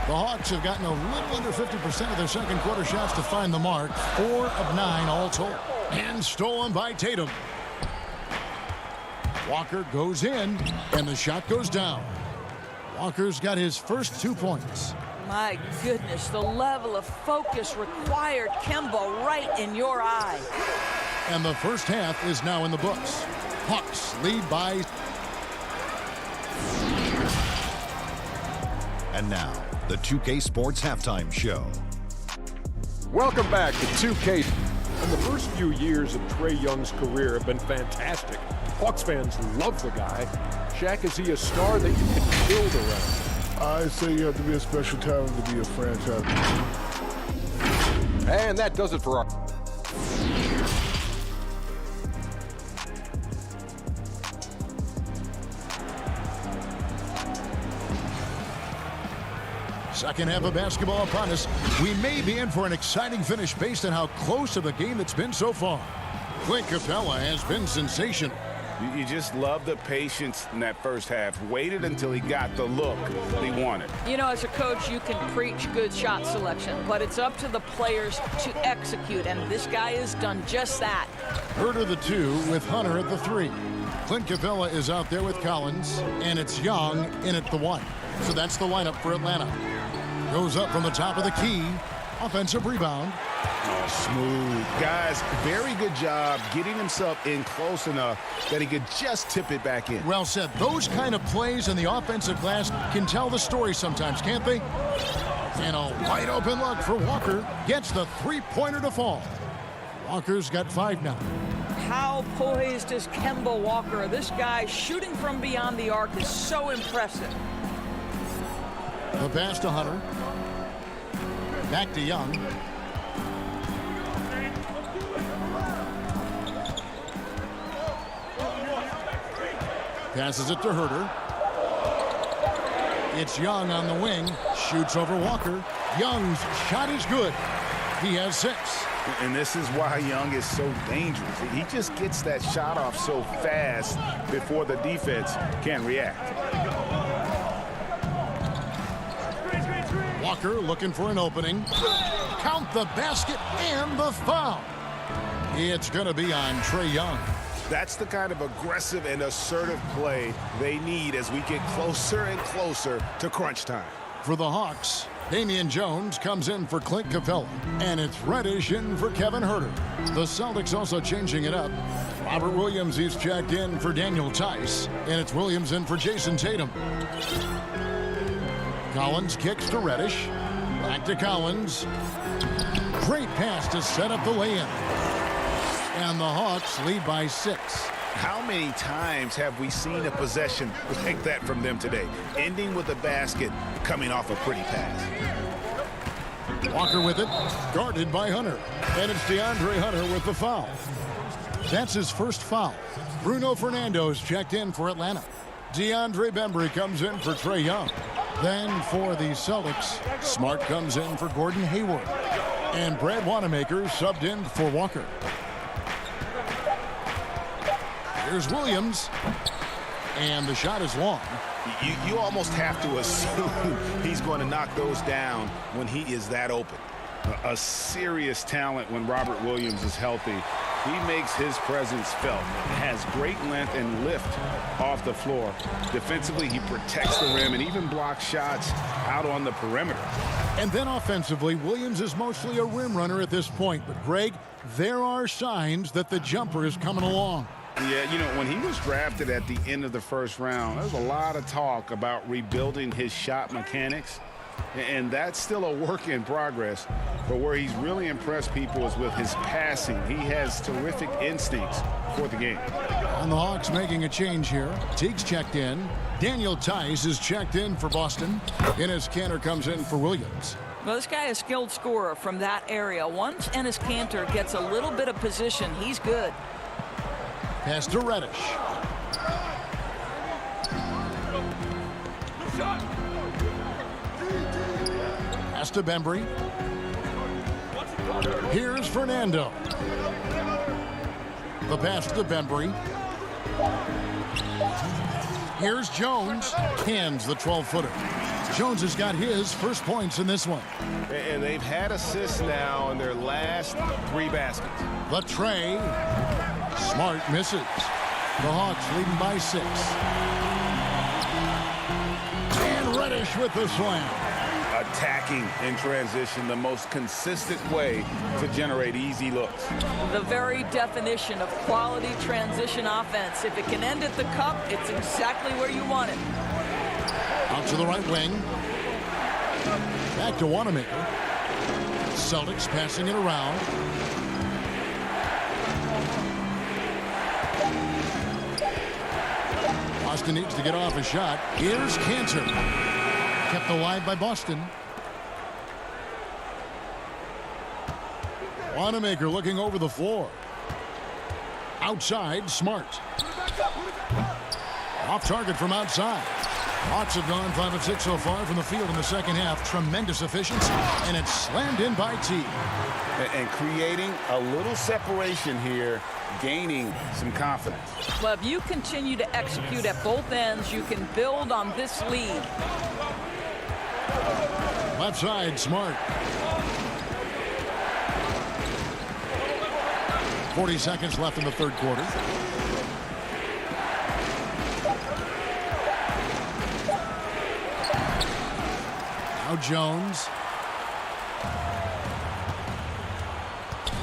The Hawks have gotten a little under 50% of their second quarter shots to find the mark. 4 of 9 all told. And stolen by Tatum. Walker goes in, and the shot goes down. Walker's got his first 2 points. My goodness, the level of focus required, Kemba, right in your eye. And the first half is now in the books. Hawks lead by. And now, the 2K Sports Halftime Show. Welcome back to 2K. And the first few years of Trae Young's career have been fantastic. Hawks fans love the guy. Shaq, is he a star that you can build around? I say you have to be a special talent to be a franchise. And that does it for our... Second half of basketball upon us. We may be in for an exciting finish based on how close of a game it's been so far. Clint Capella has been sensational. You just love the patience in that first half. Waited until he got the look that he wanted. You know, as a coach, you can preach good shot selection, but it's up to the players to execute, and this guy has done just that. Huerter the 2 with Hunter at the 3. Clint Capella is out there with Collins, and it's Young in at the 1. So that's the lineup for Atlanta. Goes up from the top of the key. Offensive rebound. Oh, smooth. Guys, very good job getting himself in close enough that he could just tip it back in. Well said. Those kind of plays in the offensive glass can tell the story sometimes, can't they? And a wide open look for Walker. Gets the three-pointer to fall. Walker's got 5 now. How poised is Kemba Walker? This guy shooting from beyond the arc is so impressive. The pass to Hunter. Back to Young. Passes it to Herter. It's Young on the wing. Shoots over Walker. Young's shot is good. He has 6. And this is why Young is so dangerous. He just gets that shot off so fast before the defense can react. Walker looking for an opening. Count the basket and the foul. It's going to be on Trae Young. That's the kind of aggressive and assertive play they need as we get closer and closer to crunch time. For the Hawks, Damian Jones comes in for Clint Capella, and it's Reddish in for Kevin Herter. The Celtics also changing it up. Robert Williams is checked in for Daniel Tice, and it's Williams in for Jason Tatum. Collins kicks to Reddish. Back to Collins. Great pass to set up the lay-in. And the Hawks lead by 6. How many times have we seen a possession like that from them today? Ending with a basket, coming off a pretty pass. Walker with it, guarded by Hunter. And it's DeAndre Hunter with the foul. That's his first foul. Bruno Fernando's checked in for Atlanta. DeAndre Bembry comes in for Trae Young. Then for the Celtics, Smart comes in for Gordon Hayward. And Brad Wanamaker subbed in for Walker. Here's Williams. And the shot is long. You almost have to assume he's going to knock those down when he is that open. A serious talent when Robert Williams is healthy. He makes his presence felt. Has great length and lift off the floor. Defensively, he protects the rim and even blocks shots out on the perimeter. And then offensively, Williams is mostly a rim runner at this point. But, Greg, there are signs that the jumper is coming along. Yeah, you know, when he was drafted at the end of the first round, there was a lot of talk about rebuilding his shot mechanics. And that's still a work in progress. But where he's really impressed people is with his passing. He has terrific instincts for the game. And the Hawks making a change here. Teague's checked in. Daniel Tice is checked in for Boston. Enes Kanter comes in for Williams. Well, this guy is a skilled scorer from that area. Once Enes Kanter gets a little bit of position, he's good. Pass to Reddish. Pass to Bembry. Here's Fernando. The pass to Bembry. Here's Jones. Hands the 12-footer. Jones has got his first points in this one. And they've had assists now in their last 3 baskets. The tray. Smart misses. The Hawks leading by 6. And Reddish with the slam. Attacking in transition, the most consistent way to generate easy looks. The very definition of quality transition offense. If it can end at the cup, it's exactly where you want it. Out to the right wing. Back to Wanamaker. Celtics passing it around. Boston needs to get off a shot. Here's Kanter. Kept alive by Boston. Wanamaker looking over the floor. Outside, Smart. Off target from outside. Hawks have gone 5 of 6 so far from the field in the second half. Tremendous efficiency, and it's slammed in by Teague. And creating a little separation here, gaining some confidence. Well, if you continue to execute at both ends, you can build on this lead. Left side, Smart. 40 seconds left in the third quarter. Now Jones.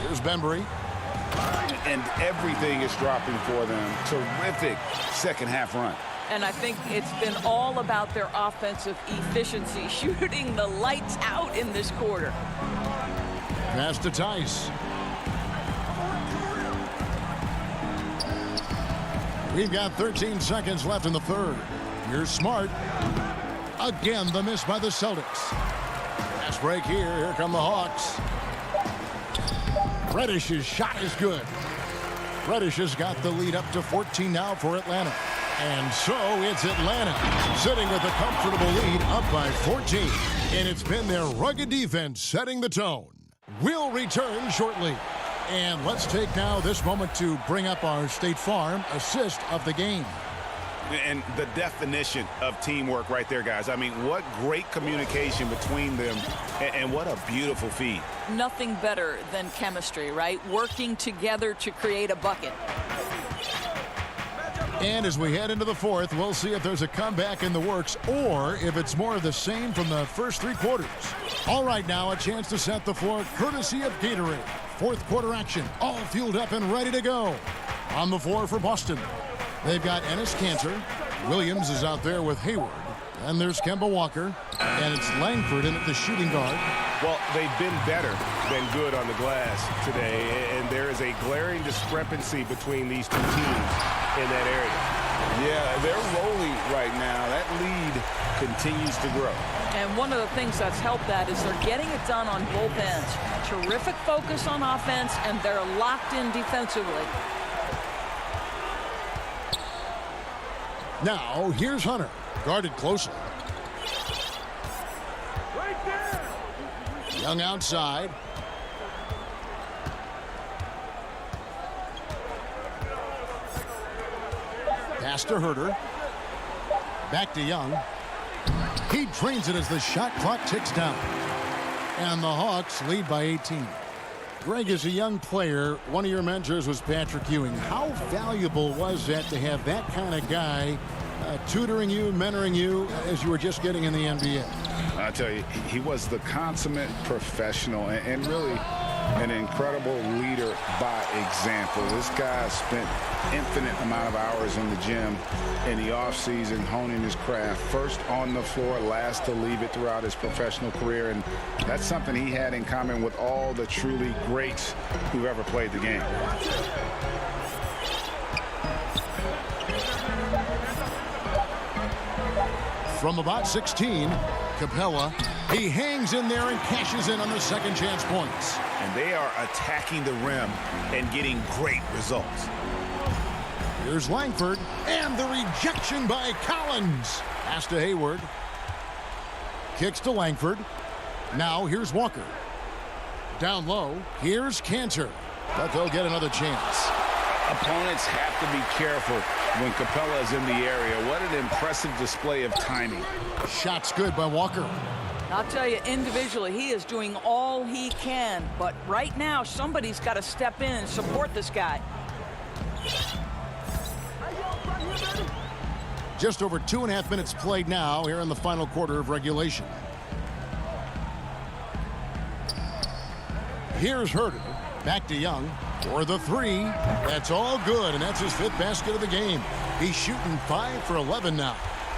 Here's Bembry. And everything is dropping for them. Terrific second half run. And I think it's been all about their offensive efficiency, shooting the lights out in this quarter. Pass to Tice. We've got 13 seconds left in the third. Here's Smart. Again, the miss by the Celtics. Fast break here. Here come the Hawks. Reddish's shot is good. Reddish has got the lead up to 14 now for Atlanta. And so it's Atlanta sitting with a comfortable lead up by 14. And it's been their rugged defense setting the tone. We'll return shortly. And let's take now this moment to bring up our State Farm assist of the game. And the definition of teamwork right there, guys. I mean, what great communication between them, and what a beautiful feed. Nothing better than chemistry, right? Working together to create a bucket. And as we head into the fourth, we'll see if there's a comeback in the works or if it's more of the same from the first three quarters. All right, now a chance to set the floor courtesy of Gatorade. Fourth quarter action, all fueled up and ready to go. On the floor for Boston, they've got Ennis Cantor. Williams is out there with Hayward. And there's Kemba Walker. And it's Langford in at the shooting guard. Well, they've been better than good on the glass today, and there is a glaring discrepancy between these two teams in that area. Yeah, they're rolling right now. That lead continues to grow. And one of the things that's helped that is they're getting it done on both ends. Terrific focus on offense, and they're locked in defensively. Now, here's Hunter, guarded closely. Young outside. Pass to Herter. Back to Young. He drains it as the shot clock ticks down. And the Hawks lead by 18. Greg, as a young player, one of your mentors was Patrick Ewing. How valuable was that to have that kind of guy tutoring you, mentoring you as you were just getting in the NBA? I tell you, he was the consummate professional and really an incredible leader by example. This guy spent infinite amount of hours in the gym in the offseason honing his craft. First on the floor, last to leave it throughout his professional career. And that's something he had in common with all the truly greats who ever played the game. From about 16, Capella, he hangs in there and cashes in on the second chance points. And they are attacking the rim and getting great results. Here's Langford, and the rejection by Collins. Pass to Hayward. Kicks to Langford. Now here's Walker. Down low, here's Cantor. But they'll get another chance. Opponents have to be careful when Capella is in the area. What an impressive display of timing. Shot's good by Walker. I'll tell you, individually, he is doing all he can. But right now, somebody's got to step in and support this guy. Just over 2.5 minutes played now here in the final quarter of regulation. Here's Herter. Back to Young for the three. That's all good, and that's his 5th basket of the game. He's shooting 5 for 11 now.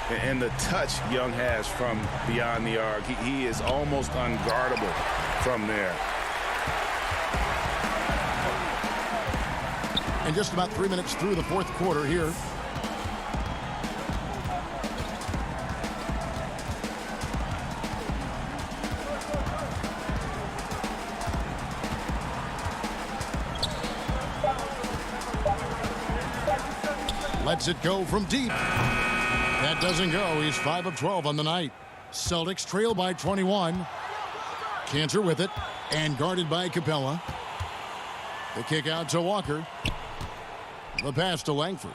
And the touch Young has from beyond the arc, he is almost unguardable from there. And just about 3 minutes through the fourth quarter here. Lets it go from deep. That doesn't go. He's 5 of 12 on the night. Celtics trail by 21. Cantor with it and guarded by Capella. The kick out to Walker. The pass to Langford.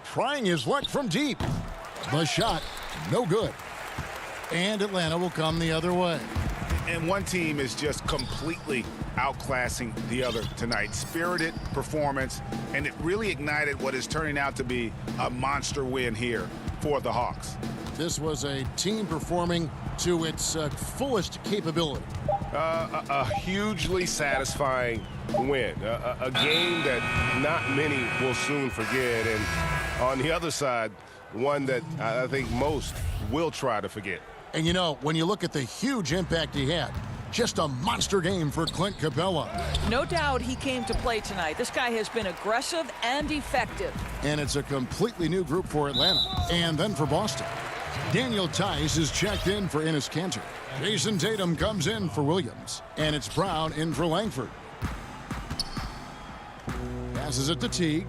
Trying his luck from deep. The shot, no good. And Atlanta will come the other way. And one team is just completely outclassing the other tonight. Spirited performance, and it really ignited what is turning out to be a monster win here for the Hawks. This was a team performing to its fullest capability. A hugely satisfying win. A game that not many will soon forget. And on the other side, one that I think most will try to forget. And you know, when you look at the huge impact he had, just a monster game for Clint Capella. No doubt he came to play tonight. This guy has been aggressive and effective. And it's a completely new group for Atlanta and then for Boston. Daniel Tice is checked in for Enes Kanter. Jason Tatum comes in for Williams. And it's Brown in for Langford. Passes it to Teague.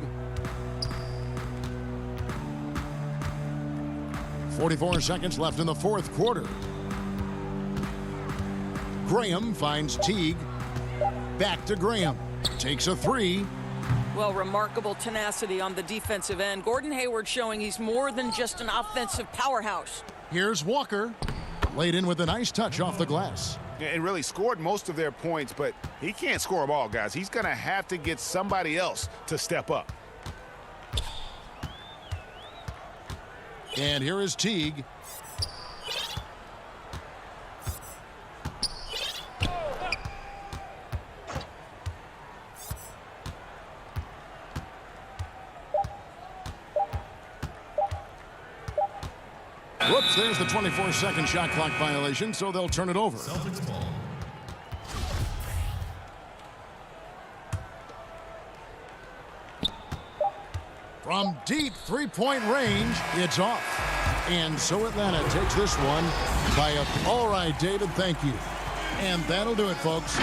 44 seconds left in the fourth quarter. Graham finds Teague. Back to Graham. Takes a three. Well, remarkable tenacity on the defensive end. Gordon Hayward showing he's more than just an offensive powerhouse. Here's Walker. Laid in with a nice touch off the glass. And really scored most of their points, but he can't score them all, guys. He's going to have to get somebody else to step up. And here is Teague. Whoops, there's the 24-second shot clock violation, so they'll turn it over. Celtics ball. From deep three-point range, it's off. And so Atlanta takes this one by a... All right, David, thank you. And that'll do it, folks.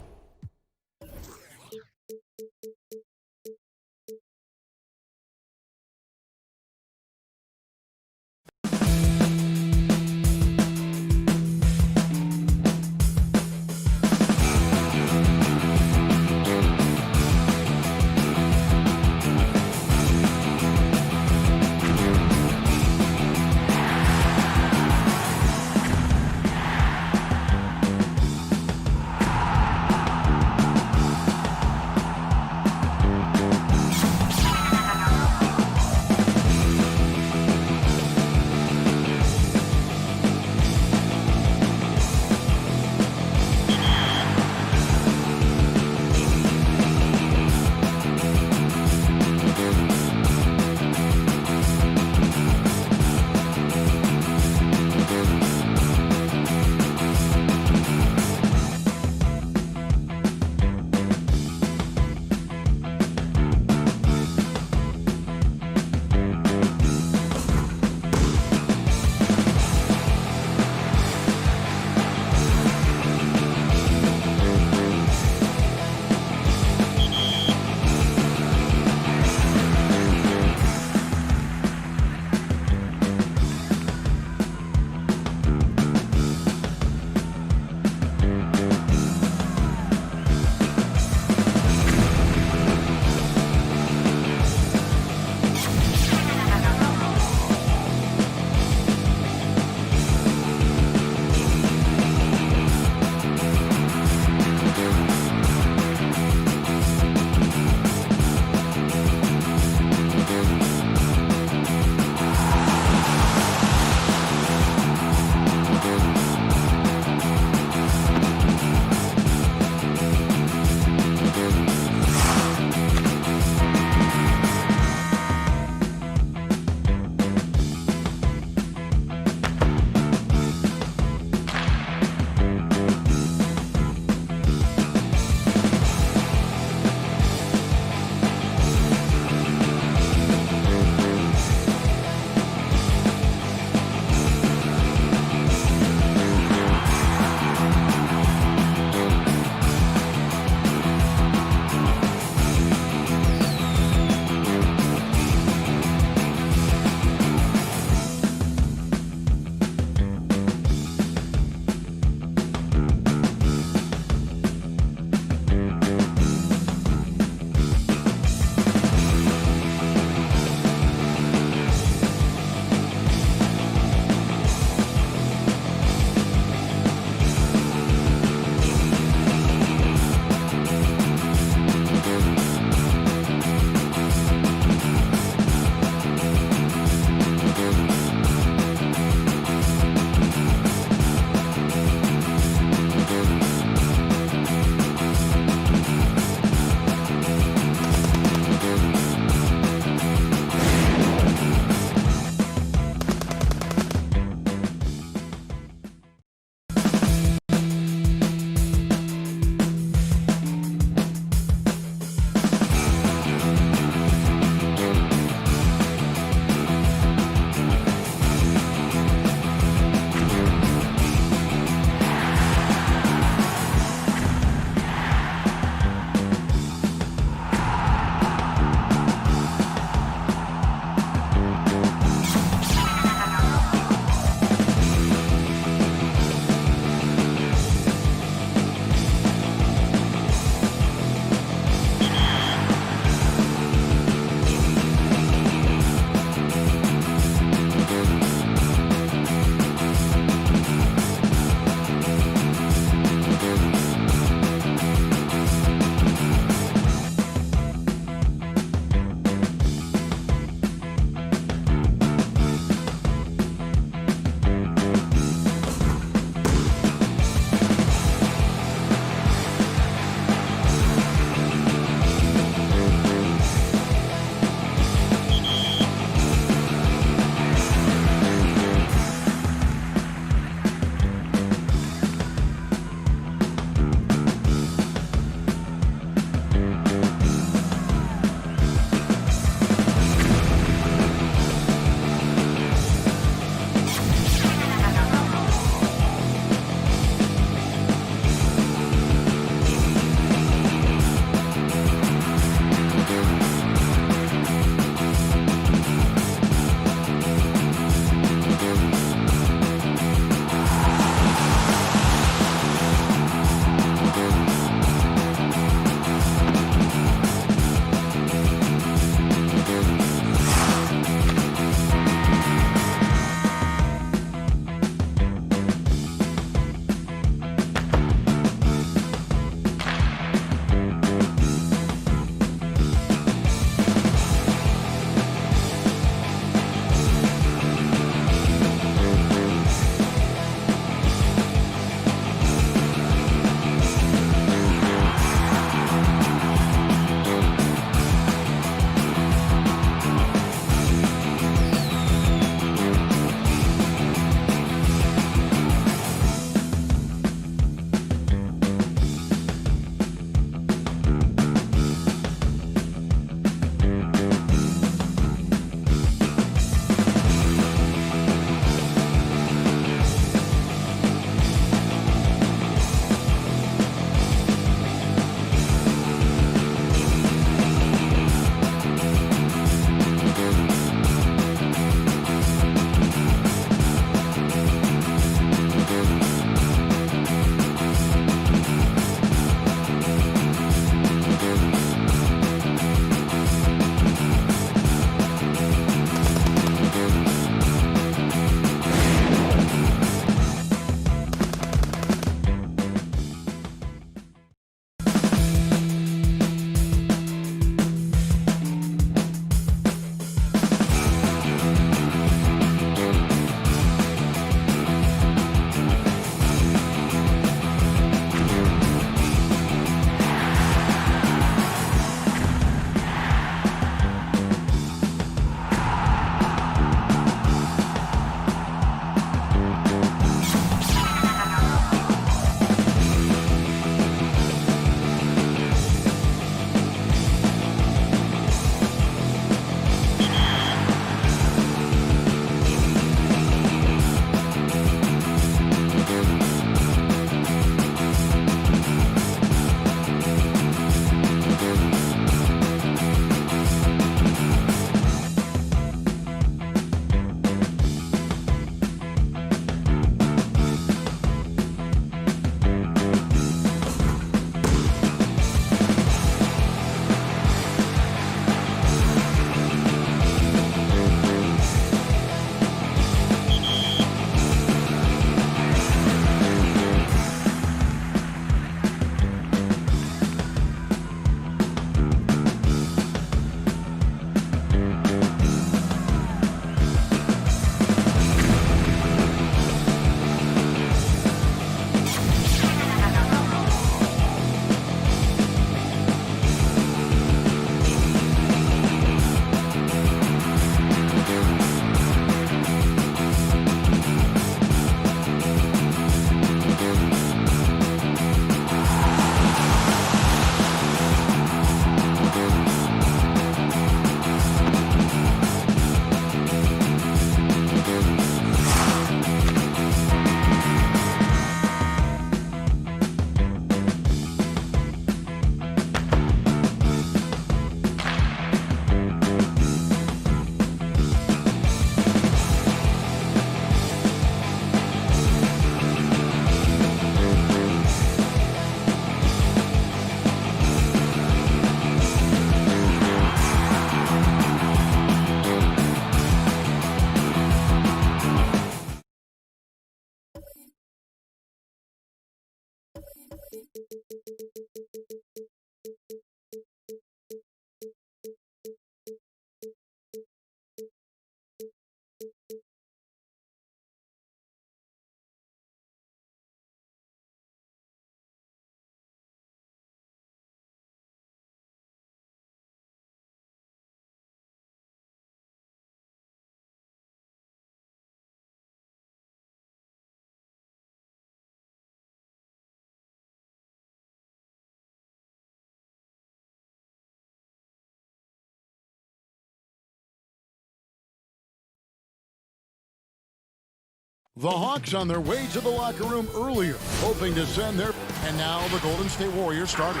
The Hawks on their way to the locker room earlier, hoping to send their... And now the Golden State Warriors starting.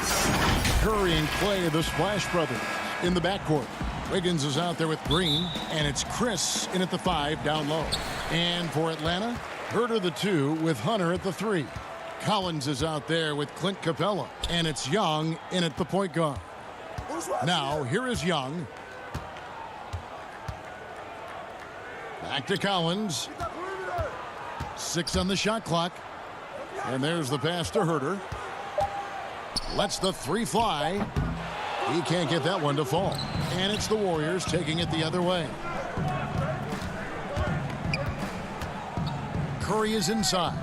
Curry and Clay, the Splash Brothers, in the backcourt. Wiggins is out there with Green, and it's Chris in at the 5 down low. And for Atlanta, Herter the 2 with Hunter at the 3. Collins is out there with Clint Capella, and it's Young in at the point guard. Now, here is Young. Back to Collins. 6 on the shot clock. And there's the pass to Herter. Lets the 3 fly. He can't get that one to fall. And it's the Warriors taking it the other way. Curry is inside.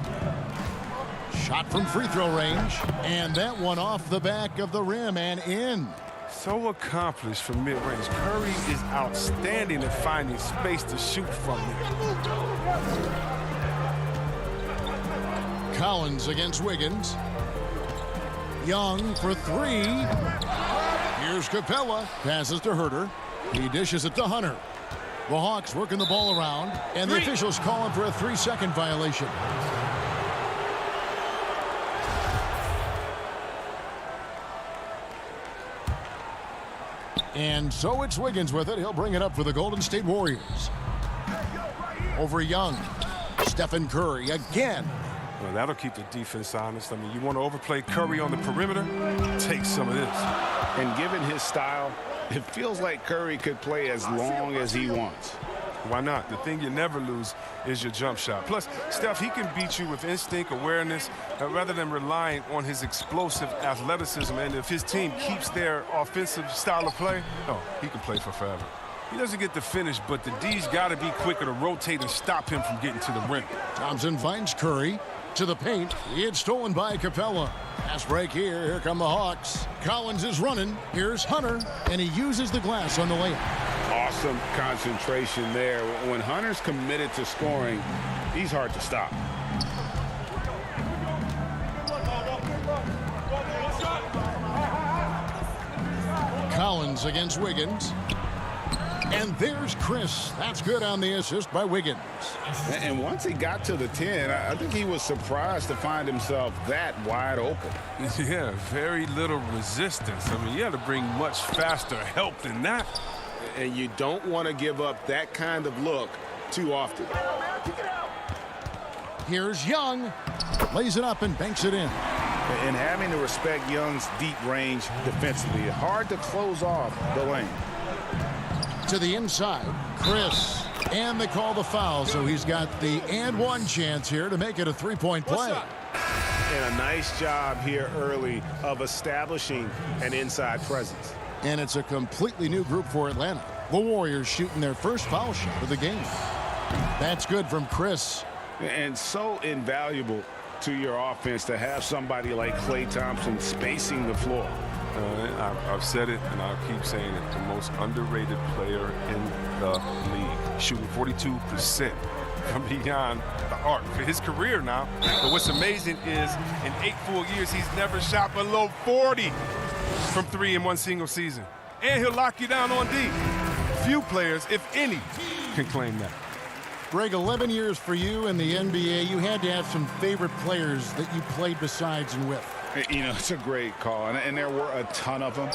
Shot from free throw range. And that one off the back of the rim and in. So accomplished from mid-range. Curry is outstanding at finding space to shoot from there. Collins against Wiggins. Young for 3. Here's Capella. Passes to Herter. He dishes it to Hunter. The Hawks working the ball around, and the officials calling for a 3-second violation. And so it's Wiggins with it. He'll bring it up for the Golden State Warriors. Over Young. Stephen Curry again. Well, that'll keep the defense honest. I mean, you want to overplay Curry on the perimeter? Take some of this. And given his style, it feels like Curry could play as long as he wants. Why not? The thing you never lose is your jump shot. Plus, Steph, he can beat you with instinct, awareness, rather than relying on his explosive athleticism. And if his team keeps their offensive style of play, oh, he can play for forever. He doesn't get the finish, but the D's got to be quicker to rotate and stop him from getting to the rim. Thompson finds Curry to the paint. It's stolen by Capella. Pass break here. Here come the Hawks. Collins is running. Here's Hunter, and he uses the glass on the layup. Awesome concentration there. When Hunter's committed to scoring, he's hard to stop. Collins against Wiggins. And there's Chris. That's good on the assist by Wiggins. And once he got to the 10, I think he was surprised to find himself that wide open. Yeah, very little resistance. I mean, you had to bring much faster help than that. And you don't want to give up that kind of look too often. Here's Young. Lays it up and banks it in. And having to respect Young's deep range defensively, hard to close off the lane. To the inside, Chris. And they call the foul, so he's got the and one chance here to make it a 3-point play. And a nice job here early of establishing an inside presence. And it's a completely new group for Atlanta. The Warriors shooting their first foul shot of the game. That's good from Chris. And so invaluable to your offense to have somebody like Klay Thompson spacing the floor. I've said it, and I'll keep saying it. The most underrated player in the league. Shooting 42% from beyond the arc for his career now. But what's amazing is in 8 full years, he's never shot below 40 from 3 in one single season. And he'll lock you down on D. Few players, if any, can claim that. Greg, 11 years for you in the NBA. You had to have some favorite players that you played besides and with. You know, it's a great call, and there were a ton of them.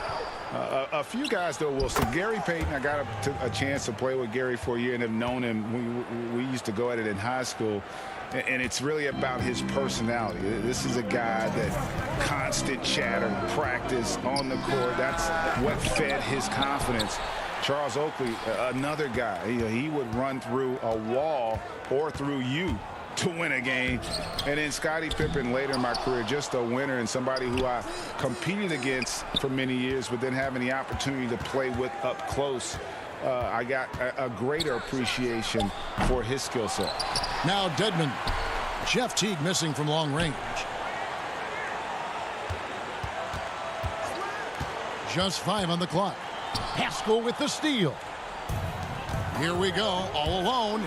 A few guys, though, Wilson. Gary Payton, I got a chance to play with Gary for a year and have known him. We used to go at it in high school, and it's really about his personality. This is a guy that constant chatter, practice on the court. That's what fed his confidence. Charles Oakley, another guy, he would run through a wall or through you to win a game. And then Scottie Pippen later in my career, just a winner and somebody who I competed against for many years, but then having the opportunity to play with up close, I got a greater appreciation for his skill set. Now Dedmon. Jeff Teague missing from long range. Just 5 on the clock. Haskell with the steal. Here we go, all alone.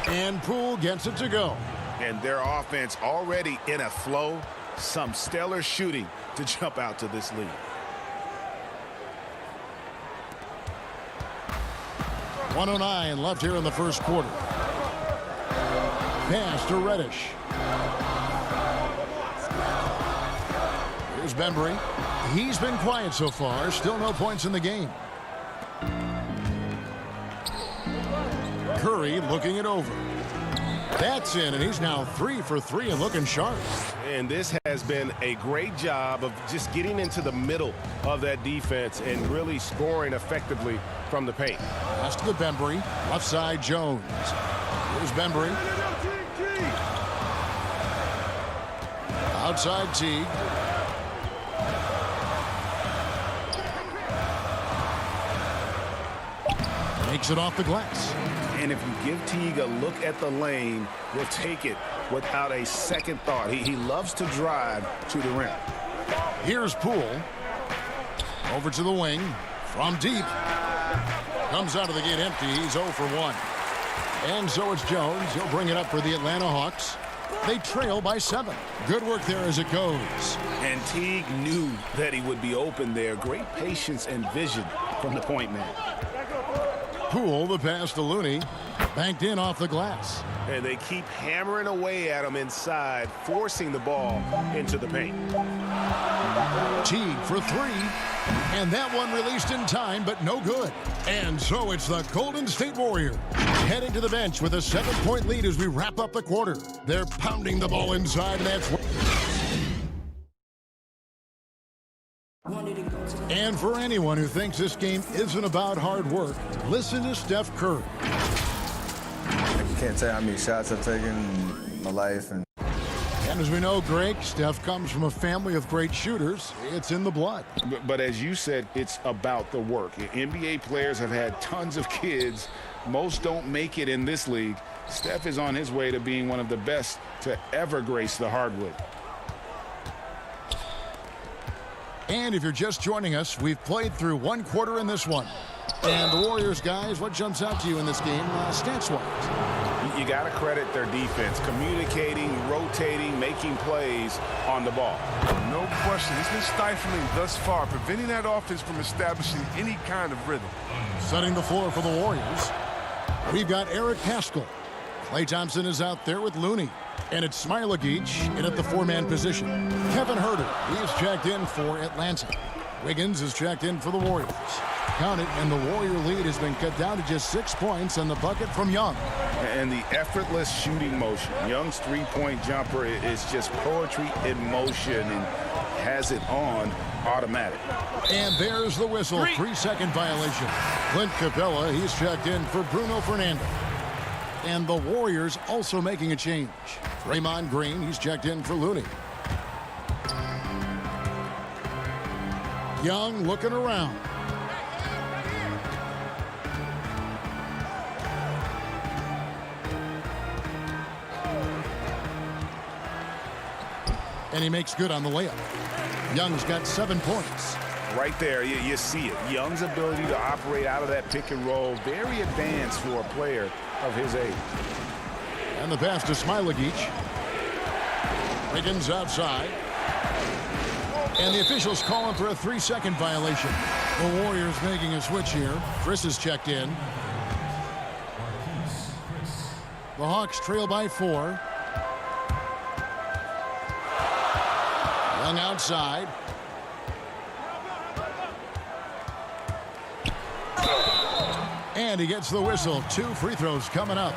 And Poole gets it to go. And their offense already in a flow. Some stellar shooting to jump out to this lead. 1:09 left here in the first quarter. Pass to Reddish. Here's Bembry. He's been quiet so far. Still no points in the game. Curry looking it over. That's in, and he's now 3 for 3 and looking sharp. And this has been a great job of just getting into the middle of that defense and really scoring effectively from the paint. Pass to the Bembry. Left side, Jones. Here's Bembry. Outside Teague. Makes it off the glass. And if you give Teague a look at the lane, he'll take it without a second thought. He loves to drive to the rim. Here's Poole. Over to the wing. From deep. Comes out of the gate empty. He's 0 for 1. And so it's Jones. He'll bring it up for the Atlanta Hawks. They trail by 7. Good work there as it goes. And Teague knew that he would be open there. Great patience and vision from the point man. Poole, the pass to Looney. Banked in off the glass. And they keep hammering away at him inside, forcing the ball into the paint. Teague for 3. And that one released in time, but no good. And so it's the Golden State Warriors heading to the bench with a 7-point lead as we wrap up the quarter. They're pounding the ball inside, and that's what. And for anyone who thinks this game isn't about hard work, listen to Steph Curry. You can't tell how many shots I've taken in my life. And as we know, Greg, Steph comes from a family of great shooters. It's in the blood. But as you said, it's about the work. NBA players have had tons of kids. Most don't make it in this league. Steph is on his way to being one of the best to ever grace the hardwood. And if you're just joining us, we've played through 1 quarter in this one. And the Warriors, guys, what jumps out to you in this game, stats-wise? You got to credit their defense, communicating, rotating, making plays on the ball. No question. It's been stifling thus far, preventing that offense from establishing any kind of rhythm. Setting the floor for the Warriors, we've got Eric Paschall. Klay Thompson is out there with Looney. And it's Smailagic in at the 4-man position. Kevin Huerter, he is checked in for Atlanta. Wiggins is checked in for the Warriors. Count it, and the Warrior lead has been cut down to just 6 points and the bucket from Young. And the effortless shooting motion. Young's 3-point jumper is just poetry in motion and has it on automatic. And there's the whistle, 3-second violation. Clint Capella, he's checked in for Bruno Fernando. And the Warriors also making a change. Draymond Green, he's checked in for Looney. Young looking around. And he makes good on the layup. Young's got 7 points. Right there, you see it. Young's ability to operate out of that pick and roll, very advanced for a player of his age. And the pass to Smailagic. Wiggins outside. And the officials calling for a 3-second violation. The Warriors making a switch here. Chris is checked in. The Hawks trail by 4. Young outside. And he gets the whistle. 2 free throws coming up.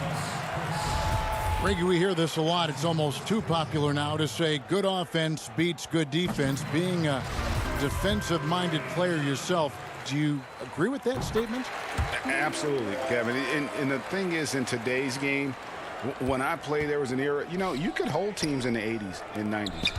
Reggie, we hear this a lot. It's almost too popular now to say good offense beats good defense. Being a defensive-minded player yourself, do you agree with that statement? Absolutely, Kevin. And the thing is, in today's game, When I played, there was an era, you know, you could hold teams in the 80s and 90s.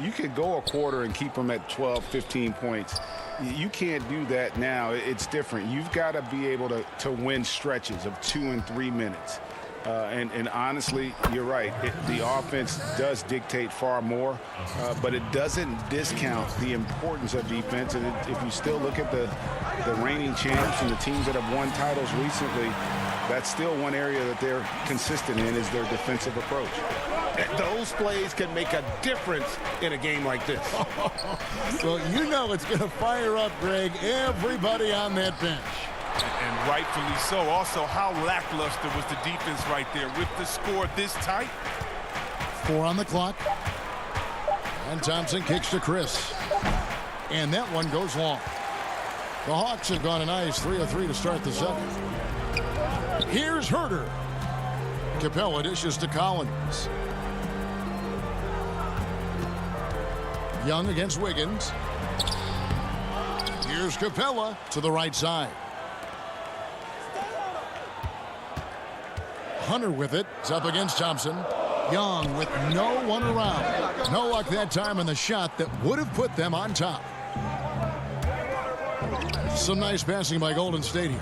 You could go a quarter and keep them at 12, 15 points. You can't do that now. It's different. You've got to be able to win stretches of 2 and 3 minutes. And honestly, you're right. The offense does dictate far more, but it doesn't discount the importance of defense. And if you still look at the reigning champs and the teams that have won titles recently, that's still one area that they're consistent in is their defensive approach. Those plays can make a difference in a game like this. Well, you know it's going to fire up, Greg, everybody on that bench. And rightfully so. Also, how lackluster was the defense right there with the score this tight? 4 on the clock. And Thompson kicks to Chris. And that one goes long. The Hawks have gone a nice 3 of 3 to start the second. Here's Herter. Capella dishes to Collins. Young against Wiggins. Here's Capella to the right side. Hunter with it. It's up against Thompson. Young with no one around. No luck that time on the shot that would have put them on top. Some nice passing by Golden State here.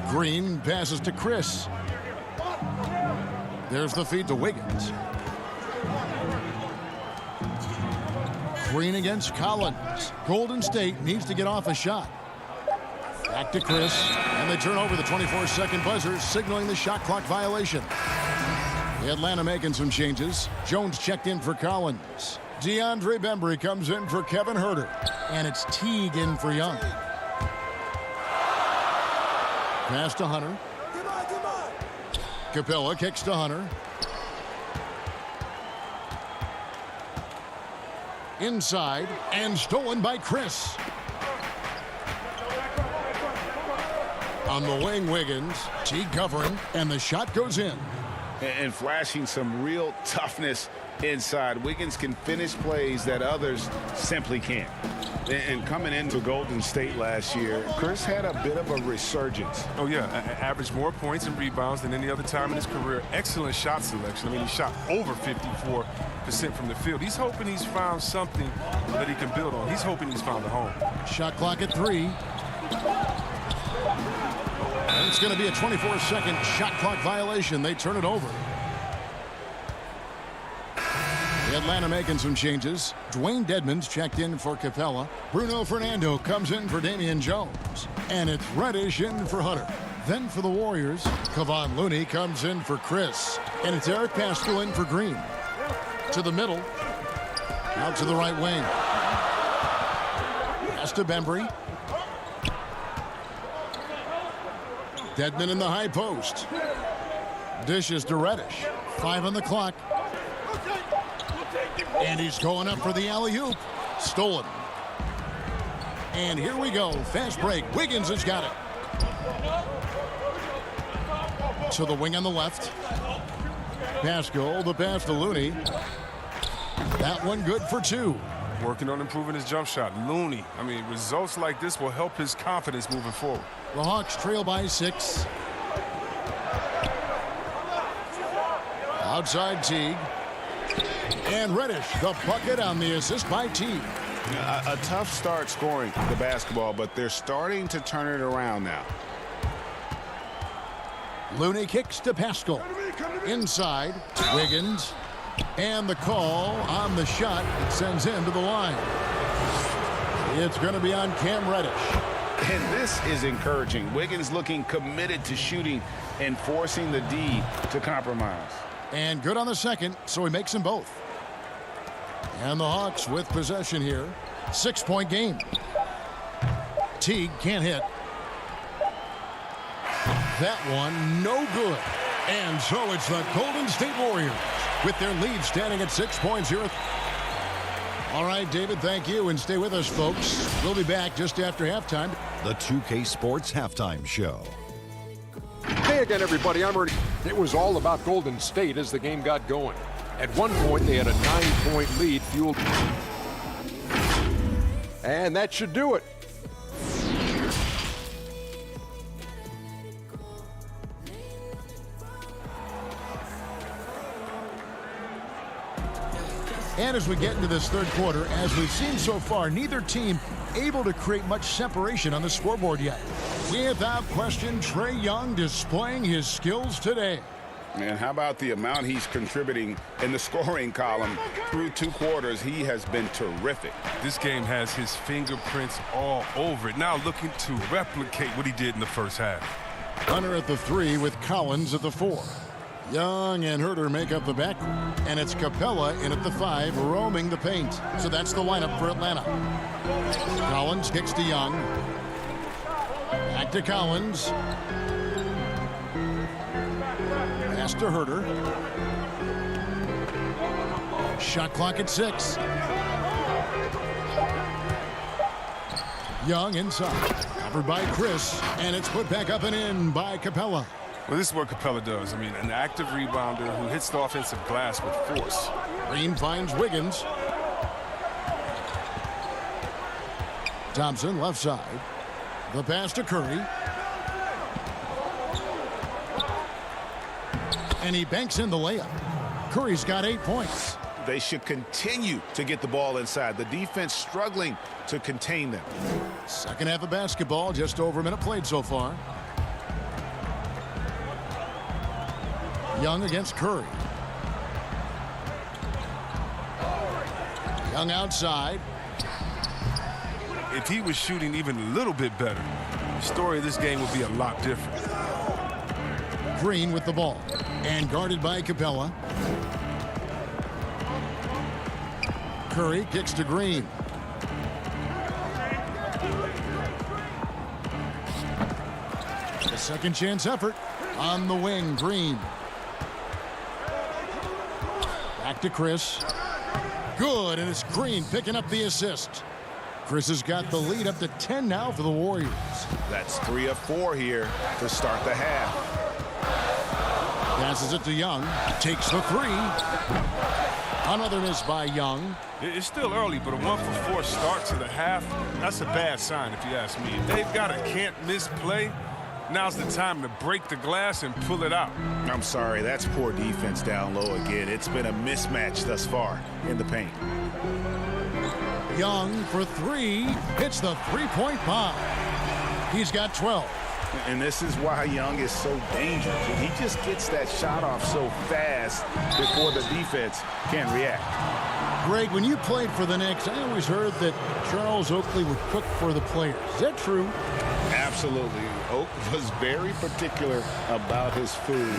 Green passes to Chris. There's the feed to Wiggins. Green against Collins. Golden State needs to get off a shot. Back to Chris, and they turn over the 24-second buzzer, signaling the shot clock violation. Atlanta making some changes. Jones checked in for Collins. DeAndre Bembry comes in for Kevin Herter, and it's Teague in for Young. Pass to Hunter. Capella kicks to Hunter. Inside, and stolen by Chris. On the wing, Wiggins. Teague covering, and the shot goes in. And flashing some real toughness inside. Wiggins can finish plays that others simply can't. And coming into Golden State last year, Chris had a bit of a resurgence. Oh, yeah. Averaged more points and rebounds than any other time in his career. Excellent shot selection. I mean, he shot over 54% from the field. He's hoping he's found something that he can build on. He's hoping he's found a home. Shot clock at 3. And it's going to be a 24-second shot clock violation. They turn it over. Atlanta making some changes. Dwayne Dedmon's checked in for Capella. Bruno Fernando comes in for Damian Jones. And it's Reddish in for Hunter. Then for the Warriors, Kevon Looney comes in for Chris. And it's Eric Paschal in for Green. To the middle. Out to the right wing. Pass to Bembry. Dedmon in the high post. Dishes to Reddish. 5 on the clock. And he's going up for the alley-oop. Stolen. And here we go. Fast break. Wiggins has got it. To the wing on the left. Paschal, the pass to Looney. That one good for 2. Working on improving his jump shot. Looney, I mean, results like this will help his confidence moving forward. The Hawks trail by 6. Outside Teague. And Reddish, the bucket on the assist by Teague. A tough start scoring the basketball, but they're starting to turn it around now. Looney kicks to Paschal. Inside, Wiggins. And the call on the shot. It sends him to the line. It's going to be on Cam Reddish. And this is encouraging. Wiggins looking committed to shooting and forcing the D to compromise. And good on the second, so he makes them both. And the Hawks with possession here. 6-point game. Teague can't hit. That one, no good. And so it's the Golden State Warriors with their lead standing at 6 points here. All right, David, thank you. And stay with us, folks. We'll be back just after halftime. The 2K Sports Halftime Show. Hey again, everybody. I'm Ernie. It was all about Golden State as the game got going. At one point, they had a 9-point lead fueled. And that should do it. And as we get into this third quarter, as we've seen so far, neither team able to create much separation on the scoreboard yet. Without question, Trae Young displaying his skills today. And how about the amount he's contributing in the scoring column through 2 quarters? He has been terrific. This game has his fingerprints all over it. Now looking to replicate what he did in the first half. Hunter at the 3 with Collins at the 4. Young and Herter make up the backcourt, and it's Capella in at the 5, roaming the paint. So that's the lineup for Atlanta. Collins kicks to Young. Back to Collins. Pass to Herter. Shot clock at 6. Young inside, covered by Chris, and it's put back up and in by Capella. Well, this is what Capella does. I mean, an active rebounder who hits the offensive glass with force. Green finds Wiggins. Thompson left side. The pass to Curry. And he banks in the layup. Curry's got 8 points. They should continue to get the ball inside. The defense struggling to contain them. Second half of basketball, just over a minute played so far. Young against Curry. Young outside. If he was shooting even a little bit better, the story of this game would be a lot different. Green with the ball. And guarded by Capella. Curry kicks to Green. A second chance effort on the wing. Green. Back to Chris. Good, and it's Green picking up the assist. Chris has got the lead up to 10 now for the Warriors. That's 3 of 4 here to start the half. Passes it to Young. Takes the 3. Another miss by Young. It's still early, but a 1-for-4 start to the half, that's a bad sign if you ask me. If they've got a can't-miss play, now's the time to break the glass and pull it out. I'm sorry, that's poor defense down low again. It's been a mismatch thus far in the paint. Young for 3. Hits the three-point bomb. He's got 12. And this is why Young is so dangerous. He just gets that shot off so fast before the defense can react. Greg, when you played for the Knicks, I always heard that Charles Oakley would cook for the players. Is that true? Absolutely. Oak was very particular about his food.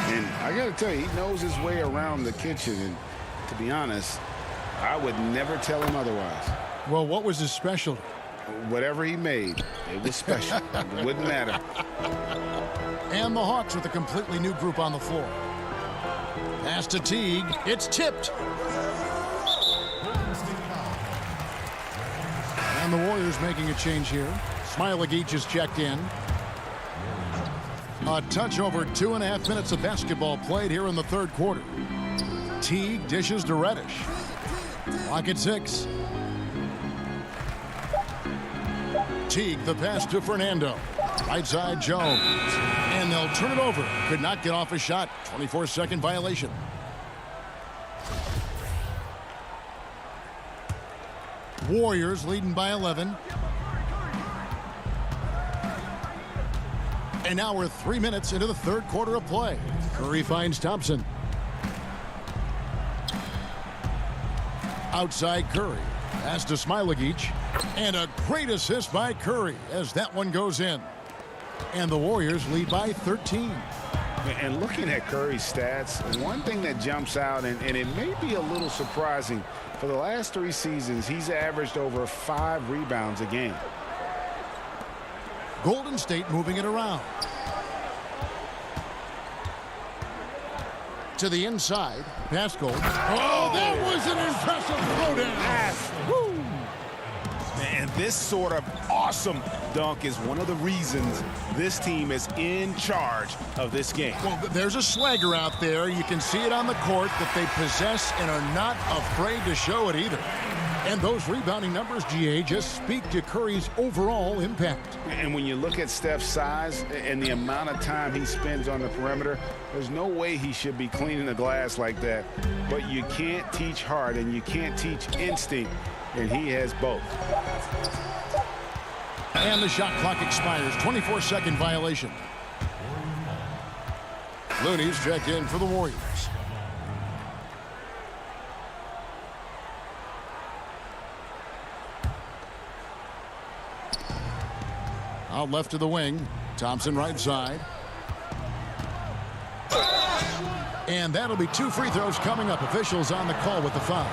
And I got to tell you, he knows his way around the kitchen. And to be honest, I would never tell him otherwise. Well, what was his specialty? Whatever he made, it was special. It wouldn't matter. And the Hawks with a completely new group on the floor. Pass to Teague. It's tipped. And the Warriors making a change here. Smailagic is checked in. A touch over 2.5 minutes of basketball played here in the third quarter. Teague dishes to Reddish. Clock at 6. Teague, the pass to Fernando. Right side, Jones. And they'll turn it over. Could not get off a shot. 24-second violation. Warriors leading by 11. And now we're 3 minutes into the third quarter of play. Curry finds Thompson. Outside Curry. Pass to Smailagic. And a great assist by Curry as that one goes in. And the Warriors lead by 13. And looking at Curry's stats, one thing that jumps out, and it may be a little surprising, for the last 3 seasons, he's averaged over 5 rebounds a game. Golden State moving it around. To the inside. Pascal. Oh, that was an impressive throwdown. Woo! And this sort of awesome dunk is one of the reasons this team is in charge of this game. Well, there's a swagger out there. You can see it on the court that they possess and are not afraid to show it either. And those rebounding numbers, GA, just speak to Curry's overall impact. And when you look at Steph's size and the amount of time he spends on the perimeter, there's no way he should be cleaning the glass like that. But you can't teach heart and you can't teach instinct, and he has both. And the shot clock expires. 24-second violation. Looney's checked in for the Warriors. Out left to the wing. Thompson right side. And that'll be 2 free throws coming up. Officials on the call with the foul.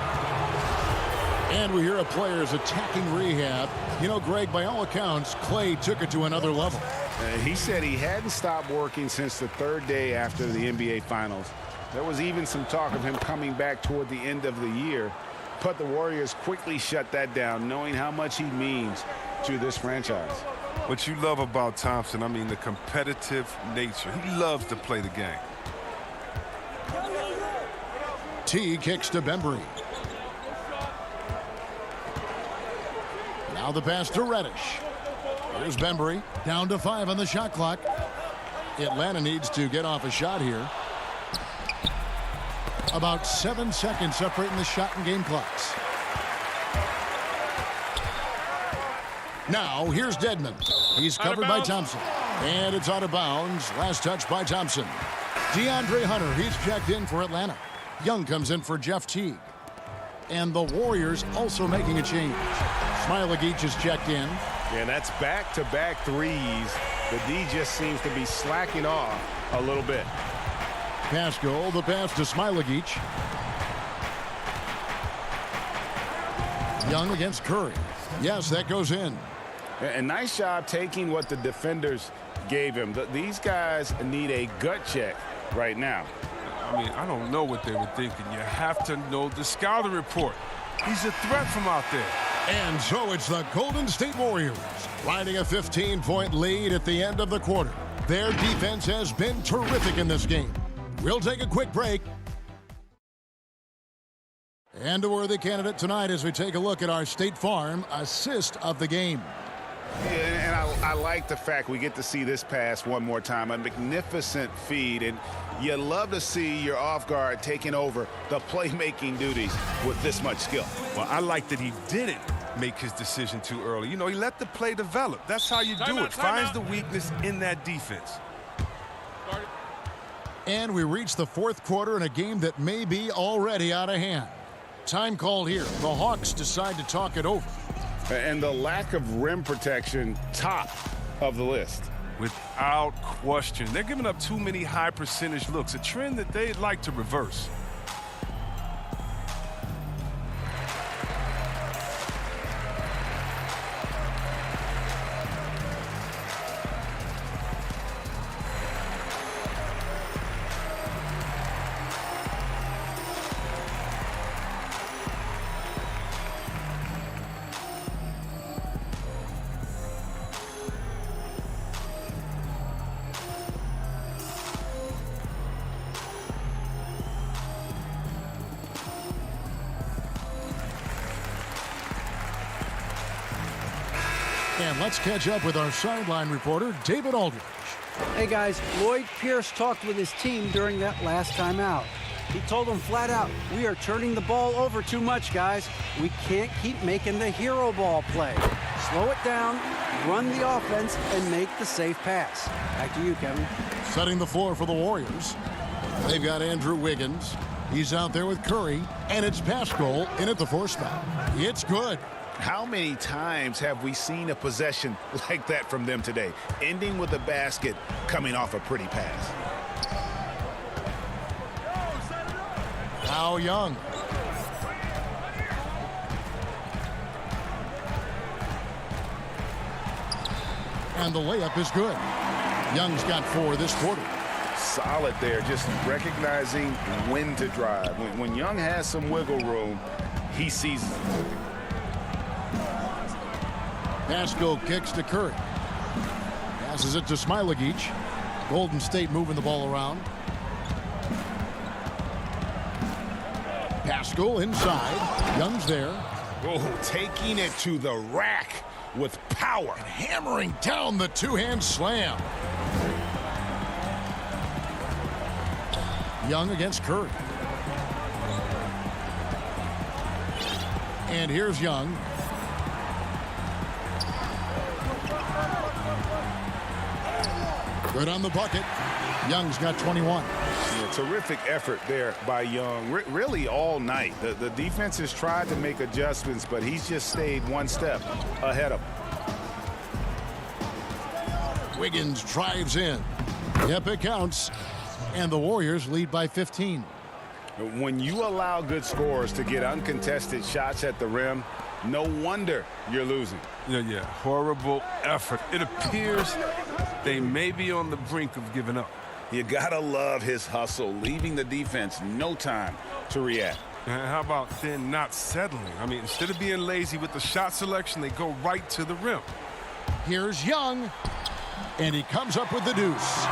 And we hear a player's attacking rehab. You know, Greg, by all accounts, Clay took it to another level. He said he hadn't stopped working since the 3rd day after the NBA Finals. There was even some talk of him coming back toward the end of the year. But the Warriors quickly shut that down, knowing how much he means to this franchise. What you love about Thompson, I mean, the competitive nature. He loves to play the game. T kicks to Bembry. Now the pass to Reddish. Here's Bembry. Down to 5 on the shot clock. Atlanta needs to get off a shot here. About 7 seconds separating the shot and game clocks. Now here's Dedmon. He's covered by Thompson. And it's out of bounds. Last touch by Thompson. DeAndre Hunter, he's checked in for Atlanta. Young comes in for Jeff Teague. And the Warriors also making a change. Smailagic is checked in. And that's back-to-back threes. The D just seems to be slacking off a little bit. Pascal, the pass to Smailagic. Young against Curry. Yes, that goes in. A nice job taking what the defenders gave him. These guys need a gut check right now. I mean, I don't know what they were thinking. You have to know the scouting report. He's a threat from out there. And so it's the Golden State Warriors riding a 15-point lead at the end of the quarter. Their defense has been terrific in this game. We'll take a quick break. And a worthy candidate tonight as we take a look at our State Farm assist of the game. Yeah, and I like the fact we get to see this pass one more time. A magnificent feed, and you love to see your off guard taking over the playmaking duties with this much skill. Well, I like that he didn't make his decision too early. You know, he let the play develop. That's how you do it. Finds the weakness in that defense. And we reach the 4th quarter in a game that may be already out of hand. Time called here. The Hawks decide to talk it over. And the lack of rim protection, top of the list. Without question. They're giving up too many high percentage looks, a trend that they'd like to reverse. And let's catch up with our sideline reporter, David Aldridge. Hey guys, Lloyd Pierce talked with his team during that last time out. He told them flat out, we are turning the ball over too much, guys. We can't keep making the hero ball play. Slow it down, run the offense, and make the safe pass. Back to you, Kevin. Setting the floor for the Warriors. They've got Andrew Wiggins. He's out there with Curry, and it's Pascal in at the 4 spot. It's good. How many times have we seen a possession like that from them today, ending with a basket coming off a pretty pass? Now Young. And the layup is good. Young's got 4 this quarter. Solid there, just recognizing when to drive. When Young has some wiggle room, he sees it. Pascal kicks to Curry. Passes it to Smailagic. Golden State moving the ball around. Pascal inside. Young's there. Oh, taking it to the rack with power. And hammering down the two-hand slam. Young against Curry. And here's Young. Good on the bucket. Young's got 21. Yeah, terrific effort there by Young, really all night. The defense has tried to make adjustments, but he's just stayed one step ahead of him. Wiggins drives in. Yep, it counts. And the Warriors lead by 15. When you allow good scorers to get uncontested shots at the rim, no wonder you're losing. Yeah, horrible effort. It appears they may be on the brink of giving up. You gotta love his hustle, leaving the defense no time to react. And how about then not settling? I mean, instead of being lazy with the shot selection, they go right to the rim. Here's Young. And he comes up with the deuce.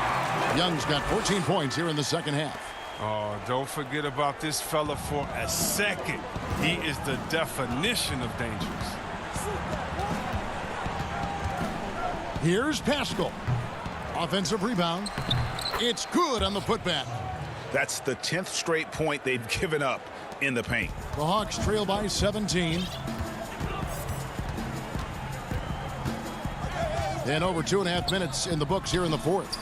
Young's got 14 points here in the second half. Oh, don't forget about this fella for a second. He is the definition of dangerous. Here's Pascal. Offensive rebound. It's good on the putback. That's the 10th straight point they've given up in the paint. The Hawks trail by 17. And over 2.5 minutes in the books here in the fourth.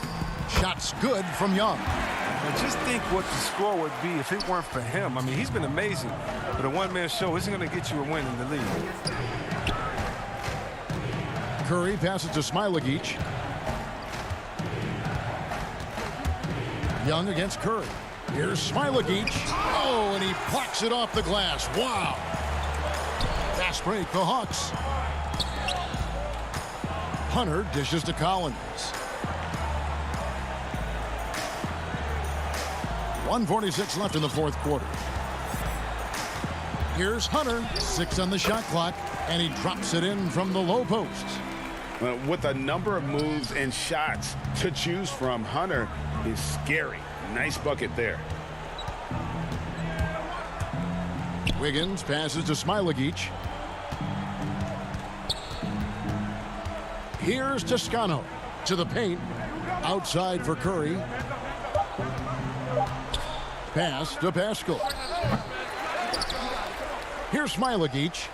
Shots good from Young. Now just think what the score would be if it weren't for him. I mean, he's been amazing. But a one-man show isn't going to get you a win in the league. Curry passes to Smailagic. Young against Curry. Here's Smailagic. Oh, and he plucks it off the glass. Wow. Fast break, the Hawks. Hunter dishes to Collins. 1:46 left in the fourth quarter. Here's Hunter, 6 on the shot clock, and he drops it in from the low post. With a number of moves and shots to choose from, Hunter is scary. Nice bucket there. Wiggins passes to Smailagic. Here's Toscano to the paint. Outside for Curry. Pass to Pascal. Here's Smailagic.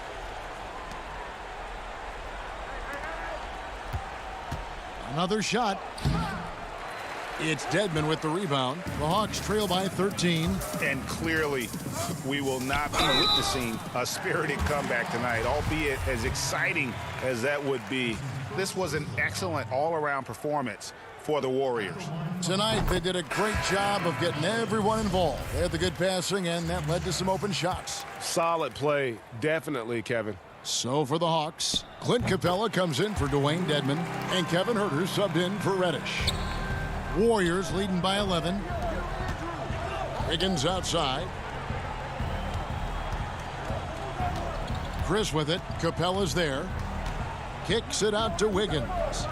Another shot. It's Dedmon with the rebound. The Hawks trail by 13. And clearly, we will not be witnessing a spirited comeback tonight, albeit as exciting as that would be. This was an excellent all-around performance for the Warriors. Tonight, they did a great job of getting everyone involved. They had the good passing, and that led to some open shots. Solid play, definitely, Kevin. So for the Hawks, Clint Capella comes in for Dwayne Dedmon, and Kevin Huerter subbed in for Reddish. Warriors leading by 11. Wiggins outside. Chris with it. Capella's there. Kicks it out to Wiggins.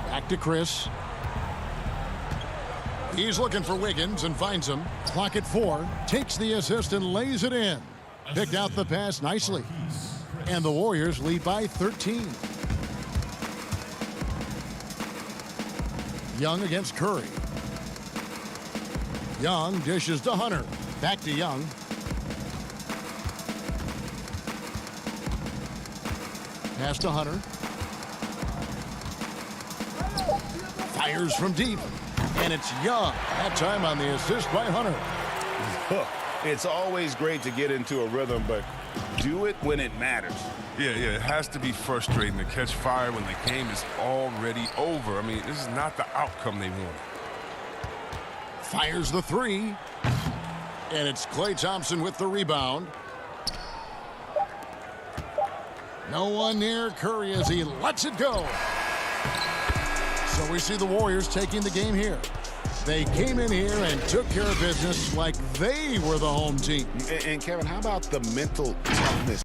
Back to Chris. He's looking for Wiggins and finds him. Clock at 4. Takes the assist and lays it in. Picked out the pass nicely. And the Warriors lead by 13. Young against Curry. Young dishes to Hunter. Back to Young. Pass to Hunter. Fires from deep. And it's Young. That time on the assist by Hunter. It's always great to get into a rhythm, but do it when it matters. Yeah, it has to be frustrating to catch fire when the game is already over. I mean, this is not the outcome they want. Fires the 3. And it's Klay Thompson with the rebound. No one near Curry as he lets it go. So we see the Warriors taking the game here. They came in here and took care of business like they were the home team. And Kevin, how about the mental toughness?